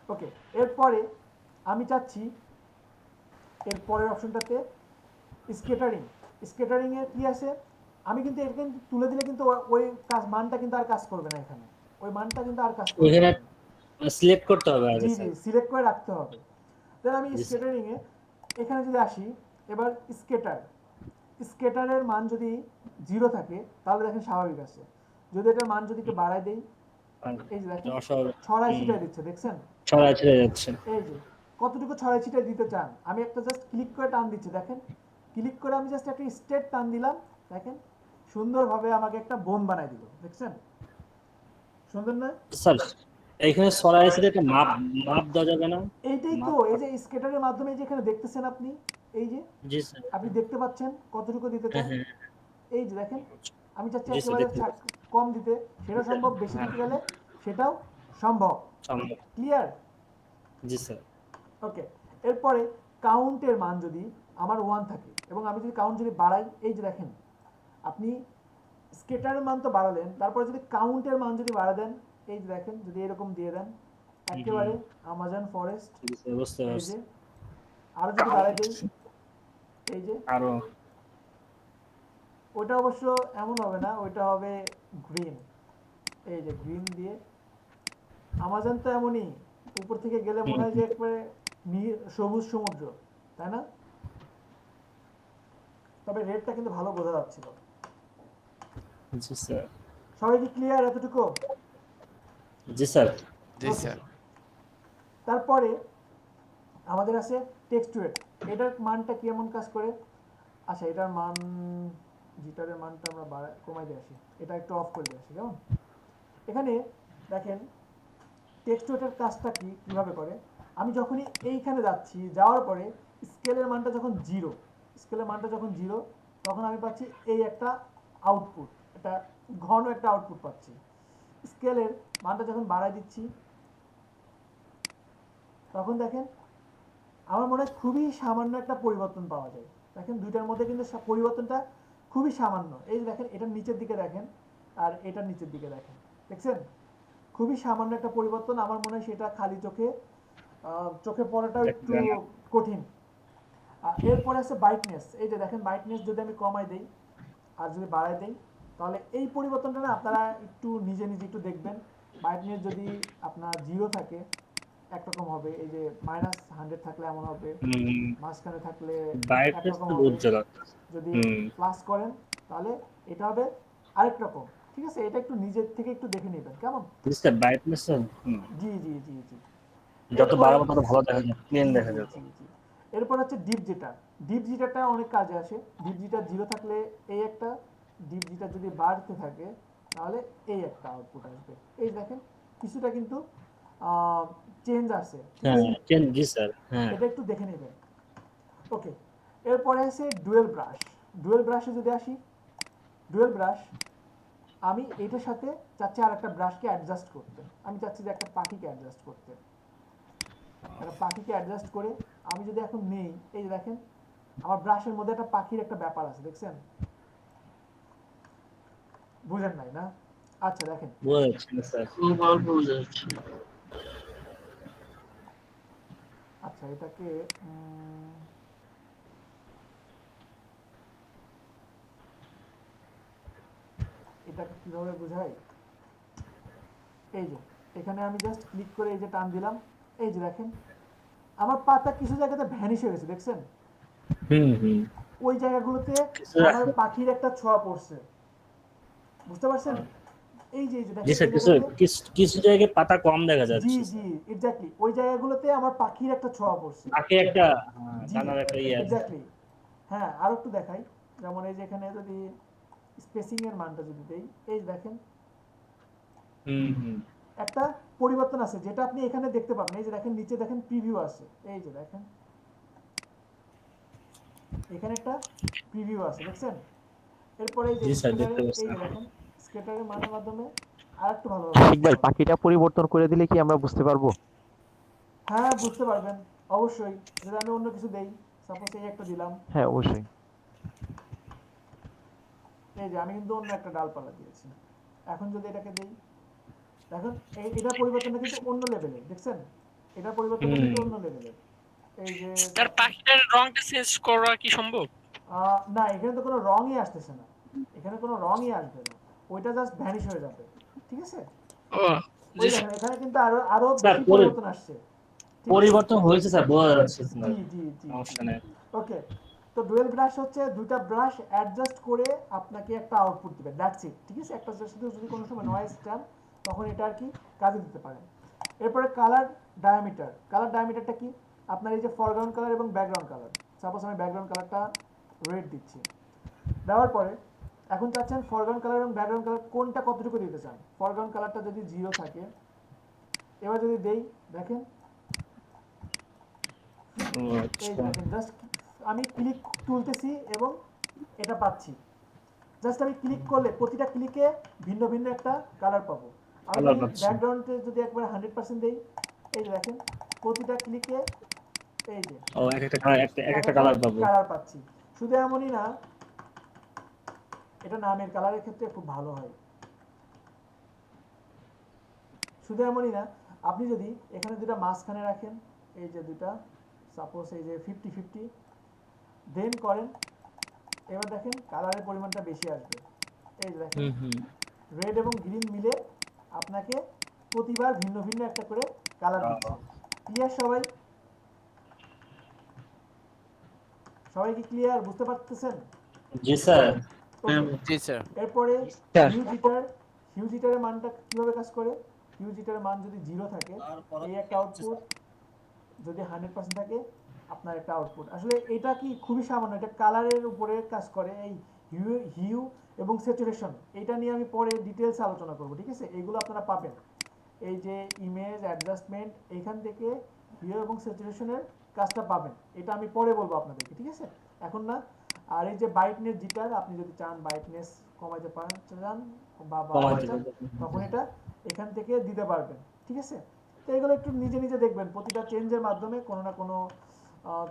ওকে, এরপরে আমি চাচ্ছি এর পরের অপশনটাতে স্কেটারিং। স্কেটারিং এর কি আছে? আমি কিন্তু এখানে তুলে দিলে কিন্তু ওই কাজ মানটা কিন্তু আর কাজ করবে না, এখানে ওই মানটা কিন্তু আর কাজ করবে না। সিলেক্ট করতে হবে আগে জি জি, সিলেক্ট করে রাখতে হবে। দেন আমি স্কেটারিং এ এখানে যদি আসি, এবার স্কেটারের মান যদি 0 থাকে তাহলে দেখেন স্বাভাবিক আছে। যদি এটার মান যদি একটু বাড়াই দেই এই যে দেখেন ছড়াই ছিটাই দিচ্ছে, দেখছেন ছড়াই ছিটাই যাচ্ছে। এই যে কতটুকু ছড়াই ছিটাই দিতে চান, আমি একটা জাস্ট ক্লিক করে টান দিচ্ছি, দেখেন ক্লিক করে আমি জাস্ট একটা স্ট্রেট টান দিলাম, দেখেন সুন্দরভাবে আমাকে একটা বোন বানাই দিল। দেখছেন সুন্দর না স্যার? এইখানে ছড়াই ছিটাই একটা মাপ দেওয়া যাবে না? এইটাই তো, এই যে স্কেটারের মাধ্যমে যে এখানে দেখতেছেন আপনি, এই যে জি স্যার আপনি দেখতে পাচ্ছেন কতটুকু দিতে চান। এই যে দেখেন আমি চাচ্ছি একেবারে কম দিতে, সেটা সম্ভব। বেশি দিতে গেলে সেটাও সম্ভব। ক্লিয়ার? জি স্যার। ওকে, এরপরে কাউন্টের মান যদি আমার 1 থাকে এবং আমি যদি কাউন্ট যদি বাড়াই, এই যে দেখেন আপনি স্কেটারের মান তো বাড়ালেন, তারপরে যদি কাউন্টের মান যদি বাড়া দেন, এই যে দেখেন যদি এরকম দিয়ে দেন একেবারে আমাজন ফরেস্ট, এই যে আরো যদি বাড়াই দেই এই যে আরো, ওটা অবশ্য এমন হবে না, ওইটা হবে গ্রিন। এই যে গ্রিন দিয়ে আমাজন তো এমনই, উপর থেকে গেলে মনে হয় যে একবারে সবুজ সমুদ্র, তাই না? তবে রেডটা কিন্তু ভালো বোঝা যাচ্ছিল। জি স্যার। সবাই কি ক্লিয়ার এতটুকু? জি স্যার। জি স্যার। তারপরে আমাদের আছে টেক্সটুয়েট। এটার মানটা কেমন কাজ করে? আচ্ছা, এটার মান জিটারের মানটা আমরা কমাই দিয়ে আসি, এটা একটু অফ করে দিয়ে আসি। কেমন? এখানে দেখেন টেক্সট ওয়েটের কাজটা কিভাবে করে। আমি যখনই এইখানে যাচ্ছি, যাওয়ার পরে স্কেলের মানটা যখন জিরো, তখন আমি পাচ্ছি এই একটা আউটপুট, এটা ঘন একটা আউটপুট পাচ্ছি। স্কেলের মানটা যখন বাড়াই দিচ্ছি, তখন দেখেন আমার মনে হয় খুবই সামান্য একটা পরিবর্তন পাওয়া যায়। দেখেন দুইটার মধ্যে কিন্তু পরিবর্তনটা খুবই সামান্য। এই যে দেখেন এটার নিচের দিকে দেখেন আর এটার নিচের দিকে দেখেন, দেখছেন খুবই সামান্য একটা পরিবর্তন। আমার মনে হয় সেটা খালি চোখে পড়াটাও একটু কঠিন। এরপরে আছে ব্রাইটনেস। এই যে দেখেন ব্রাইটনেস যদি আমি কমাই দেই আর যদি বাড়াই দেই, তাহলে এই পরিবর্তনটা না আপনারা একটু নিজে একটু দেখবেন। ব্রাইটনেস যদি আপনার 0 থাকে একরকম হবে, এই যে -100 থাকলে এমন হবে, মাঝখানে থাকলে একরকম হবে, যদি প্লাস করেন তাহলে এটা হবে আরেক রকম। ঠিক আছে, এটা একটু নিজের থেকে একটু দেখে নেবেন কেমন। জি জি জি জি, যত বাড়াবো তত ভালো দেখা যায়, ক্লিন দেখা যায়। এরপর হচ্ছে ডিপ জিটার। ডিপ জিটারটা অনেক কাজে আসে। ডিপ জিটার 0 থাকলে এই একটা, ডিপ জিটার যদি বাড়তে থাকে তাহলে এই একটা আউটপুট আসবে। এই দেখেন কিছুটা কিন্তু চেঞ্জ আছে। জি স্যার, এটা একটু দেখে নেবেন। ওকে, এরপরে আছে ডুয়েল ব্রাশ। ডুয়েল ব্রাশে যদি আসি, ডুয়েল ব্রাশ আমি এটার সাথে চাচ্ছি আর একটা ব্রাশকে অ্যাডজাস্ট করতে। আমি চাচ্ছি যে একটা পাখিকে অ্যাডজাস্ট করতে। একটা পাখিকে অ্যাডজাস্ট করে আমি যদি এখন নেই, এই যে দেখেন আমার ব্রাশের মধ্যে একটা পাখির একটা ব্যাপার আছে, দেখছেন? বুঝেন নাই না? আচ্ছা দেখেন, আচ্ছা এটাকে কিভাবে বুঝাই? এই যে এখানে আমি জাস্ট ক্লিক করে এই যে টান দিলাম, এই যে দেখেন আমার পাতা কিছু জায়গাতে ভ্যানিশ হয়ে গেছে, দেখছেন? ওই জায়গাগুলোতে আমার পাখির একটা ছোঁয়া পড়ছে, বুঝতে পারছেন? এই যে দেখেন কিছু জায়গায় পাতা কম দেখা যাচ্ছে। জি জি এক্স্যাক্টলি, ওই জায়গাগুলোতে আমার পাখির একটা ছোঁয়া পড়ছে, পাখি একটা জানার একটা এক্স্যাক্টলি। হ্যাঁ, আর একটু দেখাই, যেমন এই যে এখানে যদি স্পেসিং এর মানটা যদি দেই, এই দেখেন একটা পরিবর্তন আছে যেটা আপনি এখানে দেখতে পাবেন। এই যে দেখেন নিচে দেখেন প্রিভিউ আছে, এই যে দেখেন এখানে একটা প্রিভিউ আছে, দেখছেন? এরপরে এই যে দেখেন স্কেটারের মানের মাধ্যমে আরেকটু ভালো হবে। ঠিক ভাই, পাখিটা পরিবর্তন করে দিলে কি আমরা বুঝতে পারবো? হ্যাঁ বুঝতে পারবেন অবশ্যই। যদি আমি অন্য কিছু দেই, সাপোজ এই একটা দিলাম, হ্যাঁ অবশ্যই। এই যে আমি কিন্তু অন্য একটা ডালপালা দিয়েছি। এখন যদি এটাকে দেই, দেখুন এটা পরিবর্তনটা কিন্তু অন্য লেভেলে, দেখছেন? এটা পরিবর্তনটা কিন্তু অন্য লেভেলে। এই যে তার পাখিটার রংটা চেঞ্জ করা কি সম্ভব? না, এখানে তো কোনো রংই আসতেছে না, এখানে কোনো রংই আসবে না, ওইটা জাস্ট ভ্যানিশ হয়ে যাবে। ঠিক আছে, ওই দেখেন এখানে কিন্তু আরো বেশি পরিবর্তন আসছে, পরিবর্তন হয়েছে স্যার, বোঝা যাচ্ছে। জি জি জি, ওকে। তো ডুয়েল ব্রাশ হচ্ছে দুইটা ব্রাশ অ্যাডজাস্ট করে আপনাকে একটা আউটপুট দিবে, দ্যাটস ইট। ঠিক আছে, একটা শুধু যদি কোনো সময় নয়েজ চান তখন এটা আর কি কাজে দিতে পারেন। এরপরে কালার ডায়ামিটার। কালার ডায়ামিটারটা কি? আপনার এই যে ফরগ্রাউন্ড কালার এবং ব্যাকগ্রাউন্ড কালার, সাপোজ আমি ব্যাকগ্রাউন্ড কালারটা রেড দিচ্ছি, দেওয়ার পরে এখন চাচ্ছেন ফরগ্রাউন্ড কালার এবং ব্যাকগ্রাউন্ড কালার কোনটা কতটুকু দিতে চান। ফরগ্রাউন্ড কালারটা যদি 0 থাকে, এবার যদি দেই, দেখেন এই দেখেন জাস্ট আমি ক্লিক তুলতেছি এবং এটা পাচ্ছি। জাস্ট আমি ক্লিক করলে প্রতিটা ক্লিকে ভিন্ন ভিন্ন একটা কালার পাবো। আমি ব্যাকগ্রাউন্ডে যদি একবার 100% দেই, এই যে দেখেন প্রতিটা ক্লিকে এই যে একটা কালার পাবো, কালার পাচ্ছি। শুধু এমনই না, এটা নামের কালারের ক্ষেত্রে খুব ভালো হয়। শুধু এমনই না, আপনি যদি এখানে দুটো মাঝখানে রাখেন, এই যে দুটা সাপোজ এই যে 50-50 দেন করেন, এবার দেখেন কালারের পরিমাণটা বেশি আসবে। এই যে দেখেন রেড এবং গ্রিন মিলে আপনাকে প্রতিবার ভিন্ন ভিন্ন একটা করে কালার দিচ্ছে। ক্লিয়ার সবাই? সবাই কি ক্লিয়ার, বুঝতে পারতেছেন? জি স্যার, জি স্যার। এরপরে হিউজ হিটারের মানটা কিভাবে কাজ করে? হিউজ হিটারের মান যদি 0 থাকে, এই একটা আউটপুট, যদি 100% থাকে আপনার একটা আউটপুট। আসলে এটা কি খুবই সামান্য, এটা কালারের উপরে কাজ করে। এই হিউ এবং স্যাচুরেশন, এটা নিয়ে আমি পরে ডিটেইলস আলোচনা করব। ঠিক আছে, এগুলো আপনারা পাবেন। এই যে ইমেজ অ্যাডজাস্টমেন্ট এখান থেকে হিউ এবং স্যাচুরেশনের কাজটা পাবেন। এটা আমি পরে বলবো আপনাদেরকে, ঠিক আছে, এখন না। আর এই যে ব্রাইটনেস জিটার, আপনি যদি চান ব্রাইটনেস কমাইতে পারেন চান বা বাড়াতে চান, তখন এটা এখান থেকে দিতে পারবেন, ঠিক আছে। তো এগুলো একটু নিজে নিজে দেখবেন, প্রতিটা চেঞ্জের মাধ্যমে কোনো না কোনো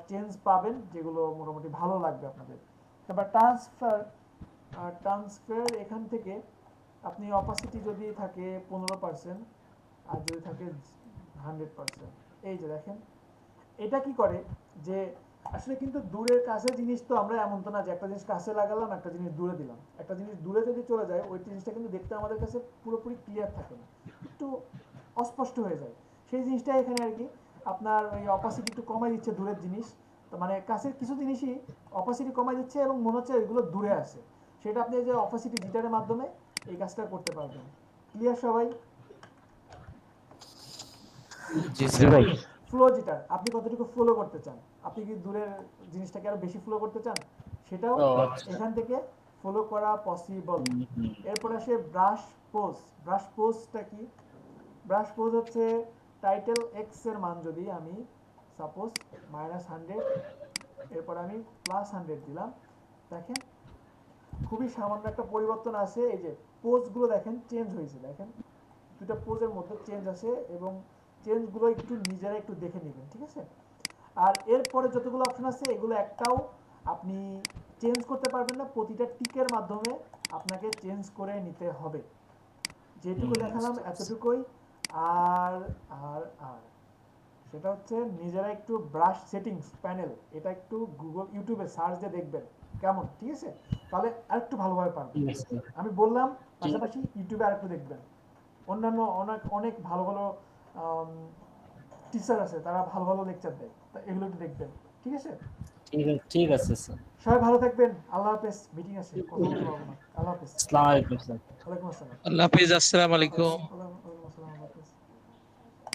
চেঞ্জ পাবেন যেগুলো মোটামুটি ভালো লাগবে আপনাদের। এবার ট্রান্সফার এখান থেকে আপনি অপাসিটি যদি থাকে 15% আর যদি থাকে 100%, এই যে দেখেন এটা কি করে যে আসলে কিন্তু দূরের কাছে জিনিস তো আমরা এমন তো না যে একটা জিনিস কাছে লাগালাম একটা জিনিস দূরে দিলাম, একটা জিনিস দূরে যদি চলে যায় ওই জিনিসটা কিন্তু দেখতে আমাদের কাছে পুরোপুরি ক্লিয়ার থাকে না, একটু অস্পষ্ট হয়ে যায়। সেই জিনিসটা এখানে আর কি আপনার ওই অপাসিটি একটু কমাই দিচ্ছে দূরের জিনিস, তো মানে কাছের কিছু জিনিসই অপাসিটি কমাই দিচ্ছে এবং মনে হচ্ছে এগুলো দূরে আছে, সেটা আপনি যে অপাসিটি জিটারের মাধ্যমে এই কাজটা করতে পারবেন। ক্লিয়ার সবাই? জি ভাই। ফ্লো জিটার আপনি কতটুকু ফলো করতে চান, আপনি কি দূরের জিনিসটাকে আরো বেশি ফলো করতে চান, সেটাও এখান থেকে ফলো করা পসিবল। এরপর আসে ব্রাশ পোজ। ব্রাশ পোজটা কি? ব্রাশ পোজ হচ্ছে টাইটেল এক্স এর মান যদি আমি সাপোজ -100 এরপর আমি +100 দিলাম, দেখেন খুবই সামান্য একটা পরিবর্তন আছে। এই যে পোজগুলো দেখেন চেঞ্জ হয়েছে, দেখেন দুটো পোজের মধ্যে চেঞ্জ আছে এবং চেঞ্জগুলো একটু নিজেরা একটু দেখে নেবেন, ঠিক আছে। আর এরপরে যতগুলো অপশন আছে এগুলো একটাও আপনি চেঞ্জ করতে পারবেন না, প্রতিটা টিকের মাধ্যমে আপনাকে চেঞ্জ করে নিতে হবে। যেটুকু দেখালাম এতটুকুই। আর আর আর সেটা হচ্ছে নিজেরা একটু ব্রাশ সেটিংস প্যানেল, এটা একটু গুগল ইউটিউবে সার্চ দিয়ে দেখবেন কেমন, ঠিক আছে, তাহলে আরেকটু ভালোভাবে পারবেন। আমি বললাম পাশাপাশি ইউটিউবে আরেকটু দেখবেন, অন্যান্য অনেক ভালো ভালো টিচার আছে, তারা ভালো ভালো লেকচার দেয়, তা এগুলো একটু দেখবেন, ঠিক আছে। ঠিক আছে স্যার। সবাই ভালো থাকবেন, আল্লাহ হাফেজ। মিটিং আছে, কথা বলতে পারবো না। আল্লাহ হাফেজ। আসসালামু আলাইকুম স্যার। ওয়ালাইকুম আসসালাম। আল্লাহ হাফেজ, আসসালামু আলাইকুম।